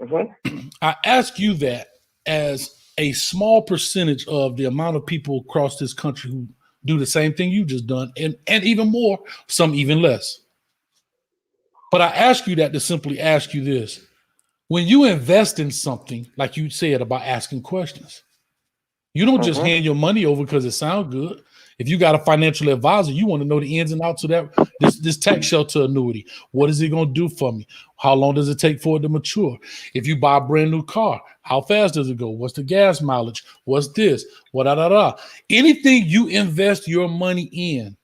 Mm-hmm. I ask you that as a small percentage of the amount of people across this country who do the same thing you just done, and even more, some even less. But I ask you that to simply ask you this: when you invest in something, like you said about asking questions, you don't just hand your money over because it sounds good. If you got a financial advisor, you want to know the ins and outs of that this tax shelter annuity. What is it going to do for me? How long does it take for it to mature? If you buy a brand new car, how fast does it go? What's the gas mileage? What's this? Anything you invest your money in,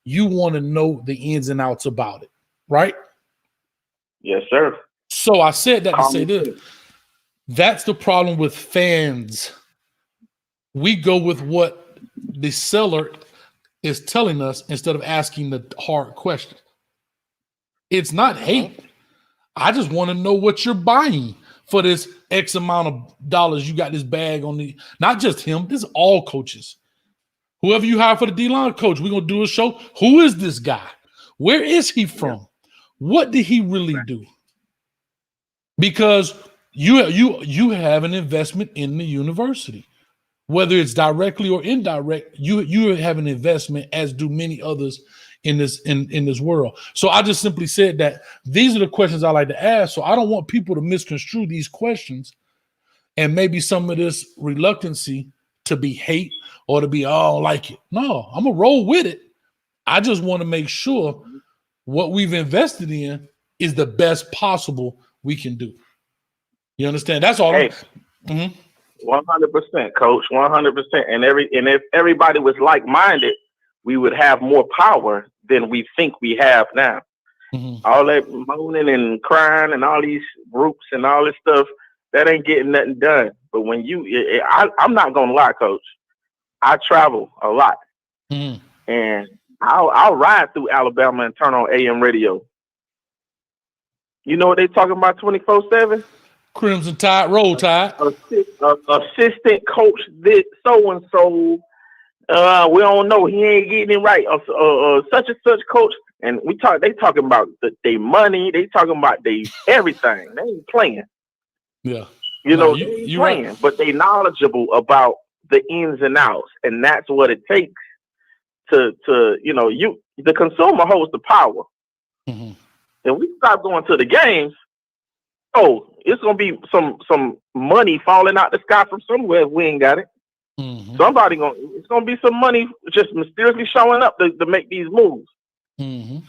you want to know the ins and outs about it, right? Yes, sir. So I said that to say this. That's the problem with fans. We go with what the seller is telling us instead of asking the hard question. It's not hate. I just want to know what you're buying for this X amount of dollars. You got this bag on the, not just him, this is all coaches. Whoever you hire for the D-line coach, we're going to do a show. Who is this guy? Where is he from? What did he really do? Because you have an investment in the university. Whether it's directly or indirect, you have an investment, as do many others in this world. So I just simply said that these are the questions I like to ask. So I don't want people to misconstrue these questions and maybe some of this reluctancy to be hate or to be, oh, I don't like it. No, I'm gonna roll with it. I just want to make sure what we've invested in is the best possible we can do. You understand? That's all. Hey. 100%, Coach. 100%. And if everybody was like-minded, we would have more power than we think we have now. All that moaning and crying and all these groups and all this stuff, that ain't getting nothing done. But when I'm not gonna lie, Coach. I travel a lot, and I'll ride through Alabama and turn on AM radio. You know what they talking about 24/7? Crimson Tide, Roll Tide. Assistant coach this so and so. We don't know. He ain't getting it right. Such and such coach. And they talking about they money. They talking about they everything. They ain't playing. Yeah. They ain't playing, right. But they knowledgeable about the ins and outs, and that's what it takes to the consumer holds the power. And we stop going to the games. Oh, it's gonna be some money falling out the sky from somewhere if we ain't got it. It's gonna be some money just mysteriously showing up to make these moves.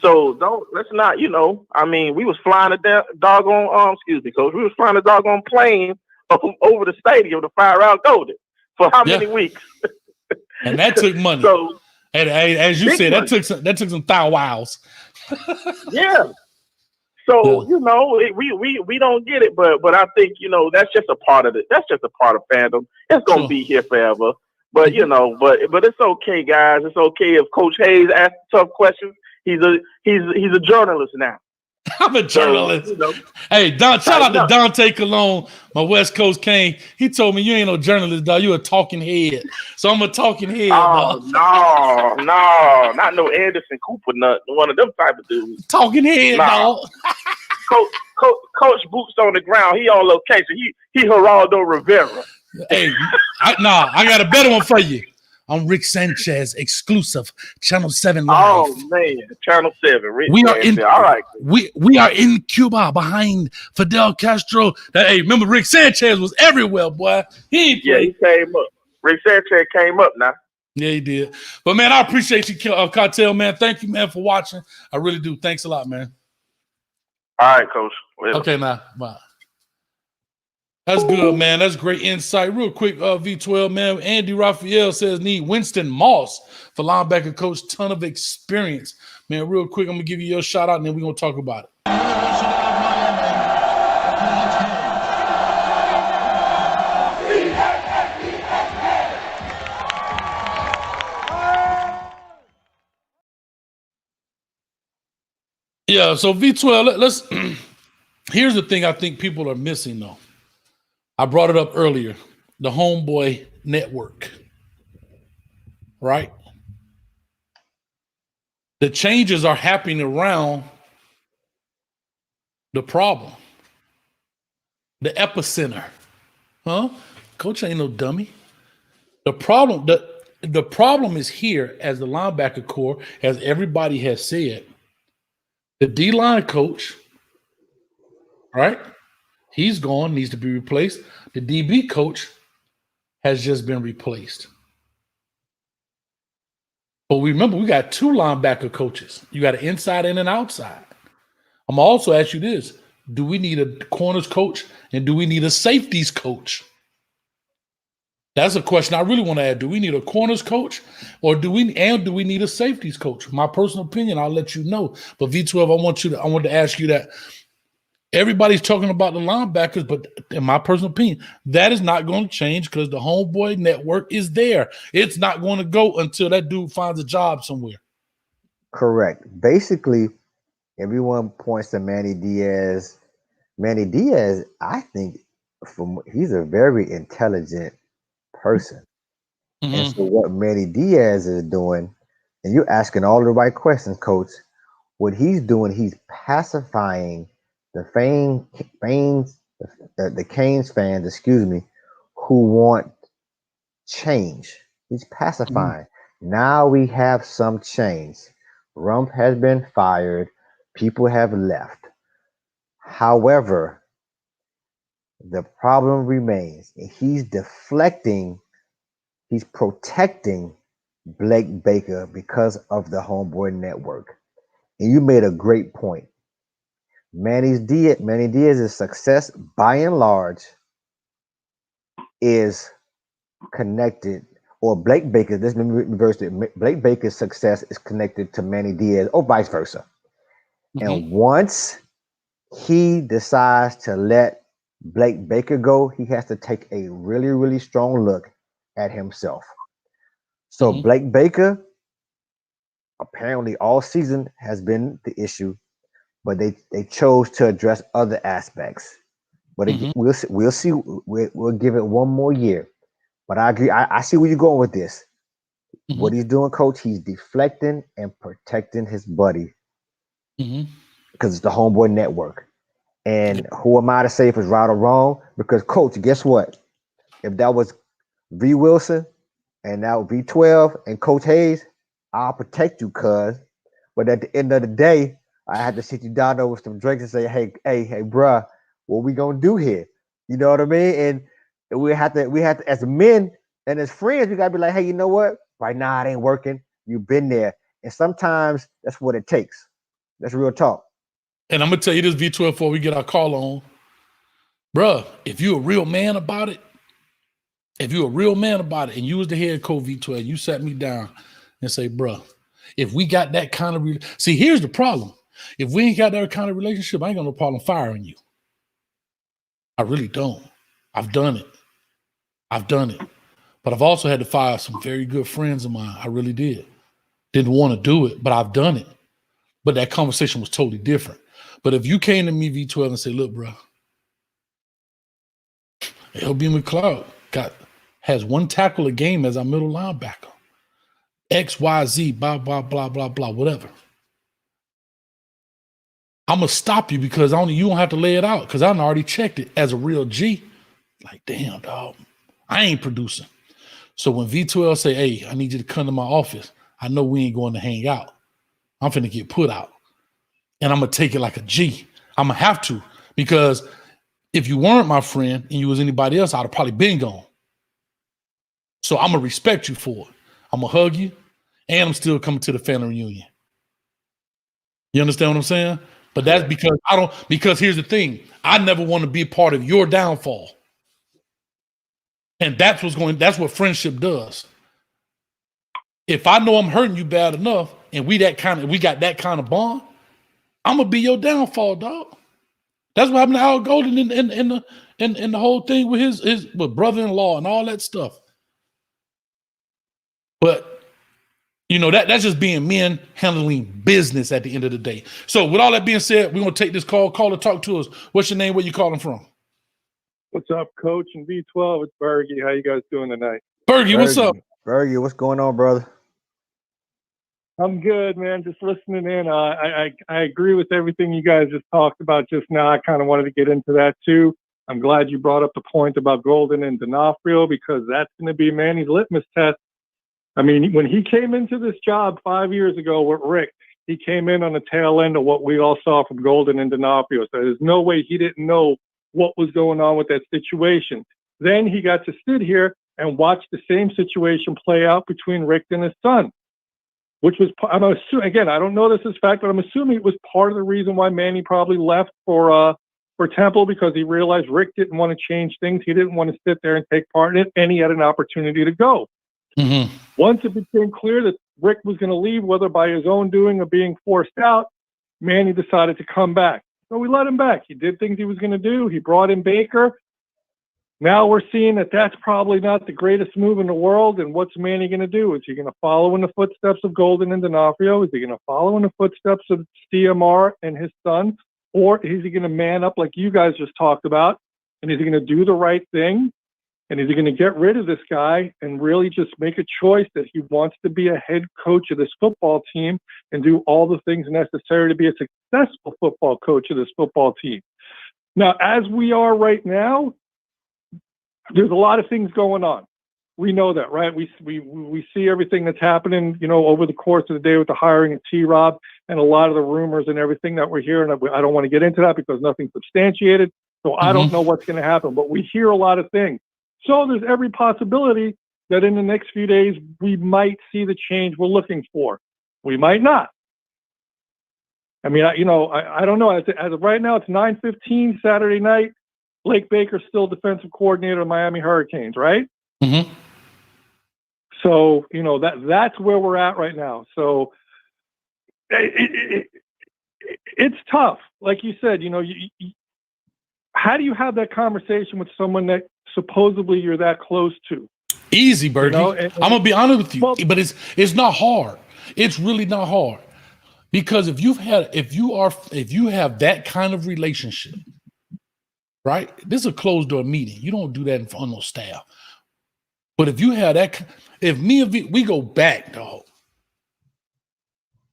So let's not, we was flying a doggone, excuse me, Coach, we was flying a doggone plane over the stadium to fire out Golden for how many weeks? And that took money. So, and as you said, that took some thou wows. Yeah. So we don't get it, but I think that's just a part of it. That's just a part of fandom. It's gonna be here forever. But but it's okay, guys. It's okay if Coach Hayes asks tough questions. He's a journalist now. I'm a journalist. So, hey, shout out to Dante Colon, my West Coast king. He told me you ain't no journalist, dog. You a talking head. So I'm a talking head. Oh, dog. No, not no Anderson Cooper nut. One of them type of dudes. Talking head, dog. Coach boots on the ground. He on location. He Geraldo Rivera. Hey, I got a better one for you. I'm Rick Sanchez, exclusive, Channel 7 Live. Oh man, Channel 7. Rick we Sanchez. are in. All right. We are in Cuba behind Fidel Castro. Hey, remember Rick Sanchez was everywhere, boy. He came up. Rick Sanchez came up now. Yeah, he did. But man, I appreciate you, Cartel, man. Thank you, man, for watching. I really do. Thanks a lot, man. All right, Coach. Later. Okay, now, bye. That's good, man. That's great insight. Real quick, V12, man. Andy Raphael says need Winston Moss for linebacker coach. Ton of experience. Man, real quick, I'm going to give you your shout out, and then we're going to talk about it. Yeah, so V12, let's here's the thing I think people are missing, though. I brought it up earlier, the Homeboy Network, right? The changes are happening around the problem, the epicenter. Huh? Coach ain't no dummy. The problem is here as the linebacker core, as everybody has said. The D-line coach, right? He's gone, needs to be replaced. The DB coach has just been replaced. But remember, we got two linebacker coaches. You got an inside and an outside. I'm going to also ask you this. Do we need a corners coach and do we need a safeties coach? That's a question I really want to add. Do we need a corners coach or do we need a safeties coach? My personal opinion, I'll let you know. But V12, I want to ask you that. Everybody's talking about the linebackers, but in my personal opinion, that is not going to change because the Homeboy Network is there. It's not going to go until that dude finds a job somewhere. Correct. Basically, everyone points to Manny Diaz Manny Diaz, I think he's a very intelligent person. And so what Manny Diaz is doing, and you're asking all the right questions, Coach. What he's doing, he's pacifying the the Canes fans, excuse me, who want change. He's pacifying. Now we have some change. Rump has been fired. People have left. However, the problem remains. He's deflecting, he's protecting Blake Baker because of the homeboy network. And you made a great point. Manny Diaz's success, by and large, is connected, or Blake Baker. This reverse it. Blake Baker's success is connected to Manny Diaz, or vice versa. And once he decides to let Blake Baker go, he has to take a really, really strong look at himself. So Blake Baker, apparently all season, has been the issue, but they chose to address other aspects. But we'll see. We'll give it one more year. But I agree. I see where you're going with this. What he's doing, Coach, he's deflecting and protecting his buddy because it's the homeboy network. And who am I to say if it's right or wrong? Because, Coach, guess what? If that was V. Wilson and now V12 and Coach Hayes, I'll protect you, cuz. But at the end of the day, I had to sit you down there with some drinks and say, hey, bruh, what we gonna do here? You know what I mean? And we have to, as men and as friends, we gotta be like, hey, you know what? Right now it ain't working. You've been there. And sometimes that's what it takes. That's real talk. And I'm gonna tell you this, V12, before we get our call on. Bruh, if you're a real man about it, and you was the head coach, V12, you sat me down and say, bruh, if we got that kind of see, here's the problem. If we ain't got that kind of relationship, I ain't got no problem firing you. I really don't. I've done it. But I've also had to fire some very good friends of mine. I really did. Didn't want to do it, but I've done it. But that conversation was totally different. But if you came to me, V12, and say, look, bro, LB McLeod has one tackle a game as our middle linebacker. XYZ, blah, blah, blah, blah, blah, whatever. I'm going to stop you because you don't have to lay it out because I already checked it as a real G. Like, damn, dog, I ain't producing. So when V12 say, hey, I need you to come to my office, I know we ain't going to hang out. I'm finna get put out. And I'm going to take it like a G. I'm going to have to, because if you weren't my friend and you was anybody else, I'd have probably been gone. So I'm going to respect you for it. I'm going to hug you, and I'm still coming to the family reunion. You understand what I'm saying? But that's because here's the thing. I never want to be a part of your downfall. And that's what friendship does. If I know I'm hurting you bad enough and we got that kind of bond, I'm gonna be your downfall, dog. That's what happened to Al Golden in the whole thing with his brother-in-law and all that stuff. But you know, that's just being men handling business at the end of the day. So with all that being said, we're gonna take this call. Call to talk to us. What's your name? Where you calling from? What's up, Coach and V12? It's Bergie. How you guys doing tonight? Bergie, what's up? Bergie, what's going on, brother? I'm good, man. Just listening in. I agree with everything you guys just talked about just now. I kind of wanted to get into that too. I'm glad you brought up the point about Golden and D'Onofrio because that's going to be Manny's litmus test. I mean, when he came into this job 5 years ago with Rick, he came in on the tail end of what we all saw from Golden and D'Onofrio. So there's no way he didn't know what was going on with that situation. Then he got to sit here and watch the same situation play out between Rick and his son, which was, I'm assuming, again, I don't know this is fact, but I'm assuming it was part of the reason why Manny probably left for Temple, because he realized Rick didn't want to change things. He didn't want to sit there and take part in it, and he had an opportunity to go. Mm-hmm. Once it became clear that Rick was going to leave, whether by his own doing or being forced out, Manny decided to come back. So we let him back. He did things he was going to do. He brought in Baker. Now we're seeing that that's probably not the greatest move in the world. And what's Manny going to do? Is he going to follow in the footsteps of Golden and D'Onofrio? Is he going to follow in the footsteps of CMR and his son? Or is he going to man up like you guys just talked about? And is he going to do the right thing? And is he going to get rid of this guy and really just make a choice that he wants to be a head coach of this football team and do all the things necessary to be a successful football coach of this football team? Now, as we are right now, there's a lot of things going on. We know that, right? We see everything that's happening, over the course of the day with the hiring of T-Rob and a lot of the rumors and everything that we're hearing. I don't want to get into that because nothing's substantiated. So I don't know what's going to happen, but we hear a lot of things. So there's every possibility that in the next few days, we might see the change we're looking for. We might not. I mean, I don't know. As of right now, it's 9:15 Saturday night. Blake Baker's still defensive coordinator of Miami Hurricanes, right? Mm-hmm. So, that's where we're at right now. So it's tough. Like you said, how do you have that conversation with someone that supposedly you're that close to? Easy, Bergie. I'm gonna be honest with you, but it's not hard. It's really not hard, because if you have that kind of relationship, right? This is a closed door meeting. You don't do that in front of no staff. But if you have that, if me and we go back, dog.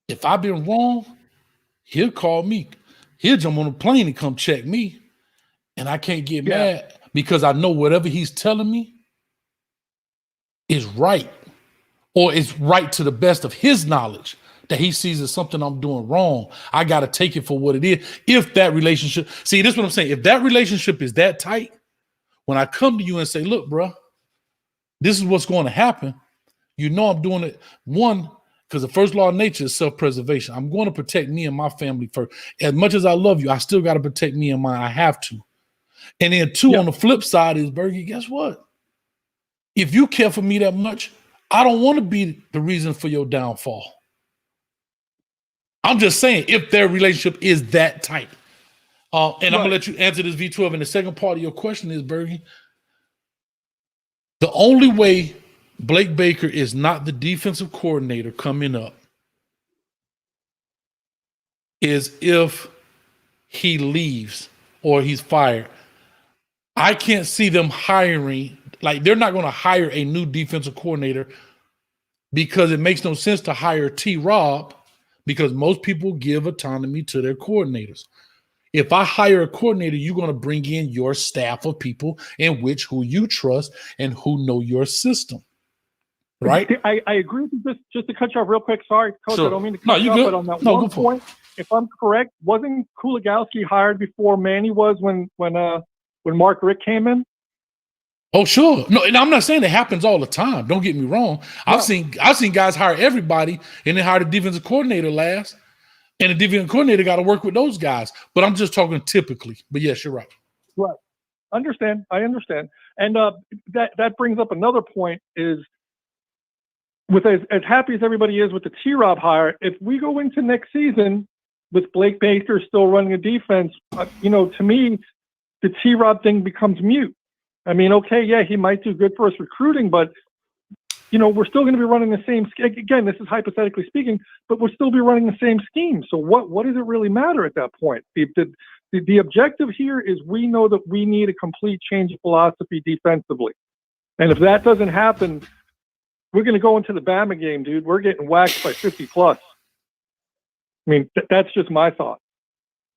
If I've been wrong, he'll call me. He'll jump on a plane and come check me, and I can't get mad because I know whatever he's telling me is right, or it's right to the best of his knowledge, that he sees as something I'm doing wrong. I got to take it for what it is. If that relationship, see, this is what I'm saying. If that relationship is that tight, when I come to you and say, look, bro, this is what's going to happen, I'm doing it, one, because the first law of nature is self-preservation. I'm going to protect me and my family first. As much as I love you, I still got to protect me and mine. I have to. And then two, on the flip side is, Bergie, guess what? If you care for me that much, I don't want to be the reason for your downfall. I'm just saying, if their relationship is that tight. And I'm going to let you answer this, V12. And the second part of your question is, Bergie, the only way Blake Baker is not the defensive coordinator coming up is if he leaves or he's fired. I can't see them hiring, they're not going to hire a new defensive coordinator, because it makes no sense to hire T-Rob, because most people give autonomy to their coordinators. If I hire a coordinator, you're going to bring in your staff of people who you trust and who know your system. Right? I agree with you. Just to cut you off real quick. Sorry, Coach, Sure. I don't mean to cut you off, but on that one point, if I'm correct, wasn't Kuligowski hired before Manny was when Mark Richt came in? Oh, sure. No, and I'm not saying it happens all the time. Don't get me wrong. I've seen guys hire everybody and then hire the defensive coordinator last, and the defensive coordinator got to work with those guys. But I'm just talking typically. But yes, you're right. Right. I understand. And that brings up another point is, with as happy as everybody is with the T-Rob hire, if we go into next season with Blake Baker still running a defense, to me, the T-Rob thing becomes mute. I mean, okay, yeah, he might do good for us recruiting, but, we're still going to be running the same, again, this is hypothetically speaking, but we'll still be running the same scheme. So what does it really matter at that point? The objective here is, we know that we need a complete change of philosophy defensively. And if that doesn't happen, we're going to go into the Bama game, dude. We're getting waxed by 50 plus. I mean, that's just my thought.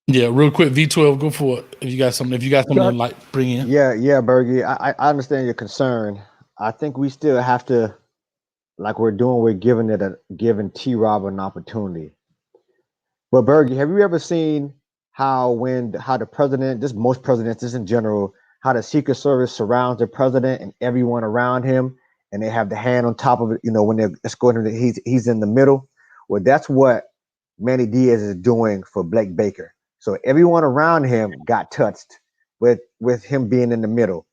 Yeah, real quick, V12, go for it. If you got something to bring in. Yeah, Bergie, I understand your concern. I think we still have to, like we're doing, we're giving T-Rob an opportunity. But Bergie, have you ever seen how the president, most presidents, just in general, how the Secret Service surrounds the president and everyone around him, and they have the hand on top of it, when they're escorting him, he's in the middle? Well, that's what Manny Diaz is doing for Blake Baker. So everyone around him got touched with him being in the middle.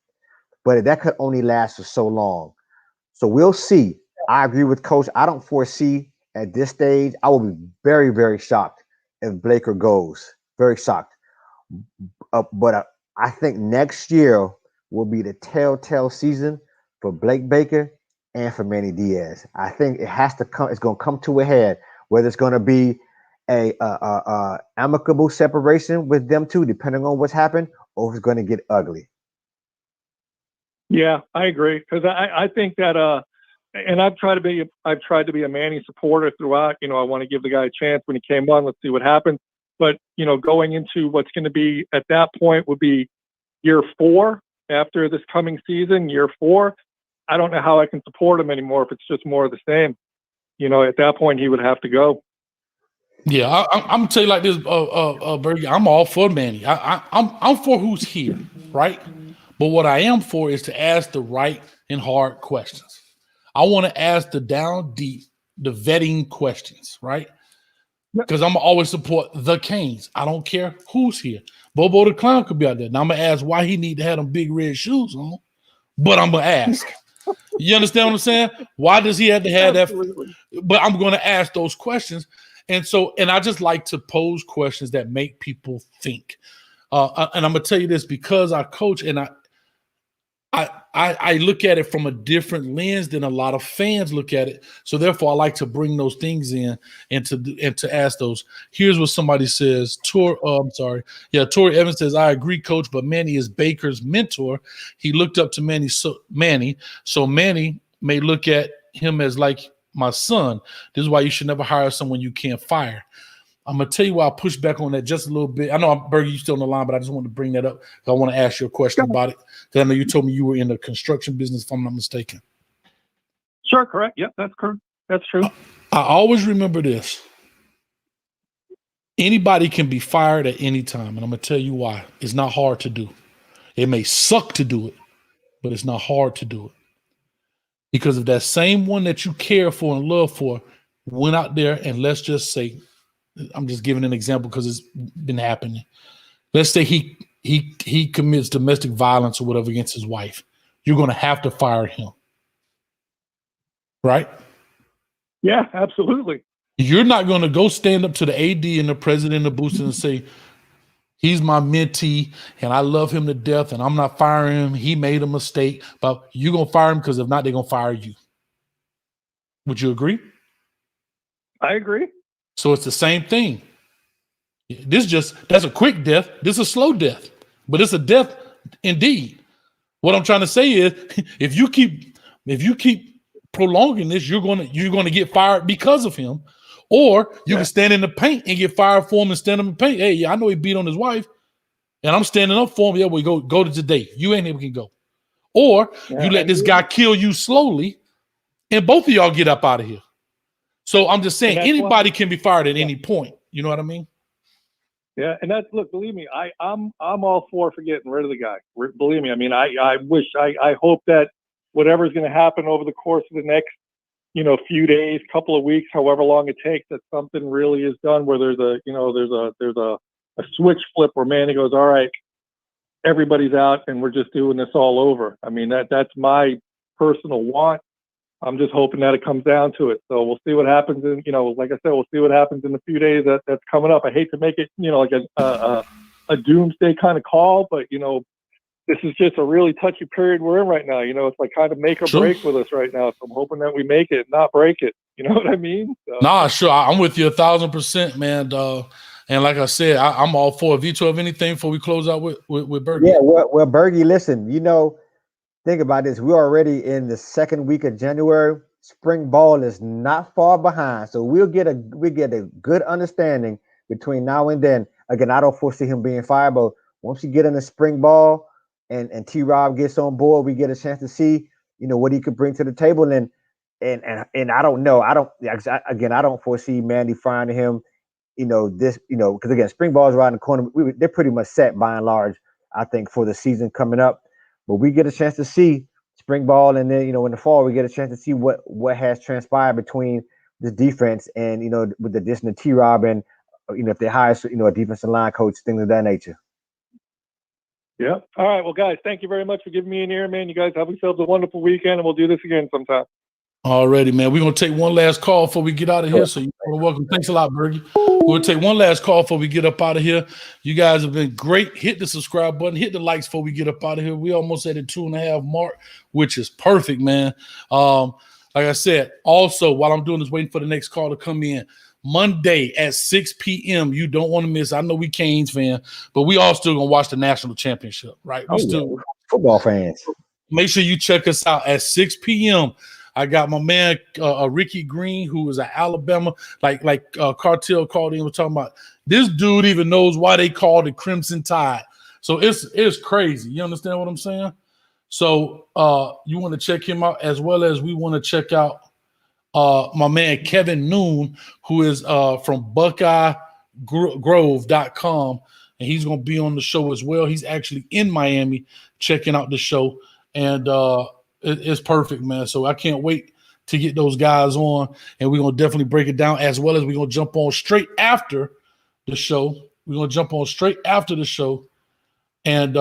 But that could only last for so long. So we'll see. I agree with Coach. I don't foresee at this stage. I will be very, very shocked if Baker goes. Very shocked. But I think next year will be the telltale season for Blake Baker and for Manny Diaz. I think it has to come. It's going to come to a head, whether it's going to be a amicable separation with them two, depending on what's happened, or if it's going to get ugly. Yeah, I agree, because I think that and I've tried to be a Manny supporter throughout. I want to give the guy a chance when he came on. Let's see what happens. But going into what's going to be at that point would be year 4 after this coming season. Year 4, I don't know how I can support him anymore if it's just more of the same. At that point he would have to go. Yeah, I'm gonna tell you like this, Bergie. I'm all for Manny. I'm for who's here, right? But what I am for is to ask the right and hard questions. I want to ask the down deep, the vetting questions, right? Because I'm gonna always support the Canes. I don't care who's here. Bobo the Clown could be out there. Now I'm gonna ask why he need to have them big red shoes on, but I'm gonna ask. You understand what I'm saying? Why does he have to have that? But I'm gonna ask those questions. And I just like to pose questions that make people think. And I'm gonna tell you this because I coach and I look at it from a different lens than a lot of fans look at it. So therefore, I like to bring those things in and to ask those. Here's what somebody says. Tori Evans says, I agree, coach, but Manny is Baker's mentor. He looked up to Manny, so Manny may look at him as like my son. This is why you should never hire someone you can't fire. I'm going to tell you why I push back on that just a little bit. I know, Bergie, you're still on the line, but I just wanted to bring that up. I want to ask you a question about it. Because I know you told me you were in the construction business, if I'm not mistaken. Sure, correct. Yep, that's correct. That's true. I always remember this. Anybody can be fired at any time, and I'm going to tell you why. It's not hard to do. It may suck to do it, but it's not hard to do it. Because if that same one that you care for and love for went out there and let's just say, I'm just giving an example because it's been happening. Let's say he commits domestic violence or whatever against his wife. You're going to have to fire him. Right? Yeah, absolutely. You're not going to go stand up to the AD and the president of Booster and say, he's my mentee and I love him to death and I'm not firing him. He made a mistake, but you're going to fire him because if not, they're going to fire you. Would you agree? I agree. So it's the same thing. That's a quick death. This is a slow death, but it's a death indeed. What I'm trying to say is if you keep prolonging this, you're going to get fired because of him. Or you can stand in the paint and get fired for him and stand in the paint. Hey, yeah, I know he beat on his wife, and I'm standing up for him. Yeah, we go to today. You ain't able to go. Or you let this guy kill you slowly, and both of y'all get up out of here. So I'm just saying anybody can be fired at any point. You know what I mean? Yeah, and look, believe me, I'm all for getting rid of the guy. Believe me, I mean, I hope that whatever's going to happen over the course of the next few days, couple of weeks, however long it takes, that something really is done where there's a switch flip where Manny goes, all right, everybody's out and we're just doing this all over. I mean, that's my personal want. I'm just hoping that it comes down to it. So we'll see what happens in, like I said, we'll see what happens in the few days that's coming up. I hate to make it, like a doomsday kind of call, but this is just a really touchy period we're in right now. It's like kind of make or break with us right now. So I'm hoping that we make it, not break it. You know what I mean? So. Nah, sure. I'm with you 1,000%, man. And like I said, I'm all for it. Vito, of anything before we close out with Bergie? Yeah, well, Bergie, listen, think about this. We're already in the second week of January. Spring ball is not far behind. So we get a good understanding between now and then. Again, I don't foresee him being fired, but once you get in the spring ball and T-Rob gets on board, we get a chance to see, what he could bring to the table. And I don't know. I don't foresee Manny firing him, because again, spring ball is right in the corner. They're pretty much set by and large, I think, for the season coming up. But we get a chance to see spring ball, and then in the fall we get a chance to see what has transpired between this defense and with the addition of T-Rob and if they hire a defensive line coach, things of that nature. Yeah. All right. Well, guys, thank you very much for giving me an ear, man. You guys have yourselves a wonderful weekend, and we'll do this again sometime. Alrighty, man. We're gonna take one last call before we get out of here. So you're welcome. Thanks a lot, Bergie. We'll take one last call before we get up out of here. You guys have been great. Hit the subscribe button, hit the likes before we get up out of here. We almost at the 2.5 mark, which is perfect, man. like I said, also while I'm doing this, waiting for the next call to come in, Monday at 6 p.m. You don't want to miss. I know we Canes fan, but we all still gonna watch the national championship, right? We still football fans. Make sure you check us out at 6 p.m. I got my man Ricky Green, who is at Alabama, like Cartel called in. We're talking about this dude even knows why they called it Crimson Tide. So it's crazy. You understand what I'm saying? So you want to check him out, as well as we want to check out my man Kevin Noon, who is from BuckeyeGrove.com, and he's going to be on the show as well. He's actually in Miami checking out the show, and it's perfect, man. So I can't wait to get those guys on, and we're going to definitely break it down, as well as we're going to jump on straight after the show. We're going to jump on straight after the show, and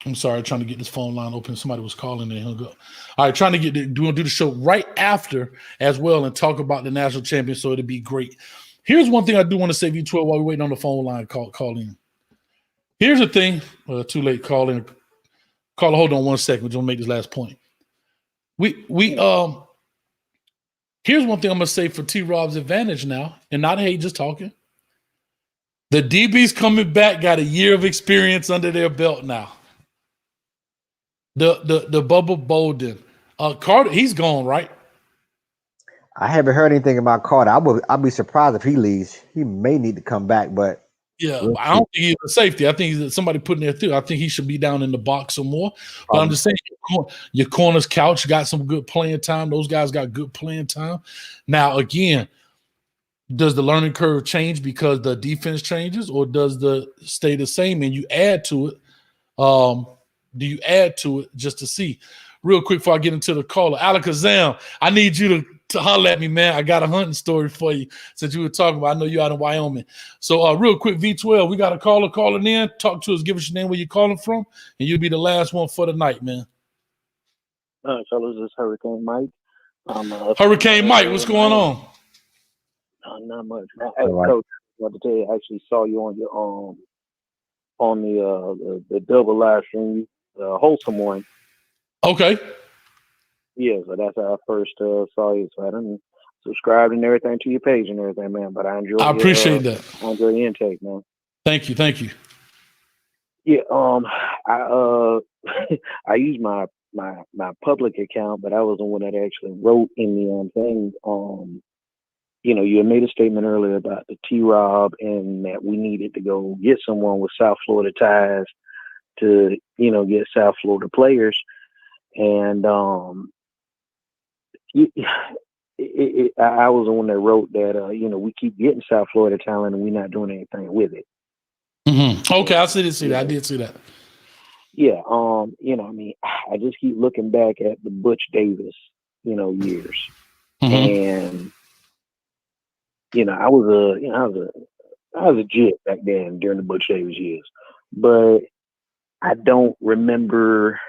I'm sorry, trying to get this phone line open. Somebody was calling and hung up. All right, trying to do the show right after as well and talk about the national champion, so it'll be great. Here's one thing I do want to say, V12, while we're waiting on the phone line call in. Here's the thing. Too late. Call in. Caller, hold on 1 second. We're going to make this last point. Here's one thing I'm going to say for T-Rob's advantage now, and not hate, just talking. The DBs coming back got a year of experience under their belt now. The Bubba Bolden. Carter, he's gone, right? I haven't heard anything about Carter. I'd be surprised if he leaves. He may need to come back, but yeah, I don't think he's a safety. I think he's somebody putting there through. I think he should be down in the box some more. But I'm just saying, your corner's couch got some good playing time. Those guys got good playing time. Now, again, does the learning curve change because the defense changes, or does the stay the same and you add to it? Do you add to it just to see? Real quick before I get into the caller, Alakazam, I need you to holler at me, man. I got a hunting story for you since you were talking about. I know you're out in Wyoming. So real quick, V12, we got a caller calling in. Talk to us. Give us your name, where you're calling from, and you'll be the last one for the night, man. Fellas, this is Hurricane Mike. Hurricane Mike, what's going on? Not much. Hey, Coach, I want to tell you, I actually saw you on your on the double live stream, the wholesome one. Okay. Yeah, so that's how I first saw you. So I done subscribed and everything to your page and everything, man. But I enjoy. I appreciate that. I enjoy the intake, man. Thank you. Thank you. Yeah. I I use my public account, but I was the one that actually wrote in the thing. You know, you had made a statement earlier about the T-Rob and that we needed to go get someone with South Florida ties to, you know, get South Florida players. And I was the one that wrote that, you know, we keep getting South Florida talent and we're not doing anything with it. Mm-hmm. Okay, I did see that. I did see that. Yeah. You know, I mean, I just keep looking back at the Butch Davis, you know, years. And, you know, I was a jit back then during the Butch Davis years, but I don't remember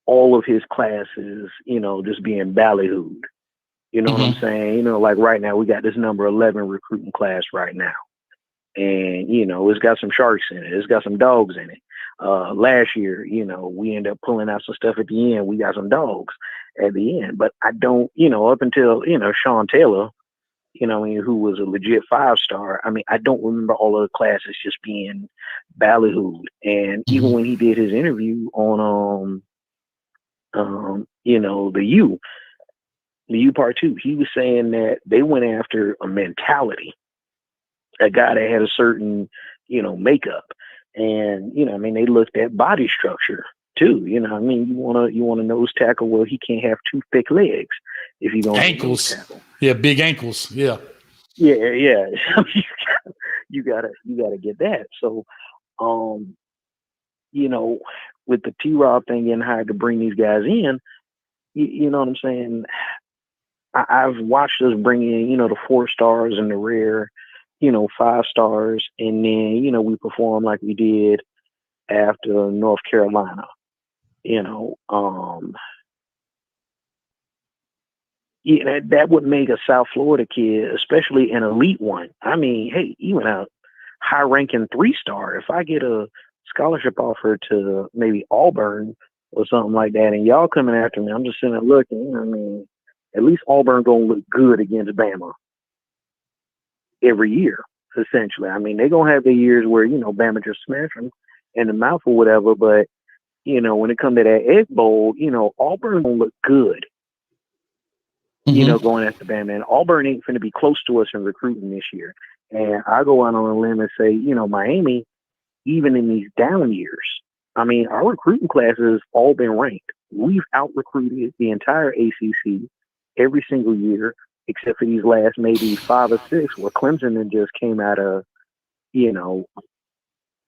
all of his classes, you know, just being ballyhooed. You know what I'm saying? You know, like right now we got this number 11 recruiting class right now. And, you know, it's got some sharks in it. It's got some dogs in it. Last year, you know, we ended up pulling out some stuff at the end. We got some dogs at the end. But I don't, you know, up until, you know, Sean Taylor, you know, who was a legit 5-star. I mean, I don't remember all of the classes just being ballyhooed. And even when he did his interview on, you know, the U part 2, he was saying that they went after a mentality, a guy that had a certain, you know, makeup. And, you know, I mean, they looked at body structure too. You know, I mean, you want to nose tackle. Well, he can't have 2 thick legs if you don't ankles. Yeah, big ankles. Yeah. Yeah. you gotta get that. So, you know, with the T-Rob thing getting hired to bring these guys in, you know what I'm saying? I've watched us bring in, you know, the 4 stars and the rare, you know, 5 stars, and then, you know, we perform like we did after North Carolina. You know, yeah, that would make a South Florida kid, especially an elite one. I mean, hey, even a high-ranking 3-star. If I get a scholarship offer to maybe Auburn or something like that, and y'all coming after me. I'm just sitting there looking. I mean, at least Auburn gonna look good against Bama every year, essentially. I mean, they're gonna have their years where, you know, Bama just smash them in the mouth or whatever, but, you know, when it comes to that Egg Bowl, you know, Auburn gonna look good, you know, going after Bama. And Auburn ain't finna be close to us in recruiting this year. And I go out on a limb and say, you know, Miami, even in these down years, I mean, our recruiting classes all been ranked. We've out-recruited the entire ACC every single year, except for these last maybe 5 or 6, where Clemson then just came out of, you know,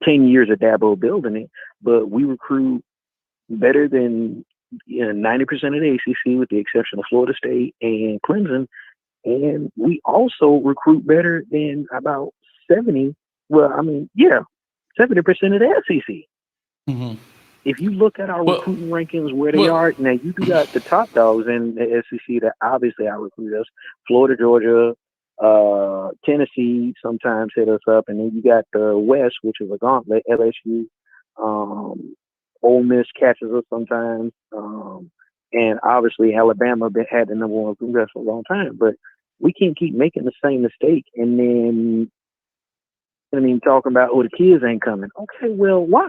10 years of Dabo building it. But we recruit better than, you know, 90% of the ACC, with the exception of Florida State and Clemson. And we also recruit better than about 70%, 70% of the SEC. If you look at our recruiting rankings, where they are now, you do got the top dogs in the SEC that obviously out-recruit us. Florida, Georgia, Tennessee sometimes hit us up, and then you got the West, which is a gauntlet. LSU, Ole Miss catches us sometimes, and obviously Alabama had the number 1 recruiting class for a long time. But we can't keep making the same mistake, and then talking about, oh, the kids ain't coming. Okay, well, why?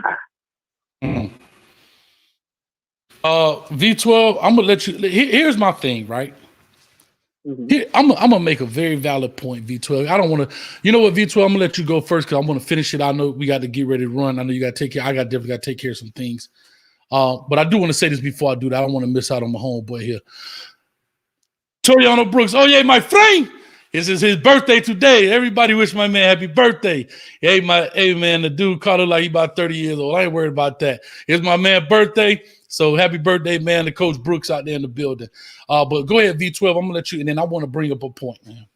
V12, I'm gonna let you. Here's my thing, right? Here, I'm gonna make a very valid point, V12. I don't want to. You know what, V12? I'm gonna let you go first because I want to finish it. I know we got to get ready to run. I know you got to take care. I definitely got to take care of some things. But I do want to say this before I do that. I don't want to miss out on my homeboy here, Toriano Brooks. Oh yeah, my friend. This is his birthday today. Everybody wish my man happy birthday. Hey man, the dude called it like he about 30 years old. I ain't worried about that. It's my man's birthday. So happy birthday, man, to Coach Brooks out there in the building. But go ahead, V12. I'm gonna let you, and then I want to bring up a point, man.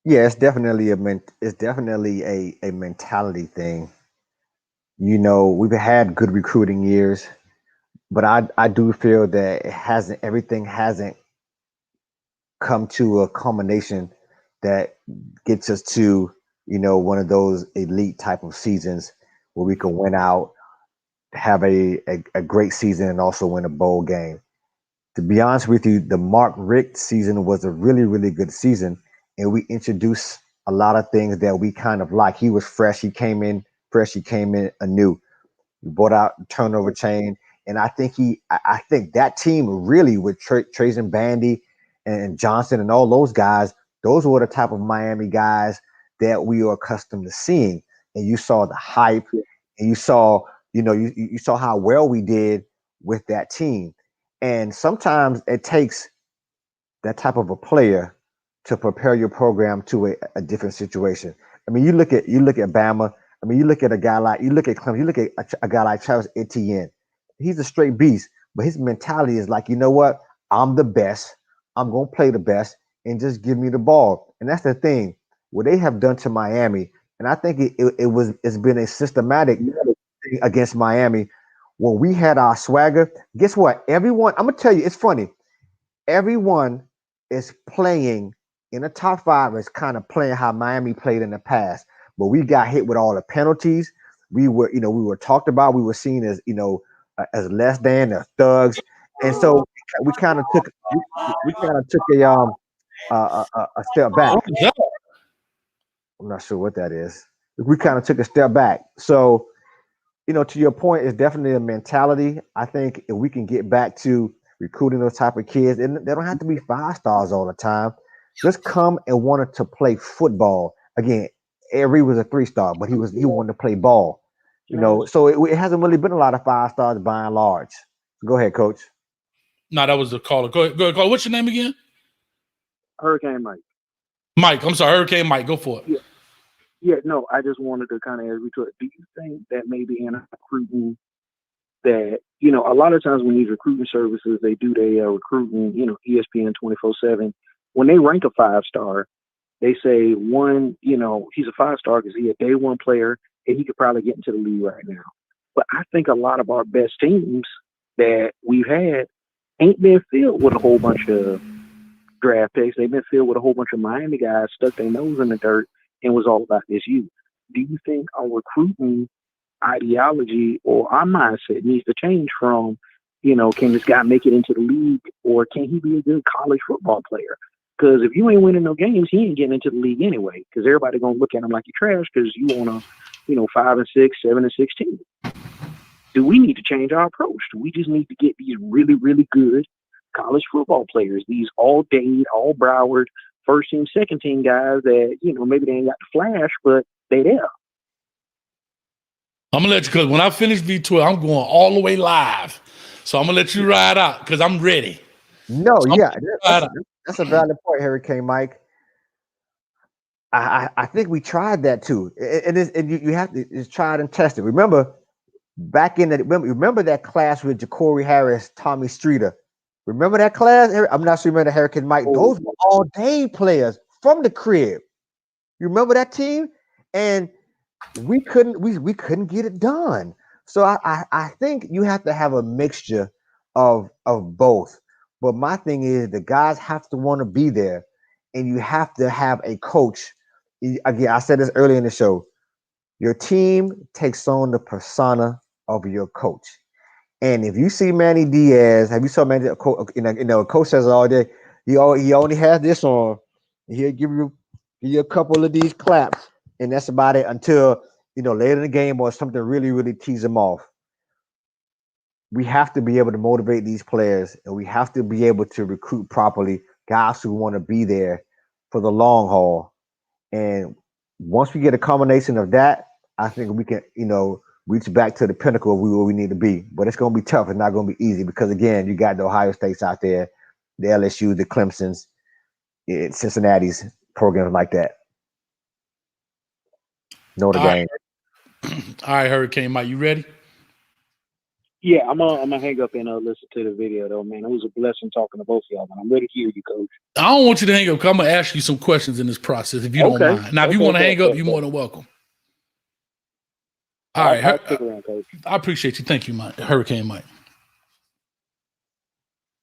Yeah, it's definitely a mentality thing. You know, we've had good recruiting years, but I do feel that everything hasn't come to a culmination that gets us to, you know, one of those elite type of seasons where we can win out, have a great season, and also win a bowl game. To be honest with you, the Mark Richt season was a really, really good season, and we introduced a lot of things that we kind of like. He was fresh. He came in fresh. He came in anew. We brought out the turnover chain, and I think that team really with Trajan Bandy and Johnson and all those guys, those were the type of Miami guys that we are accustomed to seeing. And you saw the hype, and you saw, you know, you saw how well we did with that team. And sometimes it takes that type of a player to prepare your program to a different situation. I mean, you look at Bama. I mean, you look at Clemson, you look at a guy like Travis Etienne. He's a straight beast, but his mentality is like, you know what? I'm the best. I'm going to play the best, and just give me the ball. And that's the thing, what they have done to Miami. And I think it's been a systematic thing against Miami. When we had our swagger, guess what? Everyone, I'm going to tell you, it's funny. Everyone is playing in the top 5 is kind of playing how Miami played in the past. But we got hit with all the penalties. We were talked about. We were seen as, you know, as less than, as thugs. And so we kind of took a step back. I'm not sure what that is. We kind of took a step back. So, you know, to your point, it's definitely a mentality. I think if we can get back to recruiting those type of kids, and they don't have to be 5 stars all the time. Just come and wanted to play football. Again, Avery was a 3-star, but he wanted to play ball. You know, so it hasn't really been a lot of 5 stars by and large. Go ahead, Coach. No, that was the caller. Go ahead, caller. What's your name again? Hurricane Mike. Mike, I'm sorry, Hurricane Mike. Go for it. Yeah, no, I just wanted to kind of add to it. Do you think that maybe in recruiting that, you know, a lot of times when these recruiting services, they do their recruiting, you know, ESPN 24/7, when they rank a 5-star, they say one, you know, he's a 5-star because he's a day 1 player and he could probably get into the league right now. But I think a lot of our best teams that we've had ain't been filled with a whole bunch of draft picks. They've been filled with a whole bunch of Miami guys stuck their nose in the dirt and was all about this youth. Do you think our recruiting ideology or our mindset needs to change from, can this guy make it into the league or can he be a good college football player? Because if you ain't winning no games, he ain't getting into the league anyway. Because everybody gonna look at him like you're trash because you want a, 5-6, 7-16. Do we need to change our approach? Do we just need to get these really, really good college football players, these all Dade, all Broward, first team, second team guys that, maybe they ain't got the flash, but they there. I'm gonna let you, because when I finish V12, I'm going all the way live. So I'm gonna let you ride out because I'm ready. No, So yeah, that's a valid point, Hurricane Mike. I think we tried that too, and you have to, it's tried and tested. Remember back in remember that class with Ja'Cory Harris, Tommy Streeter. Remember that class? I'm not sure you remember Hurricane Mike. Those were all day players from the crib. You remember that team? And we couldn't get it done. So I think you have to have a mixture of both. But my thing is the guys have to want to be there, and you have to have a coach. Again, I said this earlier in the show. Your team takes on the persona of your coach. And if you see Manny Diaz, have you saw Manny? A coach says all day, he only has this on. He'll give you a couple of these claps, and that's about it until later in the game or something really, really tease him off. We have to be able to motivate these players, and we have to be able to recruit properly guys who want to be there for the long haul. And once we get a combination of that, I think we can, reach back to the pinnacle of where we need to be. But it's going to be tough. It's not going to be easy because, again, you got the Ohio States out there, the LSU, the Clemsons, Cincinnati's, programs like that. Notre Dame. All right, Hurricane Mike, you ready? Yeah, I'm gonna hang up and listen to the video though, man. It was a blessing talking to both of y'all, man. I'm ready to hear you, Coach. I don't want you to hang up because I'm going to ask you some questions in this process if you don't mind. Now, if you want to hang up, you're more than welcome. All right. I'll stick around, Coach. I appreciate you. Thank you, Mike. Hurricane Mike.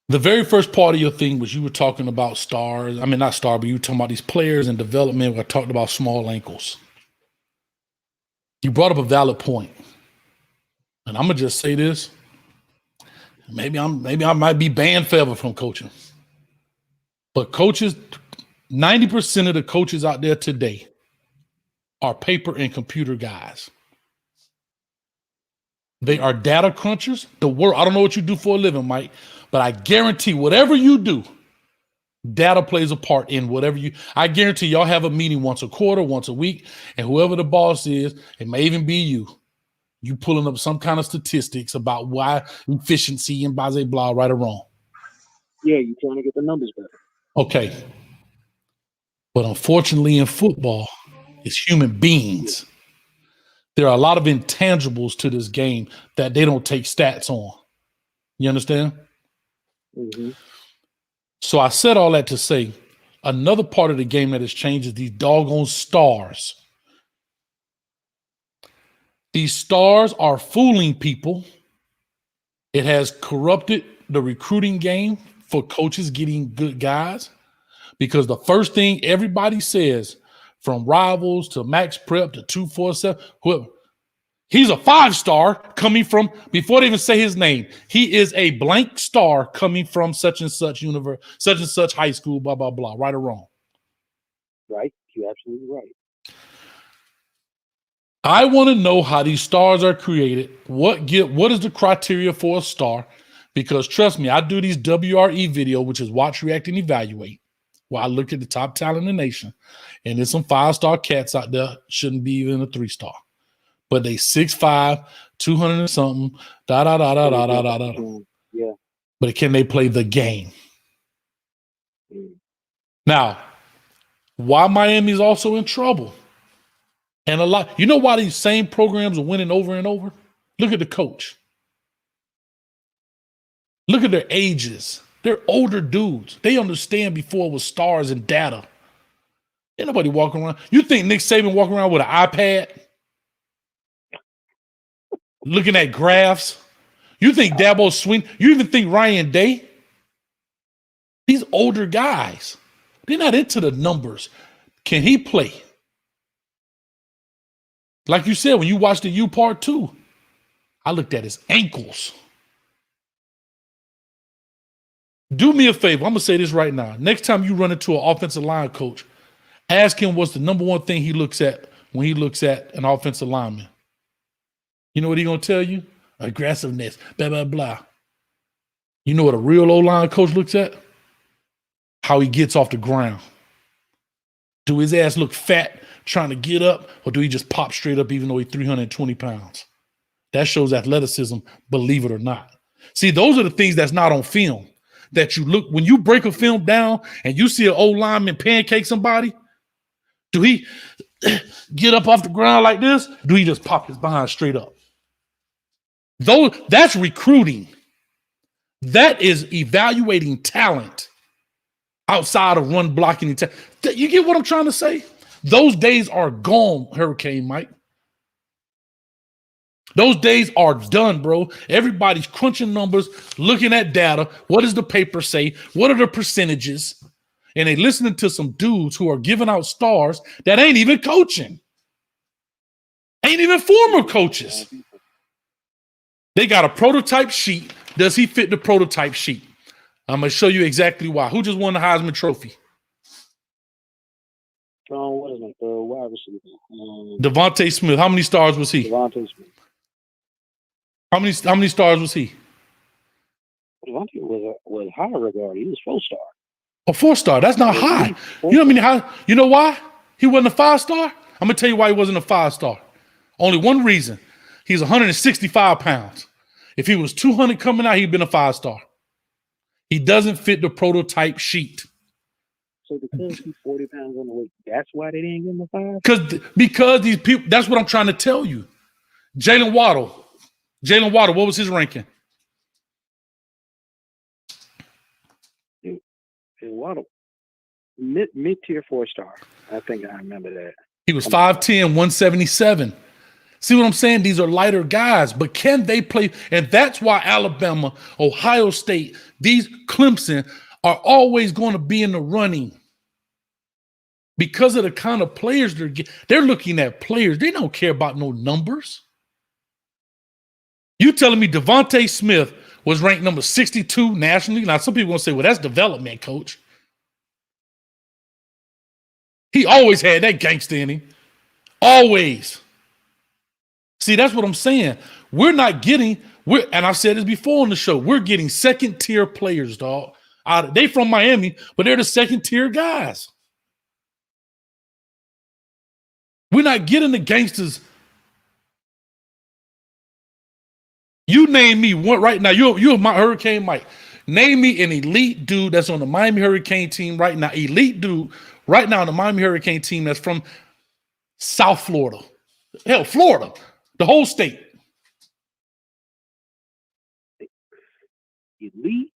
The very first part of your thing was you were talking about stars. I mean, not star, but you were talking about these players and development. I talked about small ankles. You brought up a valid point. And I'm going to just say this. Maybe I might be banned forever from coaching. But coaches, 90% of the coaches out there today are paper and computer guys. They are data crunchers. I don't know what you do for a living, Mike, but I guarantee whatever you do, data plays a part in whatever I guarantee y'all have a meeting once a quarter, once a week, and whoever the boss is, it may even be you pulling up some kind of statistics about why efficiency and blah, blah, blah, right or wrong. Yeah, you're trying to get the numbers better. Okay. But unfortunately in football, it's human beings. There are a lot of intangibles to this game that they don't take stats on. You understand? Mm-hmm. So I said all that to say another part of the game that has changed is these doggone stars. These stars are fooling people. It has corrupted the recruiting game for coaches getting good guys because the first thing everybody says, from Rivals to Max Prep to 247, whoever, he's a 5-star coming from, before they even say his name, he is a blank star coming from such and such university, such and such high school, blah, blah, blah, right or wrong. Right. You're absolutely right. I want to know how these stars are created. What is the criteria for a star? Because trust me, I do these WRE video, which is watch, react, and evaluate, where I look at the top talent in the nation. And there's some 5-star cats out there, shouldn't be even a 3-star. But they 6'5", 200 and something, Yeah. But can they play the game? Now, why Miami's also in trouble? And a lot, you know why these same programs are winning over and over? Look at the coach. Look at their ages. They're older dudes. They understand before it was stars and data. Ain't nobody walking around. You think Nick Saban walking around with an iPad? Looking at graphs? You think Dabo Swing? You even think Ryan Day? These older guys, they're not into the numbers. Can he play? Like you said, when you watched the U part 2, I looked at his ankles. Do me a favor. I'm going to say this right now. Next time you run into an offensive line coach, ask him what's the number one thing he looks at when he looks at an offensive lineman. You know what he's going to tell you? Aggressiveness, blah, blah, blah. You know what a real O-line coach looks at? How he gets off the ground. Do his ass look fat trying to get up, or do he just pop straight up even though he's 320 pounds? That shows athleticism, believe it or not. See, those are the things that's not on film. That you look, when you break a film down and you see an old lineman pancake somebody, do he get up off the ground like this? Do he just pop his behind straight up? That's recruiting. That is evaluating talent outside of run blocking. You get what I'm trying to say? Those days are gone, Hurricane Mike. Those days are done, bro. Everybody's crunching numbers, looking at data. What does the paper say? What are the percentages? And they listening to some dudes who are giving out stars that ain't even coaching. Ain't even former coaches. They got a prototype sheet. Does he fit the prototype sheet? I'm going to show you exactly why. Who just won the Heisman Trophy? What is it? The wide receiver. Devontae Smith. How many stars was he? Devontae Smith. How many stars was he? Devontae was high regard. He was 4-star. A 4-star. That's not high. You know what I mean? You know why he wasn't a 5-star? I'm gonna tell you why he wasn't a 5-star. Only one reason. He's 165 pounds. If he was 200 coming out, he'd been a 5-star. He doesn't fit the prototype sheet. So because he's 40 pounds on the weight, that's why they didn't give him a 5? Because these people. That's what I'm trying to tell you. Jalen Waddle. What was his ranking? Waddle, mid-tier 4-star. I think I remember that. He was 5'10", 177. See what I'm saying? These are lighter guys, but can they play? And that's why Alabama, Ohio State, these Clemson are always going to be in the running because of the kind of players they're looking at players. They don't care about no numbers. You telling me Devontae Smith was ranked number 62 nationally? Now, some people will say, well, that's development, coach. He always had that gangster in him. Always. See, that's what I'm saying. And I've said this before on the show, we're getting second-tier players, dog. They from Miami, but they're the second-tier guys. We're not getting the gangsters. You name me one right now. You're my Hurricane Mike. Name me an elite dude that's on the Miami Hurricane team right now. Elite dude right now on the Miami Hurricane team that's from South Florida. Hell, Florida. The whole state. Elite?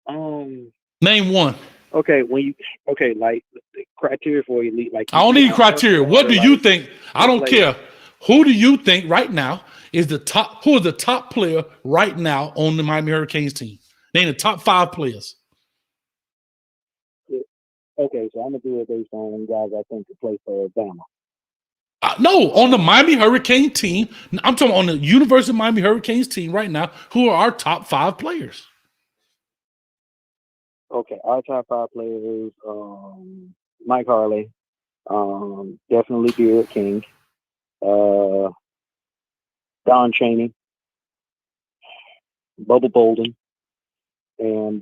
Name one. Okay, like the criteria for elite, like I don't need criteria. What do you think? I don't care. Who do you think right now is the top? Who is the top player right now on the Miami Hurricanes team? Name the top 5 players. Okay, so I'm gonna do it based on guys I think could play for Alabama. No, on the Miami Hurricane team. I'm talking on the University of Miami Hurricanes team right now. Who are our top 5 players? Okay, our top 5 players: Mike Harley, definitely Garrett King, Don Chaney, Bubba Bolden, and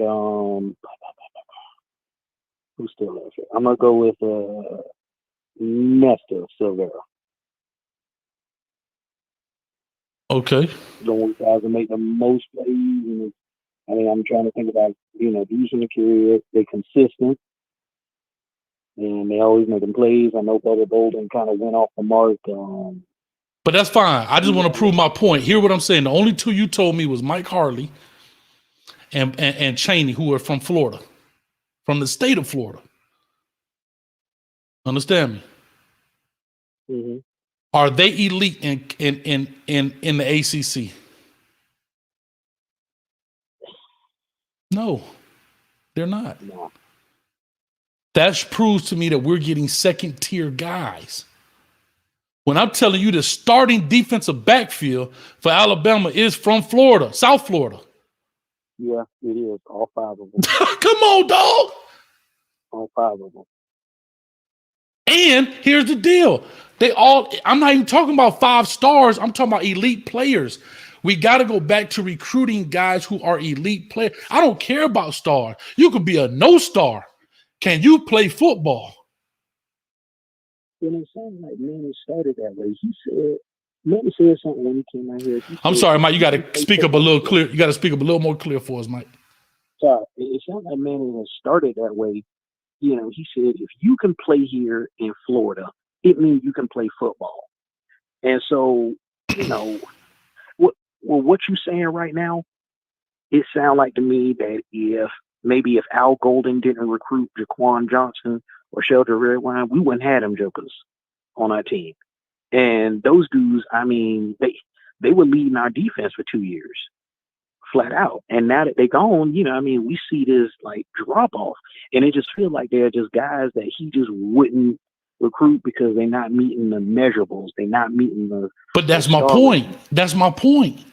who's still left here? I'm gonna go with Nestor Silvera. Okay. The ones guys that make the most plays. And I'm trying to think about, using the career. They're consistent. And they always making plays. I know Bubba Bolden kind of went off the mark. But that's fine. I just want to prove my point. Hear what I'm saying. The only 2 you told me was Mike Harley and Chaney, who are from Florida, from the state of Florida. Understand me? Mm-hmm. Are they elite in the ACC? No, they're not. No. That proves to me that we're getting second-tier guys. When I'm telling you the starting defensive backfield for Alabama is from Florida, South Florida. Yeah, it is. All 5 of them. Come on, dog. All 5 of them. And here's the deal. I'm not even talking about 5 stars. I'm talking about elite players. We got to go back to recruiting guys who are elite players. I don't care about stars. You could be a no star. Can you play football? And it sounds like Manny started that way. Manny said something when he came out here. I'm sorry, Mike. You got to speak up a little clear. You got to speak up a little more clear for us, Mike. Sorry, it sounds like Manny has started that way. You know, he said, if you can play here in Florida, it means you can play football. And so, you know, what you're saying right now, it sounds like to me that if Al Golden didn't recruit Jaquan Johnson or Shelter Redwine, we wouldn't have them jokers on our team. And those dudes, I mean, they were leading our defense for 2 years, flat out. And now that they're gone, you know, I mean, we see this like drop off, and it just feels like they're just guys that he just wouldn't recruit because they're not meeting the measurables. They're not meeting the. But that's my point. That's my point.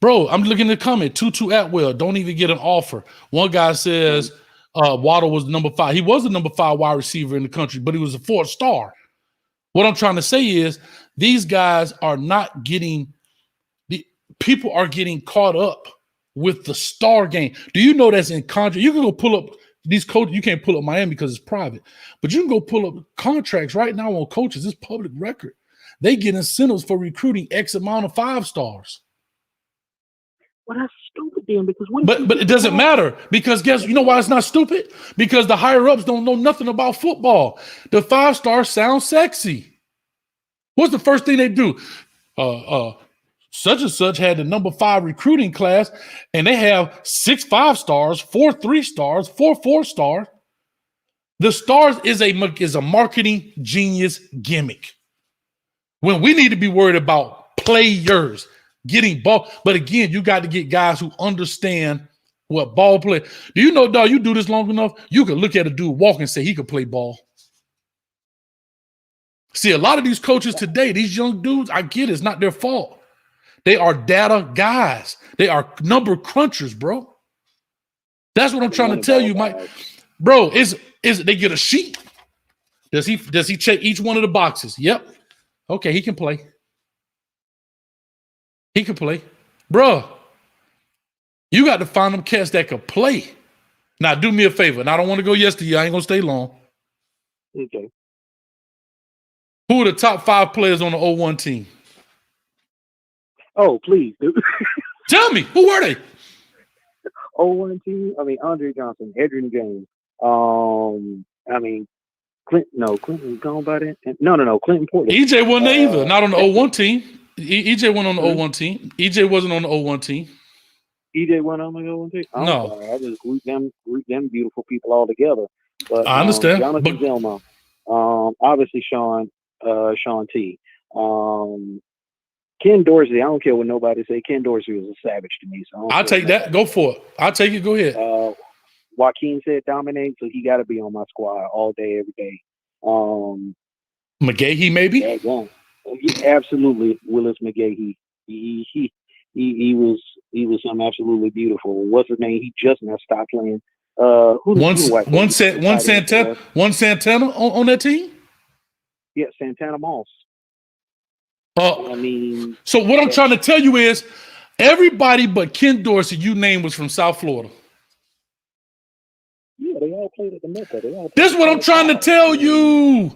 Bro, I'm looking at the comment. Tutu Atwell, don't even get an offer. One guy says Waddle was number 5. He was the number 5 wide receiver in the country, but he was a 4-star. What I'm trying to say is these guys are not getting – people are getting caught up with the star game. Do you know that's in contract? You can go pull up these coaches. You can't pull up Miami because it's private, but you can go pull up contracts right now on coaches. It's public record. They get incentives for recruiting X amount of 5 stars. Well, that's stupid then because but it doesn't matter because you know why it's not stupid? Because the higher ups don't know nothing about football. The 5 stars sound sexy. What's the first thing they do? Such and such had the number 5 recruiting class, and they have 6 5-stars, 4 3-stars, 4 4-stars. The stars is a marketing genius gimmick. When we need to be worried about players. Getting ball, but again, you got to get guys who understand what ball play. Do you know, dog? You do this long enough, you can look at a dude walk and say he could play ball. See, a lot of these coaches today, these young dudes, I get it's not their fault. They are data guys. They are number crunchers, bro. That's what I'm trying to tell you, Mike. Bro, is they get a sheet? Does he check each one of the boxes? Yep. Okay, he can play. He could play. Bruh, you got to find them cats that could play. Now, do me a favor. And I don't want to go yesterday. I ain't going to stay long. Okay. Who are the top 5 players on the 01 team? Oh, please, dude. Tell me. Who were they? 01 team? I mean, Andre Johnson, Adrian James. I mean, Clinton gone by that? No. Clinton Porter. EJ wasn't there either. Not on the 01 team. EJ went on the 01 team. EJ wasn't on the 01 team. EJ went on the 01 team? No. Sorry. I just grouped them beautiful people all together. But I understand. Jonathan Zelma, obviously Sean T. Ken Dorsey, I don't care what nobody say. Ken Dorsey was a savage to me. So I'll take that. Go for it. I'll take it. Go ahead. Joaquin said dominate, so he got to be on my squad all day, every day. McGahee, maybe? Yeah, absolutely, Willis McGahee. He was something absolutely beautiful. What's his name? He just now stopped playing. One Santana on that team. Yeah, Santana Moss. I mean, so what I'm trying to tell you is, everybody but Ken Dorsey you named was from South Florida. Yeah, they all played at the Mecca. This is what I'm trying to tell you.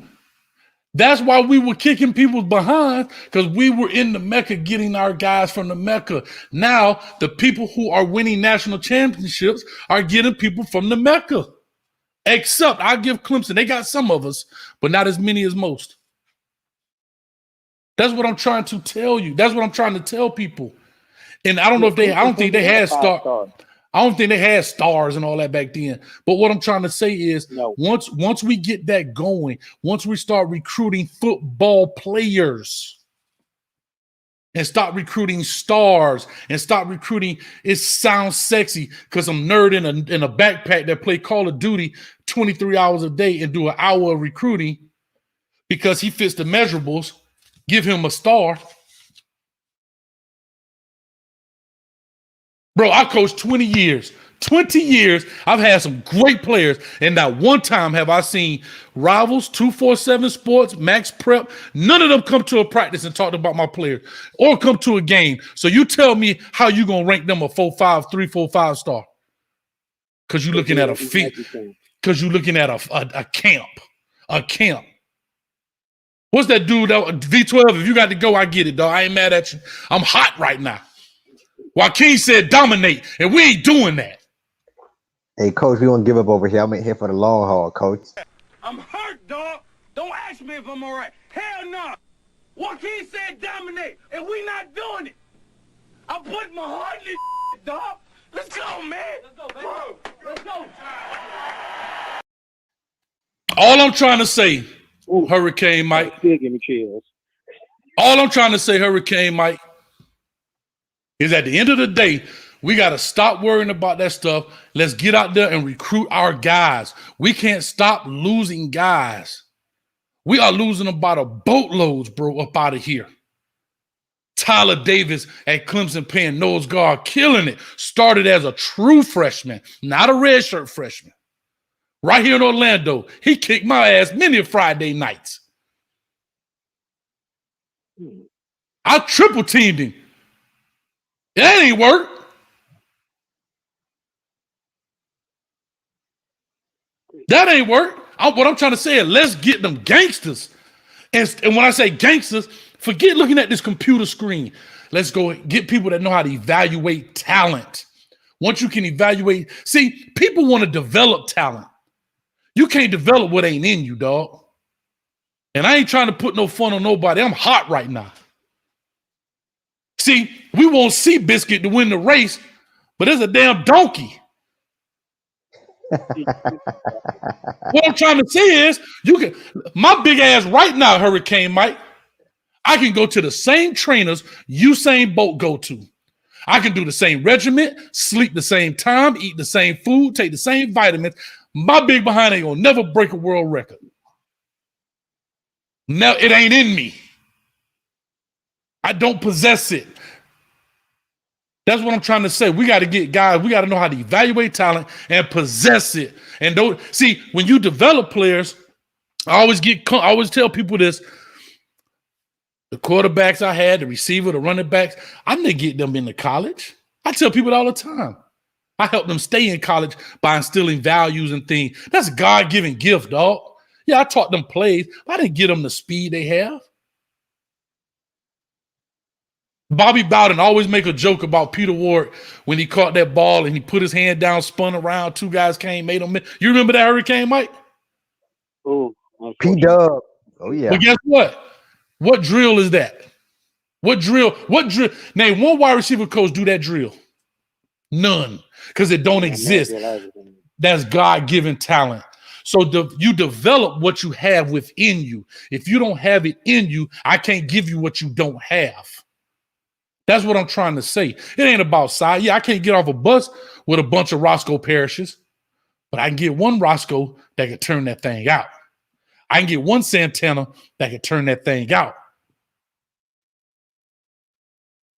That's why we were kicking people behind, because we were in the Mecca getting our guys from the Mecca. Now, the people who are winning national championships are getting people from the Mecca. Except, I give Clemson, they got some of us, but not as many as most. That's what I'm trying to tell you. That's what I'm trying to tell people. And I don't know if I don't think they had I don't think they had stars and all that back then. But what I'm trying to say is, once we get that going, once we start recruiting football players and stop recruiting stars and stop recruiting, it sounds sexy because some nerd in a backpack that play Call of Duty 23 hours a day and do an hour of recruiting because he fits the measurables. give him a star. Bro, I coached 20 years. 20 years, I've had some great players, and not one time have I seen Rivals, 247 Sports, Max Prep, none of them come to a practice and talk about my players or come to a game. So you tell me how you going to rank them a 4-5, 3, 4, 5 star. Because you're looking at a feat. Because you're looking at a camp. A camp. What's that dude, V12? If you got to go, I get it, dog. I ain't mad at you. I'm hot right now. Joaquin said dominate, and we ain't doing that. Hey, Coach, we won't give up over here. I'm in here for the long haul, Coach. I'm hurt, dog. Don't ask me if I'm all right. Hell no. Joaquin said dominate, and we not doing it. I'm putting my heart in this shit, dog. Let's go, man. Let's go, baby. Bro, let's go. All I'm trying to say, Hurricane Mike. Still give me chills. All I'm trying to say, Hurricane Mike, is at the end of the day, we got to stop worrying about that stuff. Let's get out there and recruit our guys. We can't stop losing guys. We are losing about a boatloads, bro, up out of here. Tyler Davis at Clemson playing nose guard, killing it. Started as a true freshman, not a redshirt freshman. Right here in Orlando, he kicked my ass many Friday nights. I triple teamed him. That ain't work. That ain't work. What I'm trying to say is let's get them gangsters. And when I say gangsters, forget looking at this computer screen. Let's go get people that know how to evaluate talent. Once you can evaluate, see, people want to develop talent. You can't develop what ain't in you, dog. And I ain't trying to put no fun on nobody. I'm hot right now. See, we won't see Biscuit to win the race, but there's a damn donkey. What I'm trying to say is, you can my big ass right now, Hurricane Mike. I can go to the same trainers Usain Bolt go to. I can do the same regiment, sleep the same time, eat the same food, take the same vitamins. My big behind ain't gonna never break a world record. No, it ain't in me. I don't possess it. That's what I'm trying to say. We got to get guys, we got to know how to evaluate talent and possess it. And don't see when you develop players, I always tell people this. The quarterbacks I had, the receiver, the running backs, I didn't get them into college. I tell people all the time. I help them stay in college by instilling values and things. That's a God-given gift, dog. Yeah, I taught them plays, but I didn't get them the speed they have. Bobby Bowden always make a joke about Peter Ward when he caught that ball and he put his hand down, spun around, two guys came, made him miss. You remember that Hurricane, Mike? Oh, P-Dub. Oh, yeah. But guess what? What drill is that? What drill? Name one wide receiver coach do that drill. None, because it don't exist. That's God-given talent. So you develop what you have within you. If you don't have it in you, I can't give you what you don't have. That's what I'm trying to say. It ain't about size. Yeah, I can't get off a bus with a bunch of Roscoe Parishes, but I can get one Roscoe that can turn that thing out. I can get one Santana that can turn that thing out.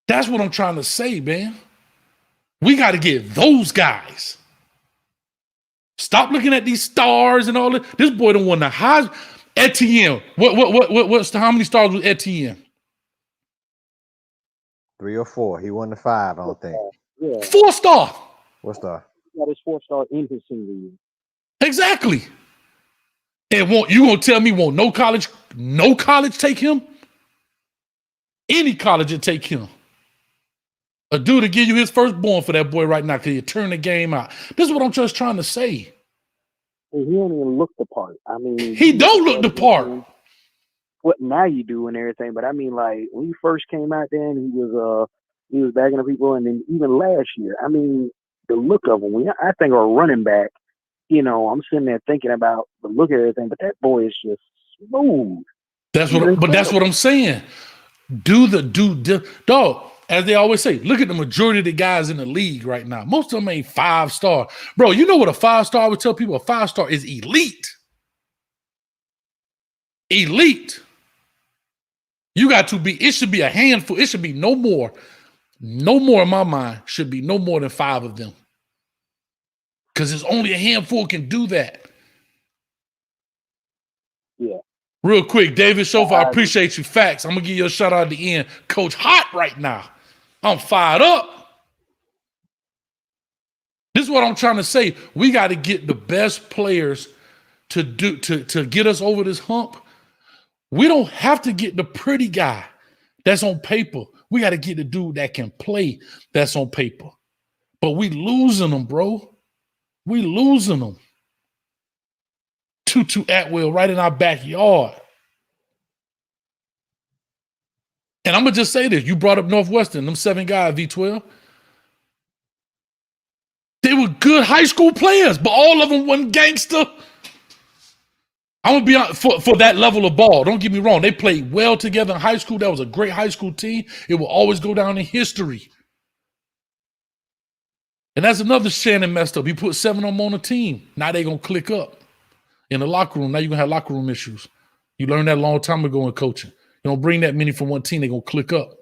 That's what I'm trying to say, man. We got to get those guys. Stop looking at these stars and all that. This boy done won the highest. Etienne. How many stars was Etienne? 3 or 4. He won the 5, I don't think. Yeah. 4-star. 4-star. He got his 4-star in his senior year. Exactly. And you gonna tell me won't no college take him? Any college would take him. A dude to give you his firstborn for that boy right now because you turn the game out. This is what I'm just trying to say. And he don't even look the part. I mean, he don't look the part. What now you do and everything, but I mean, like when he first came out there and he was bagging up people, and then even last year, I mean, the look of him. I think a running back, I'm sitting there thinking about the look of everything, but that boy is just smooth. That's what I'm saying. Dog. As they always say, look at the majority of the guys in the league right now. Most of them ain't 5-star. Bro, you know what a 5-star, I would tell people a 5-star is elite. Elite. You got to be, it should be a handful. It should be no more in my mind, should be no more than 5 of them. Because there's only a handful can do that. Yeah. Real quick, David Schofield, I appreciate you. Facts. I'm going to give you a shout out at the end. Coach hot right now. I'm fired up. This is what I'm trying to say. We got to get the best players to get us over this hump. We don't have to get the pretty guy that's on paper. We got to get the dude that can play that's on paper. But we losing them, bro. We losing them. Tutu Atwell right in our backyard. And I'm going to just say this. You brought up Northwestern, them 7 guys, V12. They were good high school players, but all of them wasn't gangster. I'm going to be honest, for that level of ball. Don't get me wrong. They played well together in high school. That was a great high school team. It will always go down in history. And that's another Shannon messed up. He put 7 of them on the team. Now they're going to click up in the locker room. Now you're going to have locker room issues. You learned that a long time ago in coaching. You don't bring that many from one team, they're going to click up.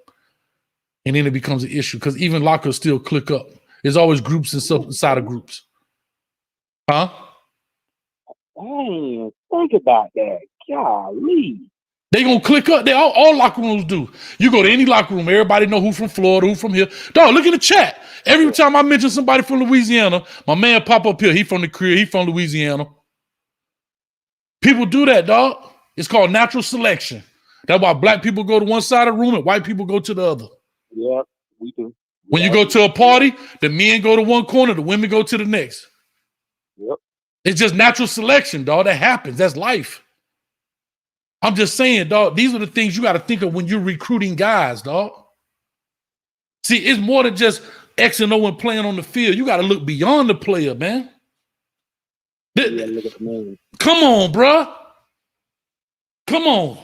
And then it becomes an issue because even lockers still click up. There's always groups inside of groups. Huh? Damn, think about that. Golly. They gonna click up. They all locker rooms do. You go to any locker room, everybody know who from Florida, who from here. Dog, look at the chat. Every time I mention somebody from Louisiana, my man pop up here. He from the crib. He from Louisiana. People do that, dog. It's called natural selection. That's why black people go to one side of the room and white people go to the other. Yeah, we do. When you go to a party, the men go to one corner, the women go to the next. Yep. It's just natural selection, dog. That happens. That's life. I'm just saying, dog, these are the things you got to think of when you're recruiting guys, dog. See, it's more than just X and O and playing on the field. You got to look beyond the player, man. Come on, bruh. Come on.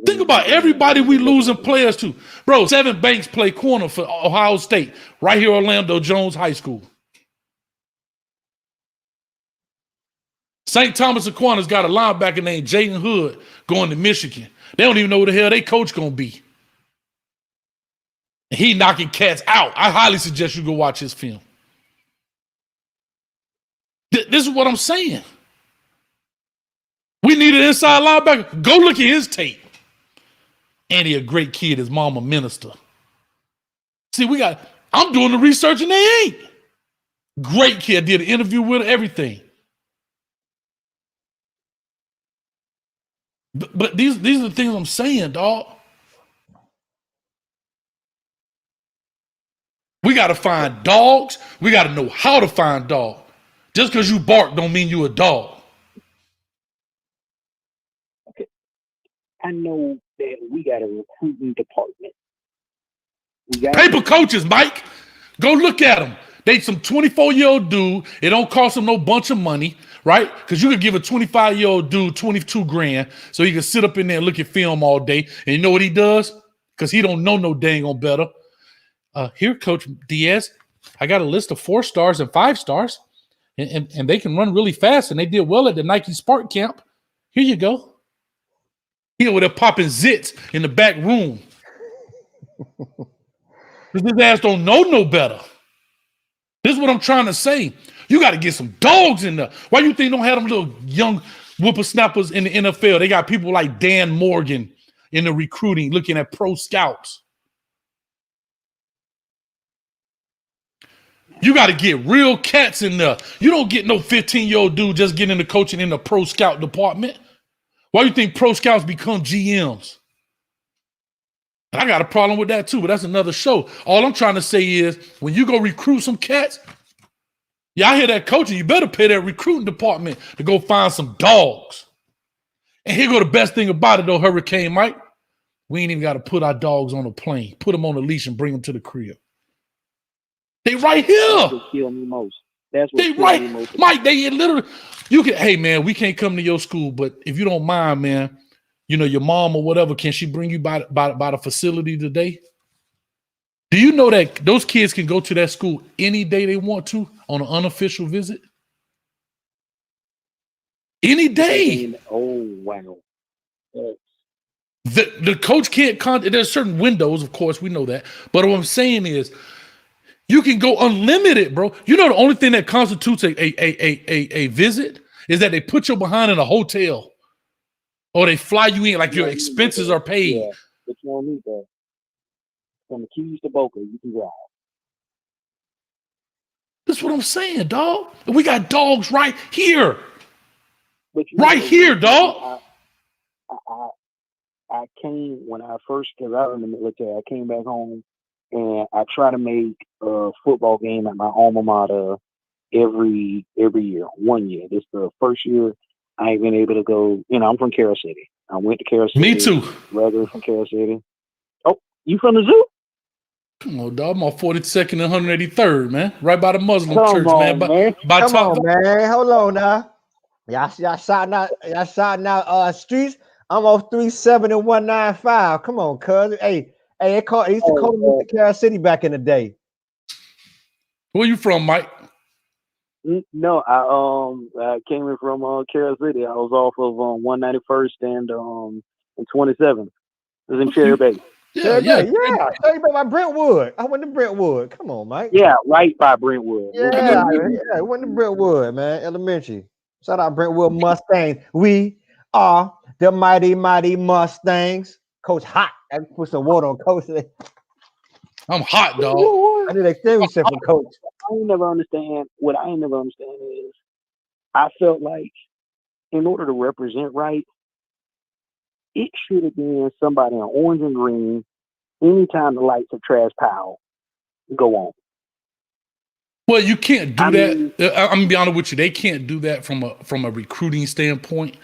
Think about everybody we losing players to. Bro, Seven Banks play corner for Ohio State, right here, Orlando Jones High School. St. Thomas Aquinas got a linebacker named Jaden Hood going to Michigan. They don't even know who the hell their coach going to be. And he knocking cats out. I highly suggest you go watch his film. This is what I'm saying. We need an inside linebacker. Go look at his tape. And he a great kid. His mama minister. See, I'm doing the research and they ain't. Great kid. Did an interview with her, everything. But these are the things I'm saying, dog. We got to find dogs. We got to know how to find dogs. Just because you bark don't mean you a dog. I know that we got a recruiting department. Paper coaches, Mike. Go look at them. They some 24-year-old dude. It don't cost them no bunch of money, right? Because you could give a 25-year-old dude 22 grand so he can sit up in there and look at film all day. And you know what he does? Because he don't know no dang on better. Here, Coach Diaz, I got a list of 4 stars and 5 stars. And they can run really fast. And they did well at the Nike Spark Camp. Here you go. Here with a popping zits in the back room. Because his ass don't know no better. This is what I'm trying to say. You got to get some dogs in there. Why you think don't have them little young whippersnappers in the NFL? They got people like Dan Morgan in the recruiting looking at pro scouts. You got to get real cats in there. You don't get no 15-year-old dude just getting into coaching in the pro scout department. Why do you think pro scouts become GMs? I got a problem with that too, but that's another show. All I'm trying to say is when you go recruit some cats, yeah, I hear that coaching. You better pay that recruiting department to go find some dogs. And here go the best thing about it though, Hurricane Mike. We ain't even got to put our dogs on a plane, put them on a leash and bring them to the crib. They right here. That's what kills me most. That's what they right, me most. Mike. They literally. You can. Hey man, we can't come to your school, but if you don't mind, man, you know your mom or whatever, can she bring you by the facility today? Do you know that those kids can go to that school any day they want to on an unofficial visit? Any day. Oh wow. The coach can't there's certain windows, of course, we know that. But what I'm saying is, you can go unlimited, bro. You know the only thing that constitutes a visit is that they put you behind in a hotel, or they fly you in, like your expenses are paid. Yeah, but you don't need that. From the Keys to Boca, you can drive. That's what I'm saying, dog. We got dogs right here. Right here, dog. I came when I first, because I was in the military, I came back home and I try to make a football game at my alma mater every year. 1 year. This is the first year I ain't been able to go. You know, I'm from Carroll City. I went to Carroll City. Me too. Regular from Carroll City. Oh, you from the zoo? Come on, dog. I'm on 42nd and 183rd, man. Right by the Muslim church, man. man. Come on, man. Hold on now. Y'all shouting out streets. I'm on 37 and 195. Come on, cuz. Hey, they used to call me Carroll City back in the day. Where you from, Mike? No, I came in from Carroll City. I was off of 191st and 27th. It was in Cherry Bay. Cherry Bay by Brentwood. I went to Brentwood. Come on, Mike. Yeah, right by Brentwood. Yeah, I went to Brentwood, man. Elementary. Shout out Brentwood Mustangs. We are the mighty, mighty Mustangs. Coach hot. I put some water on Coach. I'm hot, dog. I need extinguisher for Coach. I never understand. What I never understand is, I felt like in order to represent right, it should have been somebody in orange and green. Anytime the lights of trash pile go on. Well, you can't do that. I'm gonna be honest with you. They can't do that from a recruiting standpoint,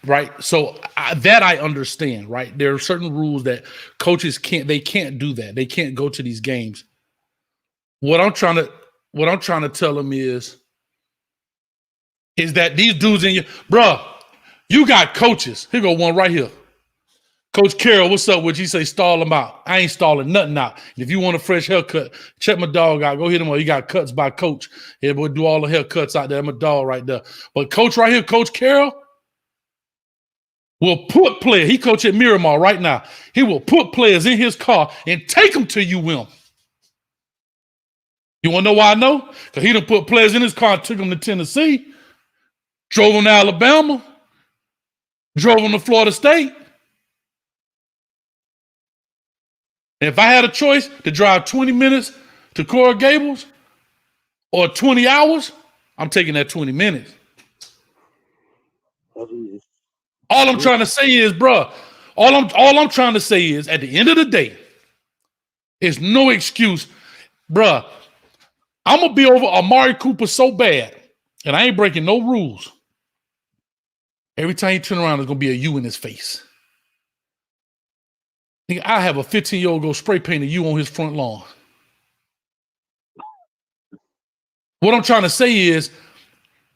right? So that I understand, right? There are certain rules that coaches can't do that. They can't go to these games. What I'm trying to tell them is that these dudes in you, bruh, you got coaches. Here go one right here. Coach Carroll, what's up with you? Say stall them out. I ain't stalling nothing out. If you want a fresh haircut, check my dog out. Go hit him up. He got cuts by Coach. Yeah, we'll do all the haircuts out there. I'm a dog right there. But Coach right here, Coach Carroll, will put players. He coach at Miramar right now. He will put players in his car and take them to UM. You want to know why I know? Because he done put players in his car and took them to Tennessee, drove them to Alabama, drove them to Florida State. And if I had a choice to drive 20 minutes to Coral Gables or 20 hours, I'm taking that 20 minutes. All I'm trying to say is, bro, all I'm trying to say is, at the end of the day, it's no excuse, bro. I'm gonna be over Amari Cooper so bad, and I ain't breaking no rules. Every time he turn around, there's gonna be a U in his face. I have a 15-year-old go spray paint a U on his front lawn. What I'm trying to say is,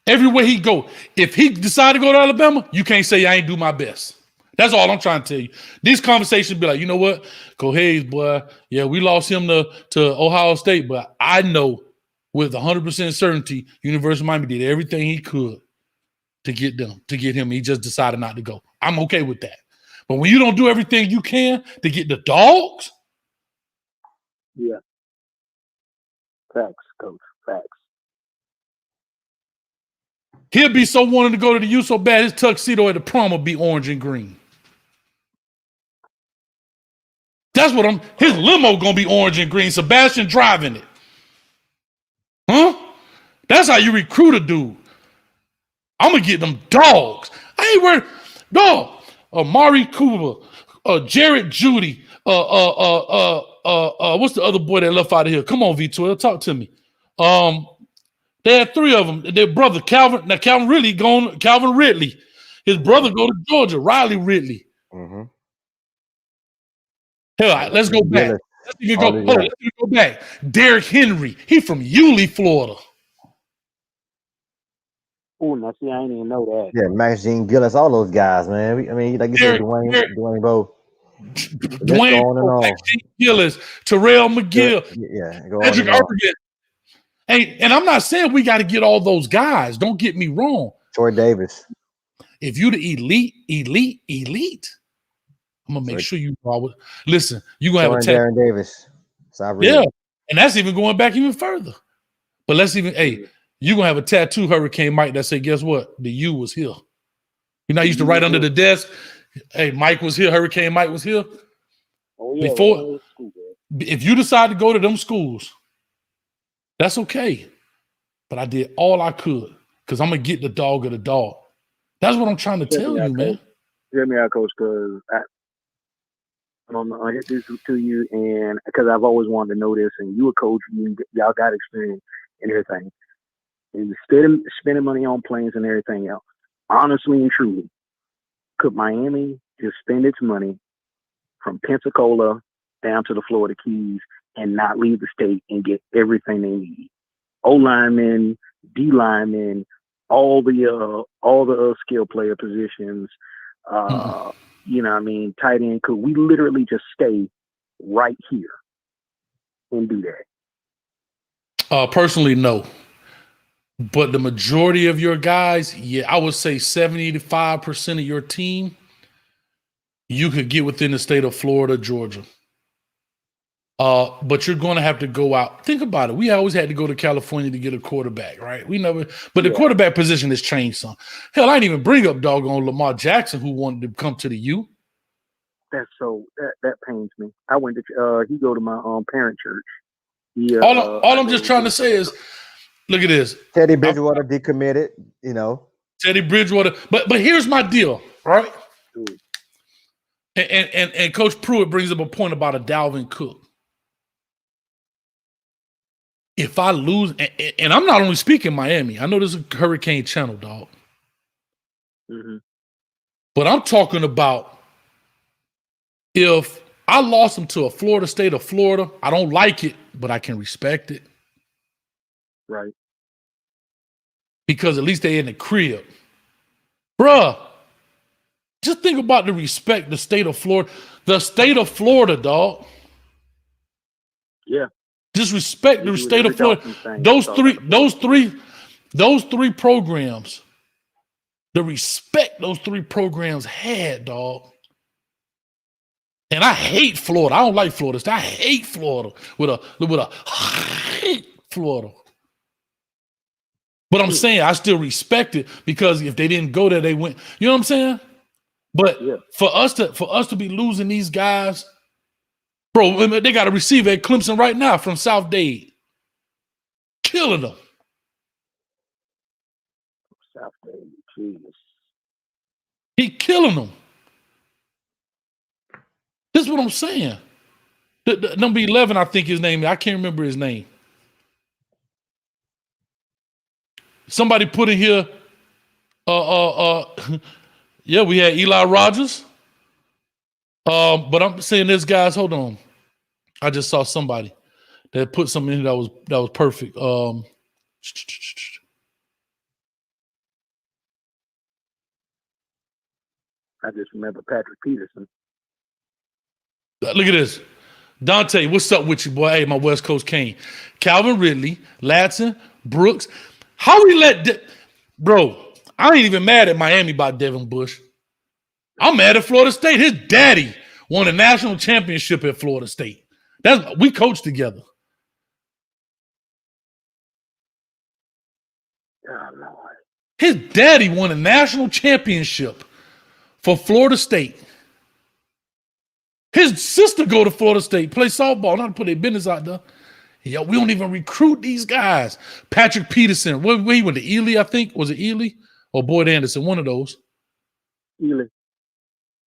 everywhere he go, if he decide to go to Alabama, you can't say I ain't do my best. That's all I'm trying to tell you. These conversations be like, you know what? Go Hayes, boy. Yeah, we lost him to Ohio State, but I know with 100% certainty, University of Miami did everything he could to get him. He just decided not to go. I'm okay with that. But when you don't do everything you can to get the dogs, yeah, facts, Coach, facts. He'll be so wanting to go to the U so bad his tuxedo at the prom will be orange and green. That's what his limo gonna be orange and green. Sebastian driving it. Huh? That's how you recruit a dude. I'm gonna get them dogs. I ain't worried. Dog. Amari Cooper, Jared Judy, what's the other boy that left out of here? Come on, V12, talk to me. They had three of them. Their brother, Calvin Ridley. His brother go to Georgia, Riley Ridley. Mm-hmm. Hell, let's go back. Let's go back. Derrick Henry. He from Yulee, Florida. Oh, now see, I didn't even know that. Yeah, Maxine Gillis, all those guys, man. Like you said, Dwayne Bowe. Dwayne, Gillis, Terrell McGill, Edric Ergen. And I'm not saying we got to get all those guys. Don't get me wrong. Troy Davis. If you the elite, I'm gonna make sure you know listen. You gonna have a Darren Davis. Yeah, and that's even going back even further. But let's even, hey, you gonna have a tattoo, Hurricane Mike, that say, guess what? The U was here. You know, I used to write under the desk. Hey, Mike was here. Hurricane Mike was here. Oh, yeah, Before, if you decide to go to them schools, that's okay. But I did all I could because I'm gonna get the dog of the dog. That's what I'm trying to tell you, man. Hear me out, Coach, because I hit this to you, and because I've always wanted to know this, and you a coach, y'all got experience and everything, and spending money on planes and everything else. Honestly and truly, could Miami just spend its money from Pensacola down to the Florida Keys and not leave the state and get everything they need? O linemen, D linemen, all the skill player positions. You know what I mean? Tight end. Could we literally just stay right here and do that? Personally, no. But the majority of your guys, yeah, I would say 75% of your team, you could get within the state of Florida, Georgia. But you're going to have to go out. Think about it. We always had to go to California to get a quarterback, right? We never, but the quarterback position has changed some. Hell, I didn't even bring up doggone Lamar Jackson, who wanted to come to the U. That pains me. I went to he go to my parent church. All I'm just trying to say is, look at this. Teddy Bridgewater decommitted, you know. Teddy Bridgewater. But here's my deal, right? And Coach Pruitt brings up a point about a Dalvin Cook. If I lose, and I'm not only speaking Miami, I know this is a Hurricane Channel, dog. But I'm talking about if I lost him to a Florida State of Florida, I don't like it, but I can respect it. Right. Because at least they in the crib. Bruh, just think about the respect the state of Florida, dog. Yeah. Just respect the state of Florida. Those three programs, the respect those three programs had, dog. And I hate Florida. I don't like Florida State. I hate Florida with a hate Florida. But I'm saying I still respect it because if they didn't go there, they went. You know what I'm saying? But for us to be losing these guys, bro, they got a receiver at Clemson right now from South Dade. Killing them. South Dade, Jesus. He killing them. This is what I'm saying. The number 11, I think his name. I can't remember his name. Somebody put in here. Yeah, we had Eli Rogers. But I'm saying this, guys. Hold on. I just saw somebody that put something in here that was perfect. I just remember Patrick Peterson. Look at this. Dante, what's up with you, boy? Hey, my West Coast King. Calvin Ridley, Latson, Brooks. How we let bro, I ain't even mad at Miami about Devin Bush. I'm mad at Florida State. His daddy won a national championship at Florida State. We coached together. Oh, Lord. His daddy won a national championship for Florida State. His sister go to Florida State, play softball, not to put their business out there. Yo, we don't even recruit these guys. Patrick Peterson, where he went to Ely, I think. Was it Ely or Boyd Anderson? One of those. Ely.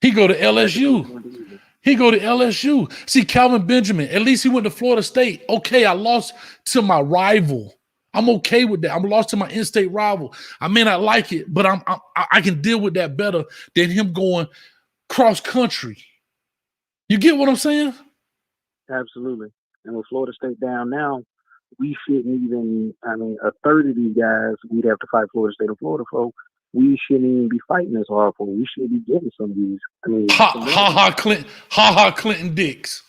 He go to LSU. See, Calvin Benjamin, at least he went to Florida State. Okay, I lost to my rival. I'm okay with that. I'm lost to my in-state rival. I may not like it, but I can deal with that better than him going cross country. You get what I'm saying? Absolutely. And with Florida State down now, we shouldn't even, a third of these guys we'd have to fight Florida State and Florida for. We shouldn't even be fighting this hard for. We should be getting some of these. Clinton Dix.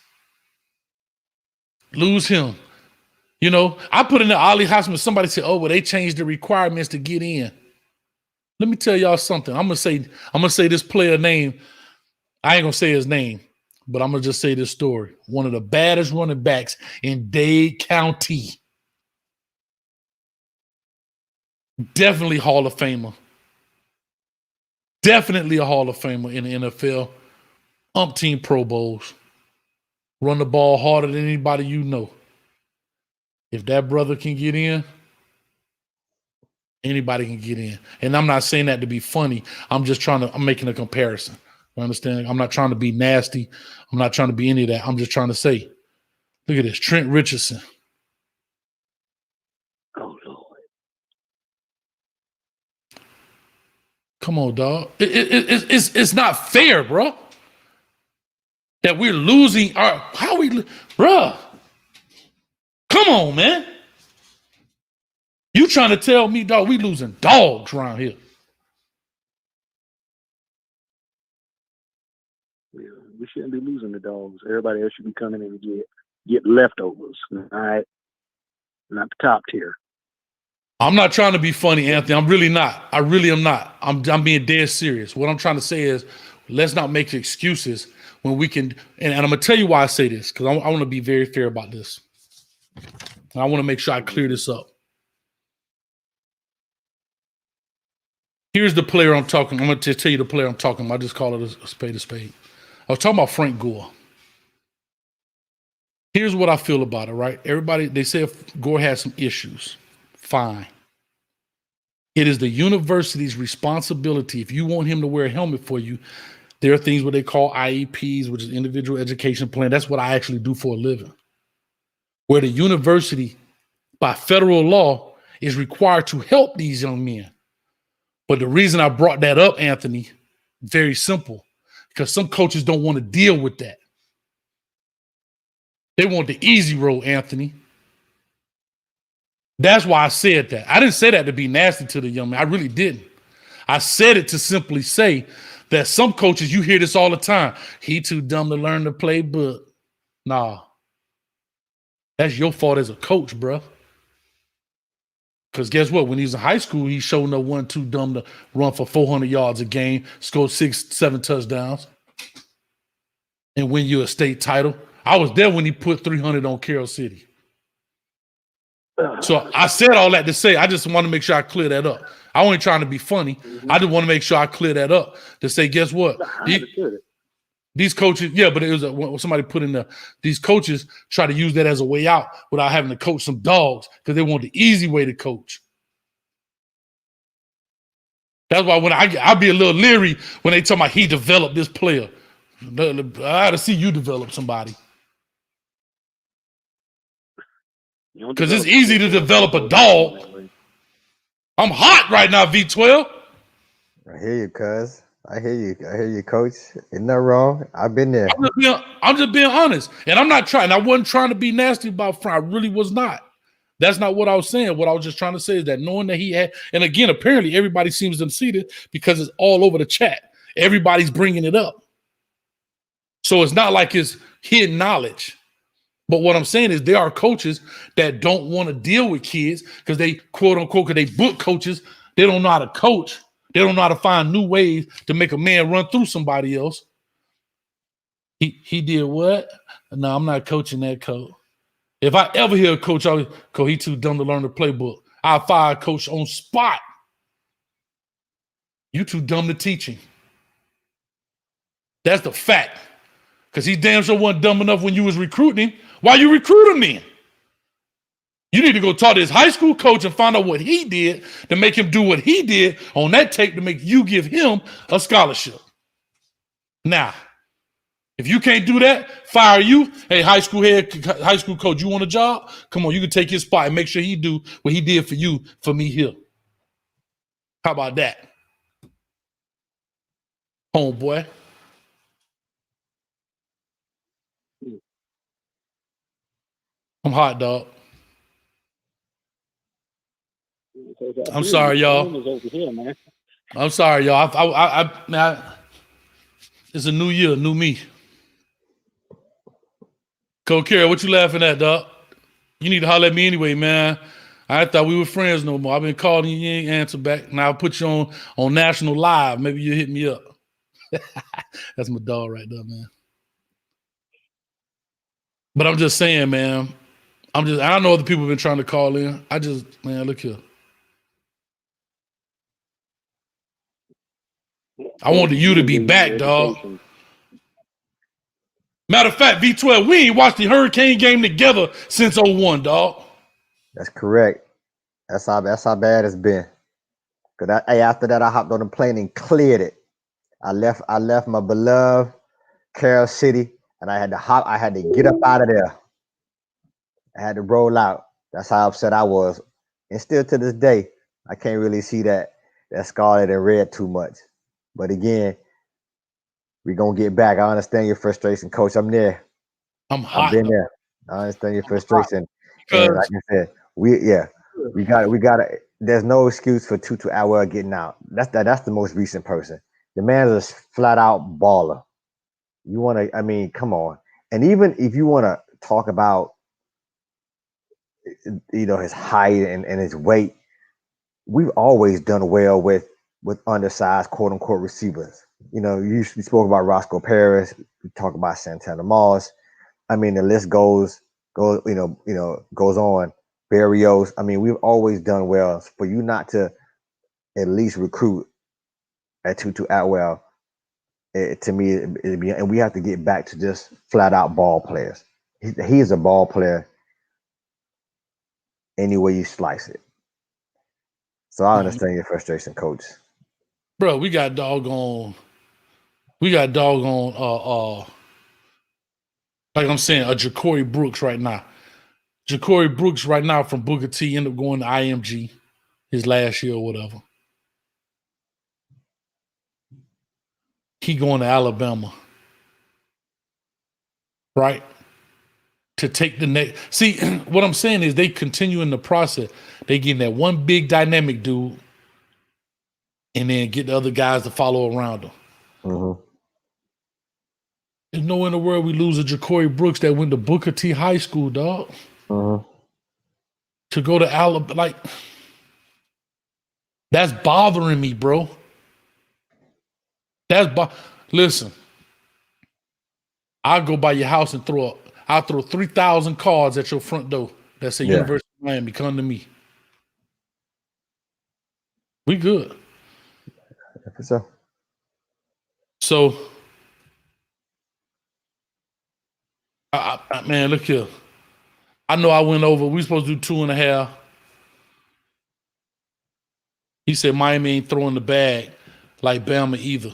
Lose him. You know, I put in the Ali Hosman. Somebody said, "Oh, well, they changed the requirements to get in." Let me tell y'all something. I'm gonna say this player name. I ain't gonna say his name, but I'm gonna just say this story. One of the baddest running backs in Dade County. Definitely Hall of Famer. Definitely a Hall of Famer in the NFL. Umpteen Pro Bowls. Run the ball harder than anybody you know. If that brother can get in, anybody can get in. And I'm not saying that to be funny. I'm making a comparison. You understand? I'm not trying to be nasty. I'm not trying to be any of that. I'm just trying to say, look at this. Trent Richardson. Oh, Lord. Come on, dog. It's not fair, bro. That we're losing our, bruh. Come on, man. You trying to tell me, dog, we losing dogs around here. Yeah, we shouldn't be losing the dogs. Everybody else should be coming in and get leftovers. All right. Not the top tier. I'm not trying to be funny, Anthony. I'm really not. I really am not. I'm being dead serious. What I'm trying to say is, let's not make excuses when we can. And I'm gonna tell you why I say this, because I want to be very fair about this. And I want to make sure I clear this up. Here's the player I'm talking. I'm going to tell you the player I'm talking about. I just call it a spade a spade. I was talking about Frank Gore. Here's what I feel about it, right? Everybody, they say Gore has some issues. Fine. It is the university's responsibility. If you want him to wear a helmet for you, there are things what they call IEPs, which is individual education plan. That's what I actually do for a living. Where the university, by federal law, is required to help these young men. But the reason I brought that up, Anthony, very simple, because some coaches don't want to deal with that. They want the easy road, Anthony. That's why I said that. I didn't say that to be nasty to the young man. I really didn't. I said it to simply say that some coaches, you hear this all the time. He too dumb to learn the playbook. Nah. That's your fault as a coach, bro. Because guess what? When he was in high school, he showed no one too dumb to run for 400 yards a game, score 6-7 touchdowns, and win you a state title. I was there when he put 300 on Carroll City. So I said all that to say, I just want to make sure I clear that up. I wasn't trying to be funny. I just want to make sure I clear that up to say, guess what? These coaches, yeah, but it was somebody put in there. These coaches try to use that as a way out without having to coach some dogs because they want the easy way to coach. That's why when I'll be a little leery when they talk about he developed this player. I got to see you develop somebody. Because it's easy to develop a dog. I'm hot right now, V12. I hear you, cuz. I hear you, coach. Isn't that wrong? I've been there. I'm just being honest. And I'm not trying. I wasn't trying to be nasty about Frank. I really was not. That's not what I was saying. What I was just trying to say is that knowing that he had, and again, apparently everybody seems to see it because it's all over the chat. Everybody's bringing it up. So it's not like it's hidden knowledge. But what I'm saying is there are coaches that don't want to deal with kids because they, quote unquote, because they book coaches. They don't know how to coach. They don't know how to find new ways to make a man run through somebody else. He did what? No, I'm not coaching that coach. If I ever hear a coach, he too dumb to learn the playbook. I'll fire a coach on spot. You too dumb to teach him. That's the fact. Because he damn sure wasn't dumb enough when you was recruiting him. Why you recruit him then? You need to go talk to his high school coach and find out what he did to make him do what he did on that tape to make you give him a scholarship. Now, if you can't do that, fire you. Hey, high school coach, you want a job? Come on, you can take his spot and make sure he do what he did for you, for me here. How about that? Homeboy. I'm hot, dog. I'm sorry, y'all. I'm sorry, y'all. It's a new year, new me. Coach Carey, what you laughing at, dog? You need to holler at me anyway, man. I thought we were friends no more. I've been calling you, you ain't answer back. Now I'll put you on National Live. Maybe you hit me up. That's my dog right there, man. But I'm just saying, man. I know other people have been trying to call in. Man, look here. I wanted you to be back, dog. Matter of fact, V12, we ain't watched the Hurricane game together since 01, dog. That's correct. That's how bad it's been. Cause after that, I hopped on the plane and cleared it. I left my beloved Carroll City, and I had to get up out of there. I had to roll out. That's how upset I was. And still to this day, I can't really see that scarlet and red too much. But again, we're gonna get back. I understand your frustration, Coach. I'm there. I'm hot. I've been there. I understand your frustration. And like I said, we got to. There's no excuse for Tutu Atwell getting out. That's the most recent person. The man is a flat out baller. You want to? I mean, come on. And even if you want to talk about, his height and his weight, we've always done well with undersized quote unquote receivers. You spoke about Roscoe Paris. We talk about Santana Moss. I mean, the list goes on. Barrios. I mean, we've always done well. For you not to at least recruit at Tutu Atwell, to me, and we have to get back to just flat out ball players. He is a ball player any way you slice it. So I understand your frustration, Coach. Bro, we got doggone, like I'm saying, a Ja'Cory Brooks right now. Ja'Cory Brooks right now from Booker T ended up going to IMG his last year or whatever. He going to Alabama. Right? To take the next. See, what I'm saying is they continue in the process. They getting that one big dynamic dude and then get the other guys to follow around them. Mm-hmm. There's no in the world we lose a Ja'Cory Brooks that went to Booker T High School, dog. Mm-hmm. To go to Alabama, like, that's bothering me, bro. Listen, I'll go by your house and I'll throw 3,000 cards at your front door that say University of Miami, come to me. We good. So, man, look here. I know I went over. We supposed to do 2.5. He said Miami ain't throwing the bag like Bama either.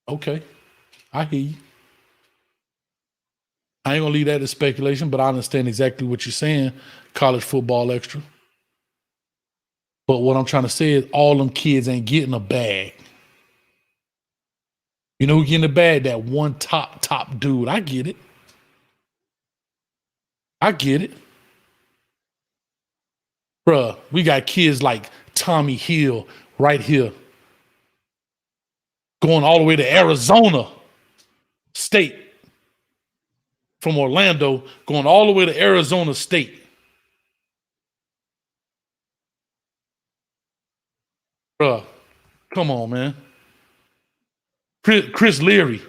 Okay, I hear you. I ain't gonna leave that to speculation, but I understand exactly what you're saying. College football extra. But what I'm trying to say is all them kids ain't getting a bag. You know who getting a bag? That one top dude. I get it. Bruh, we got kids like Tommy Hill right here going all the way to Arizona State from Orlando, going all the way to Arizona State. Bruh, come on, man. Chris Leary.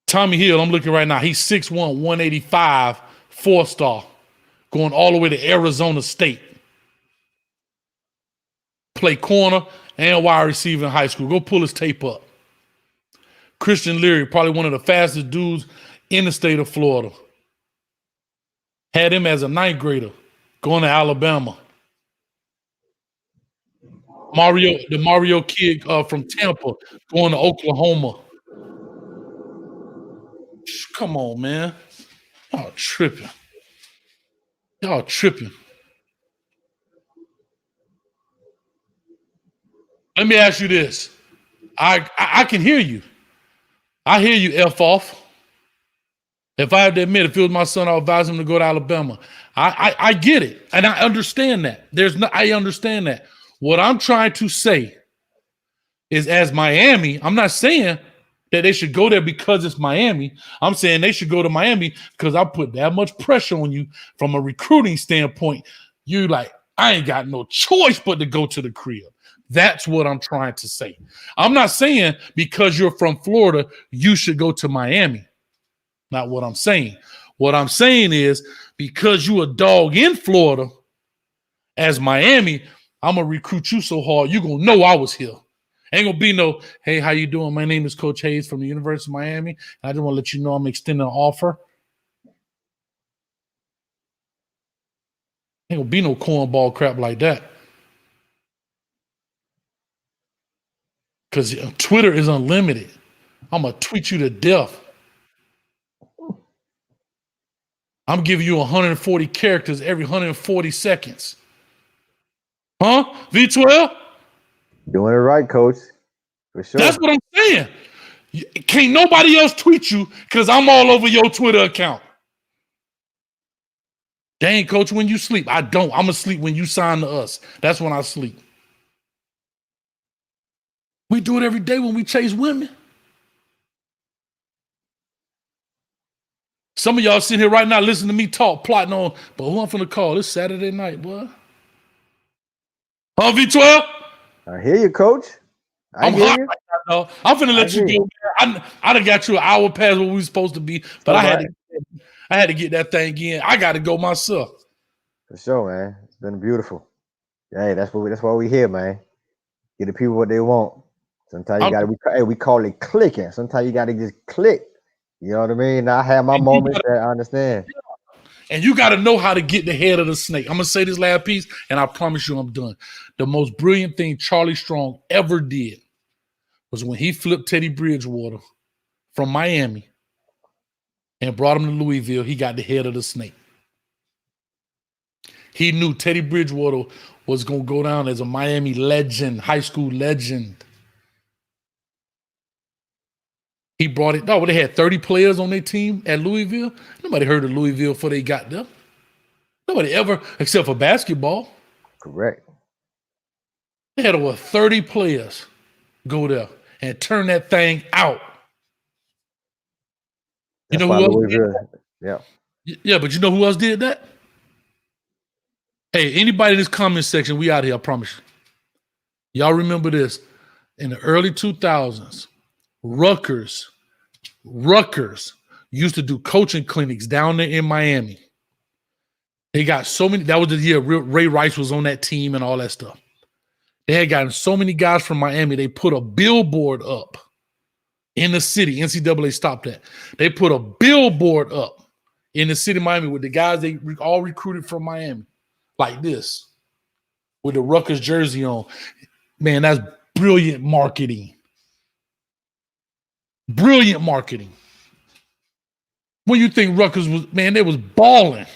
Tommy Hill, I'm looking right now. He's 6'1", 185, 4-star, going all the way to Arizona State. Play corner and wide receiver in high school. Go pull his tape up. Christian Leary, probably one of the fastest dudes in the state of Florida. Had him as a 9th grader going to Alabama. The Mario kid from Tampa going to Oklahoma. Come on, man. Y'all tripping. Let me ask you this. I can hear you. I hear you, F off. If I have to admit, if it was my son, I'll advise him to go to Alabama. I get it, and I understand that. I understand that. What I'm trying to say is, as Miami, I'm not saying that they should go there because it's Miami. I'm saying they should go to Miami because I put that much pressure on you from a recruiting standpoint. You like, I ain't got no choice but to go to the crib. That's what I'm trying to say. I'm not saying because you're from Florida, you should go to Miami. Not what I'm saying. What I'm saying is because you a dog in Florida, as Miami, I'm going to recruit you so hard, you're going to know I was here. Ain't going to be no, hey, how you doing? My name is Coach Hayes from the University of Miami. I just want to let you know I'm extending an offer. Ain't going to be no cornball crap like that. Because Twitter is unlimited. I'm going to tweet you to death. I'm giving you 140 characters every 140 seconds. Huh? V12? Doing it right, Coach. For sure. That's what I'm saying. Can't nobody else tweet you because I'm all over your Twitter account. Dang, Coach, when you sleep. I don't. I'm asleep when you sign to us. That's when I sleep. We do it every day when we chase women. Some of y'all sitting here right now listening to me talk, plotting on, but who I'm finna call? It's Saturday night, boy. Huh, V12? I hear you, Coach. I'm hot right now, dog. I'm finna let you go. I done got you an hour past what we were supposed to be, but I had to get that thing in. I got to go myself. For sure, man. It's been beautiful. Hey, that's why we here, man. Get the people what they want. Sometimes you gotta we call it clicking. Sometimes you gotta just click. You know what I mean? I have my moments that I understand. And you got to know how to get the head of the snake. I'm going to say this last piece, and I promise you I'm done. The most brilliant thing Charlie Strong ever did was when he flipped Teddy Bridgewater from Miami and brought him to Louisville, he got the head of the snake. He knew Teddy Bridgewater was going to go down as a Miami legend, high school legend. He brought it. No, they had 30 players on their team at Louisville. Nobody heard of Louisville before they got there. Nobody ever, except for basketball. Correct. They had over 30 players go there and turn that thing out. That's you know who else Louisville. did that? Yeah. Yeah, but you know who else did that? Hey, anybody in this comment section, we out here, I promise you. Y'all remember this. In the early 2000s, Rutgers used to do coaching clinics down there in Miami. They got so many. That was the year Ray Rice was on that team and all that stuff. They had gotten so many guys from Miami. They put a billboard up in the city. NCAA stopped that. They put a billboard up in the city of Miami with the guys they all recruited from Miami, like this, with the Rutgers jersey on. Man, that's brilliant marketing. Brilliant marketing. When you think Rutgers was, man, they was balling.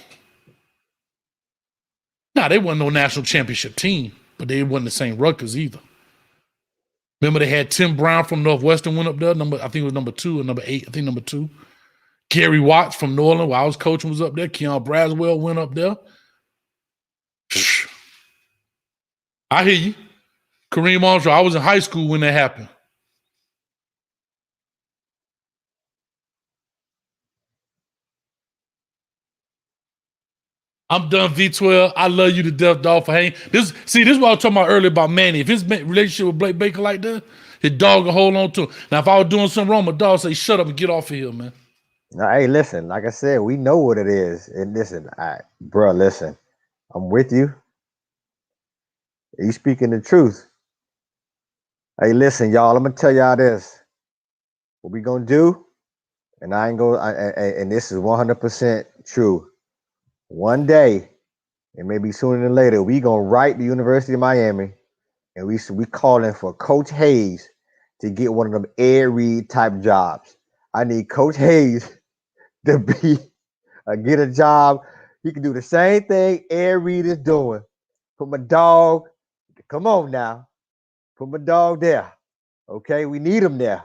Nah, they wasn't no national championship team, but they wasn't the same Rutgers either. Remember they had Tim Brown from Northwestern went up there. I think it was number 2 or number 8. I think number 2. Gary Watts from New Orleans, while I was coaching, was up there. Keon Braswell went up there. I hear you. Kareem Armstrong, I was in high school when that happened. I'm done, V12. I love you to death, dog, for hanging. This is what I was talking about earlier about Manny. If his relationship with Blake Baker like that, his dog will hold on to him. Now, if I was doing something wrong, my dog say, shut up and get off of here, man. Now, hey, listen, like I said, we know what it is. And listen, listen, I'm with you. You speaking the truth. Hey, listen, y'all, I'm going to tell y'all this. What we going to do, and and this is 100% true. One day, and maybe sooner than later, we gonna write the University of Miami, and we calling for Coach Hayes to get one of them Ed Reed type jobs. I need Coach Hayes to get a job. He can do the same thing Ed Reed is doing. Put my dog. Come on now, put my dog there. Okay, we need him there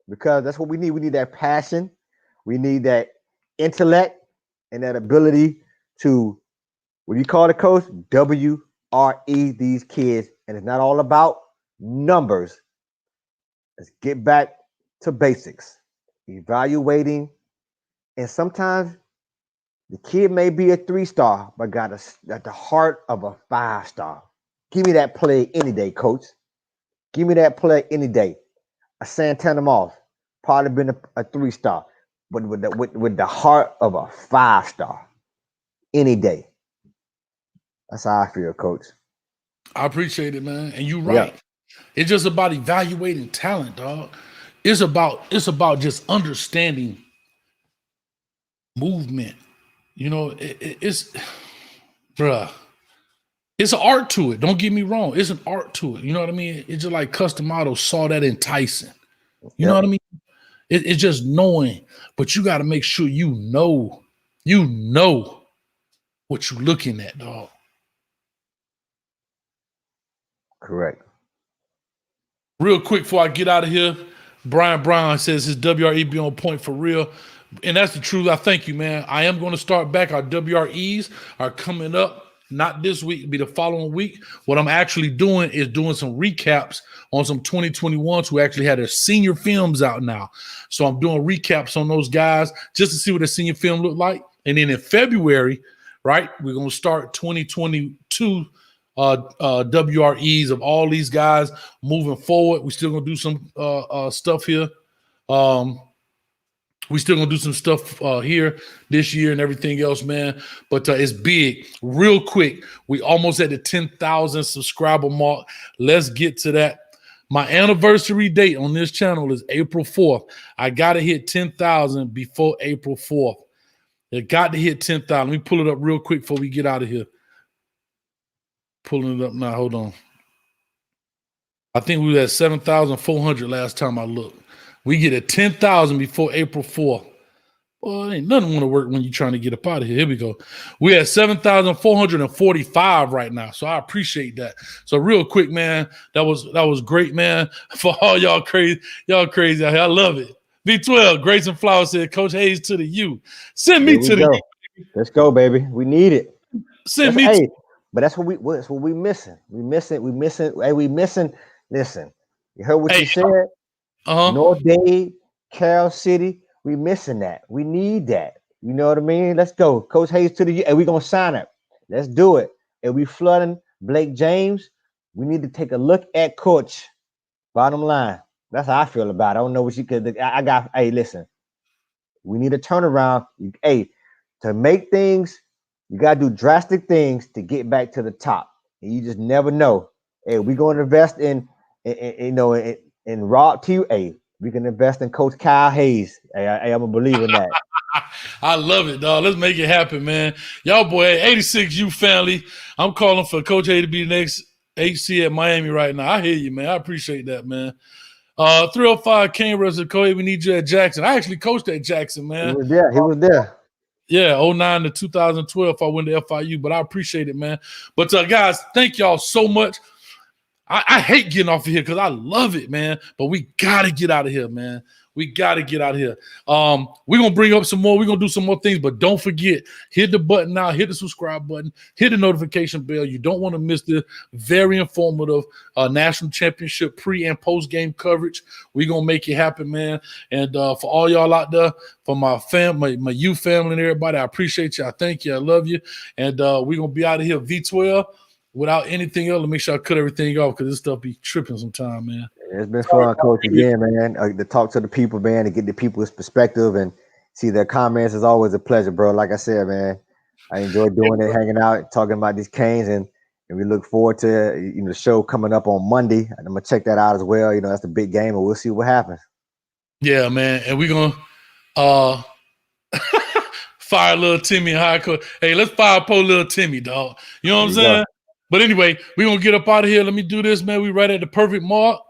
because that's what we need. We need that passion. We need that intellect and that ability to, what do you call it, coach? WRE these kids. And it's not all about numbers. Let's get back to basics. Evaluating. And sometimes The kid may be a 3-star, but got at the heart of a 5-star. Give me that play any day, coach. Give me that play any day. A Santana Moss, probably been a 3-star, but with the heart of a 5-star any day. That's how I feel, coach. I appreciate it, man. And you're right. Yeah. It's just about evaluating talent, dog. It's about just understanding movement. You know, it's bruh. It's an art to it. Don't get me wrong. It's an art to it. You know what I mean? It's just like Custom Auto saw that enticing. You know what I mean? It's just knowing, but you got to make sure you know what you're looking at, dog. Correct. Real quick before I get out of here, Brian Brown says his WRE be on point for real. And that's the truth. I thank you, man. I am going to start back. Our WREs are coming up. Not this week, it'll be the following week. What I'm actually doing is doing some recaps on some 2021s who actually had their senior films out now. So I'm doing recaps on those guys just to see what their senior film looked like. And then in February, right, we're going to start 2022 WREs of all these guys moving forward. We're still going to do some stuff here. We still gonna do some stuff here this year and everything else, man. But it's big. Real quick, we almost at the 10,000 subscriber mark. Let's get to that. My anniversary date on this channel is April 4th. I gotta hit 10,000 before April 4th. It got to hit 10,000. Let me pull it up real quick before we get out of here. Pulling it up now. Hold on. I think we were at 7,400 last time I looked. We get at 10,000 before April 4th. Well, ain't nothing want to work when you're trying to get up out of here. Here we go. We're at 7,445 right now. So I appreciate that. So real quick, man, that was great, man. For all y'all crazy out here. I love it. V12, Grayson Flowers said, Coach Hayes to the U. Send me to the U. Let's go, baby. We need it. Send me to but that's what we missing. We missing. Listen, you heard what you said? North Dade, Carroll City, we missing that. We need that. You know what I mean? Let's go. Coach Hayes to the U. And we're going to sign it. Let's do it. And we flooding Blake James. We need to take a look at Coach. Bottom line. That's how I feel about it. I don't know what you could. Hey, listen. We need a turnaround. To make things, you got to do drastic things to get back to the top. And you just never know. Hey, we're going to invest in Rob T. We can invest in Coach Kyle Hayes. I'm a believer in that. I love it, dog. Let's make it happen, man. Y'all boy, 86U family. I'm calling for Coach Hayes to be the next HC at Miami right now. I hear you, man. I appreciate that, man. 305 Cambridge said, Coach, we need you at Jackson. I actually coached at Jackson, man. He was there. Yeah, 09 to 2012, I went to FIU, but I appreciate it, man. But guys, thank y'all so much. I hate getting off of here because I love it, man. But we got to get out of here, man. We got to get out of here. We're going to bring up some more. We're going to do some more things. But don't forget, hit the button now. Hit the subscribe button. Hit the notification bell. You don't want to miss the very informative national championship pre- and post-game coverage. We're going to make it happen, man. And for all y'all out there, for my family, my youth family and everybody, I appreciate you. I thank you. I love you. And we're going to be out of here. V12. Without anything else, to make sure I cut everything off because this stuff be tripping sometime, man. It's been fun, Coach, again, man. To talk to the people, man, to get the people's perspective and see their comments is always a pleasure, bro. Like I said, man, I enjoy doing it, hanging out, talking about these Canes, and we look forward to the show coming up on Monday. I'm gonna check that out as well. That's the big game, and we'll see what happens. Yeah, man, and we're gonna fire little Timmy high court. Hey, let's fire poor little Timmy, dog. You know what I'm saying? But anyway, we're going to get up out of here. Let me do this, man. We right at the perfect mark.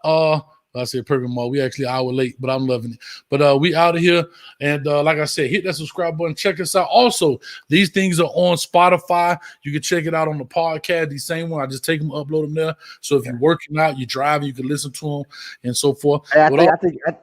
I said perfect mark. We actually an hour late, but I'm loving it. But we out of here. And like I said, hit that subscribe button. Check us out. Also, these things are on Spotify. You can check it out on the podcast. The same one. I just take them, upload them there. So if you're working out, you're driving, you can listen to them and so forth. Hey,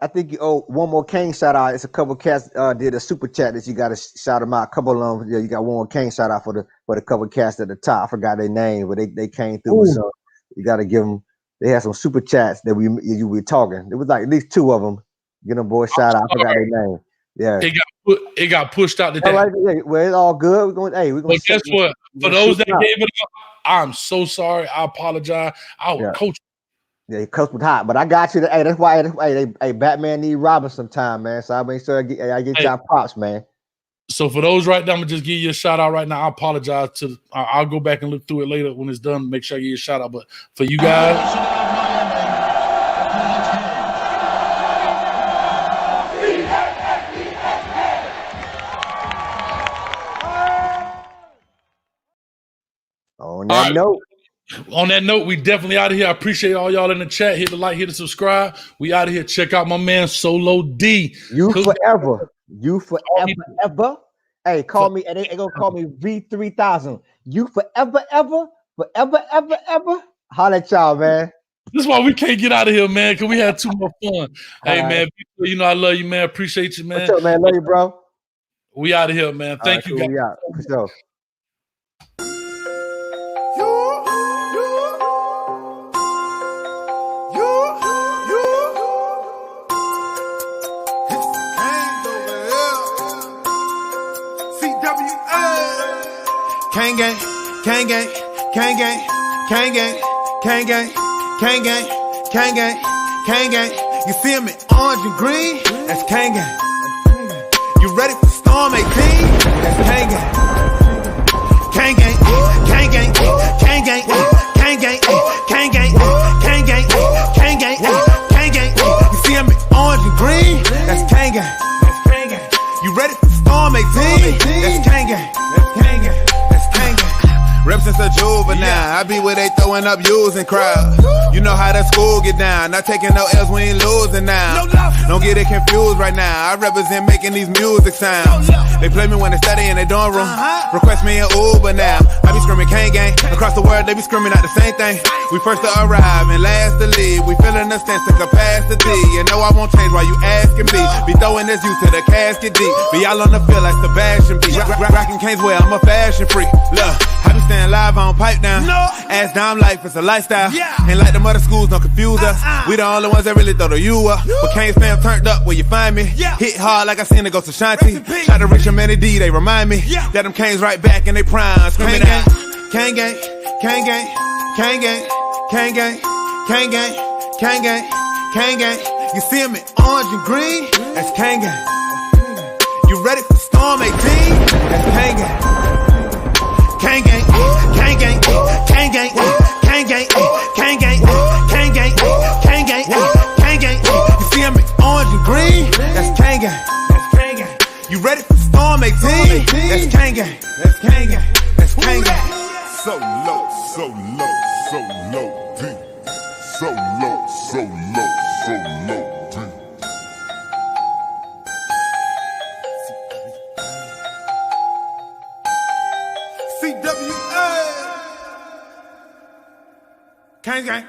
I think you owe one more King shout out. It's a couple of cats did a super chat that you got to shout them out. A couple of them. Yeah, you got one more King shout out for the couple of cats at the top. I forgot their name, but they came through. So you got to give them. They had some super chats that you were talking. It was like at least two of them. Get them boys shout out. I forgot their name. Yeah. They got It got pushed out today. All right, well, it's all good. We're going. But guess what? For those that gave it up, I'm so sorry. I apologize. Our coach. Yeah, coach was hot, but I got you. Hey, that's why. Hey, Batman need Robin sometime, man. So I make sure I get y'all props, man. So for those right now, I'm gonna just give you a shout out right now. I apologize to. I'll go back and look through it later when it's done. Make sure I give you a shout out. But for you guys. On that note, we definitely out of here. I appreciate all y'all in the chat. Hit the like, hit the subscribe. We out of here. Check out my man Solo D. You forever. Ever. Hey, call me. And they gonna call me V3000. You forever. Holla at y'all, man. This is why we can't get out of here, man, because we had too much fun. Hey, man, you know I love you, man. Appreciate you, man. What's up, man? Love you, bro. We out of here, man. Thank you, guys. We out. For sure. Gang gang, gang gang, gang gang, gang gang, gang gang, gang gang, gang gang, gang gang. You see him in orange and green? That's gang gang. You ready for Storm 18? That's gang gang. Gang gang, gang gang, gang gang, gang gang, gang gang, gang gang, gang gang, gang gang. You see him in orange and green? That's gang gang. You ready for Storm 18? That's gang gang. Rep since a juvenile, I be where they throwing up using crowds. You know how that school get down, not taking no L's, we ain't losing now. Don't get it confused right now, I represent making these music sounds. They play me when they study in their dorm room, request me an Uber now. I be screaming gang gang, across the world they be screaming out the same thing. We first to arrive and last to leave, we feeling a sense of capacity. You know I won't change while you asking me, be throwing this youth to the casket deep. Be all on the field like Sebastian B. Rockin' Canes well, I'm a fashion freak. Look, I be staying live on pipe down. Ass down life, it's a lifestyle. Ain't like the other schools, don't confuse us. We the only ones that really throw the you up. But Canes fam turned up where you find me. Hit hard like I seen it go to Shanti. Try to reach a Manny Diaz, they remind me that them Canes right back in they prime. Screaming out. Gang gang, gang gang, gang gang, gang gang, gang gang, gang gang, gang gang. You see him in orange and green? That's gang gang. You ready for Storm 18? That's gang gang. Gang gang, gang gang, gang gang, gang gang, gang gang, gang gang, gang gang, gang gang. You see him in orange and green? That's gang gang. You ready for Storm 18? That's gang gang. That's gang gang. That's gang gang. So low, so low, so low, deep. So low, so low, so low, deep. CWA. Gang gang.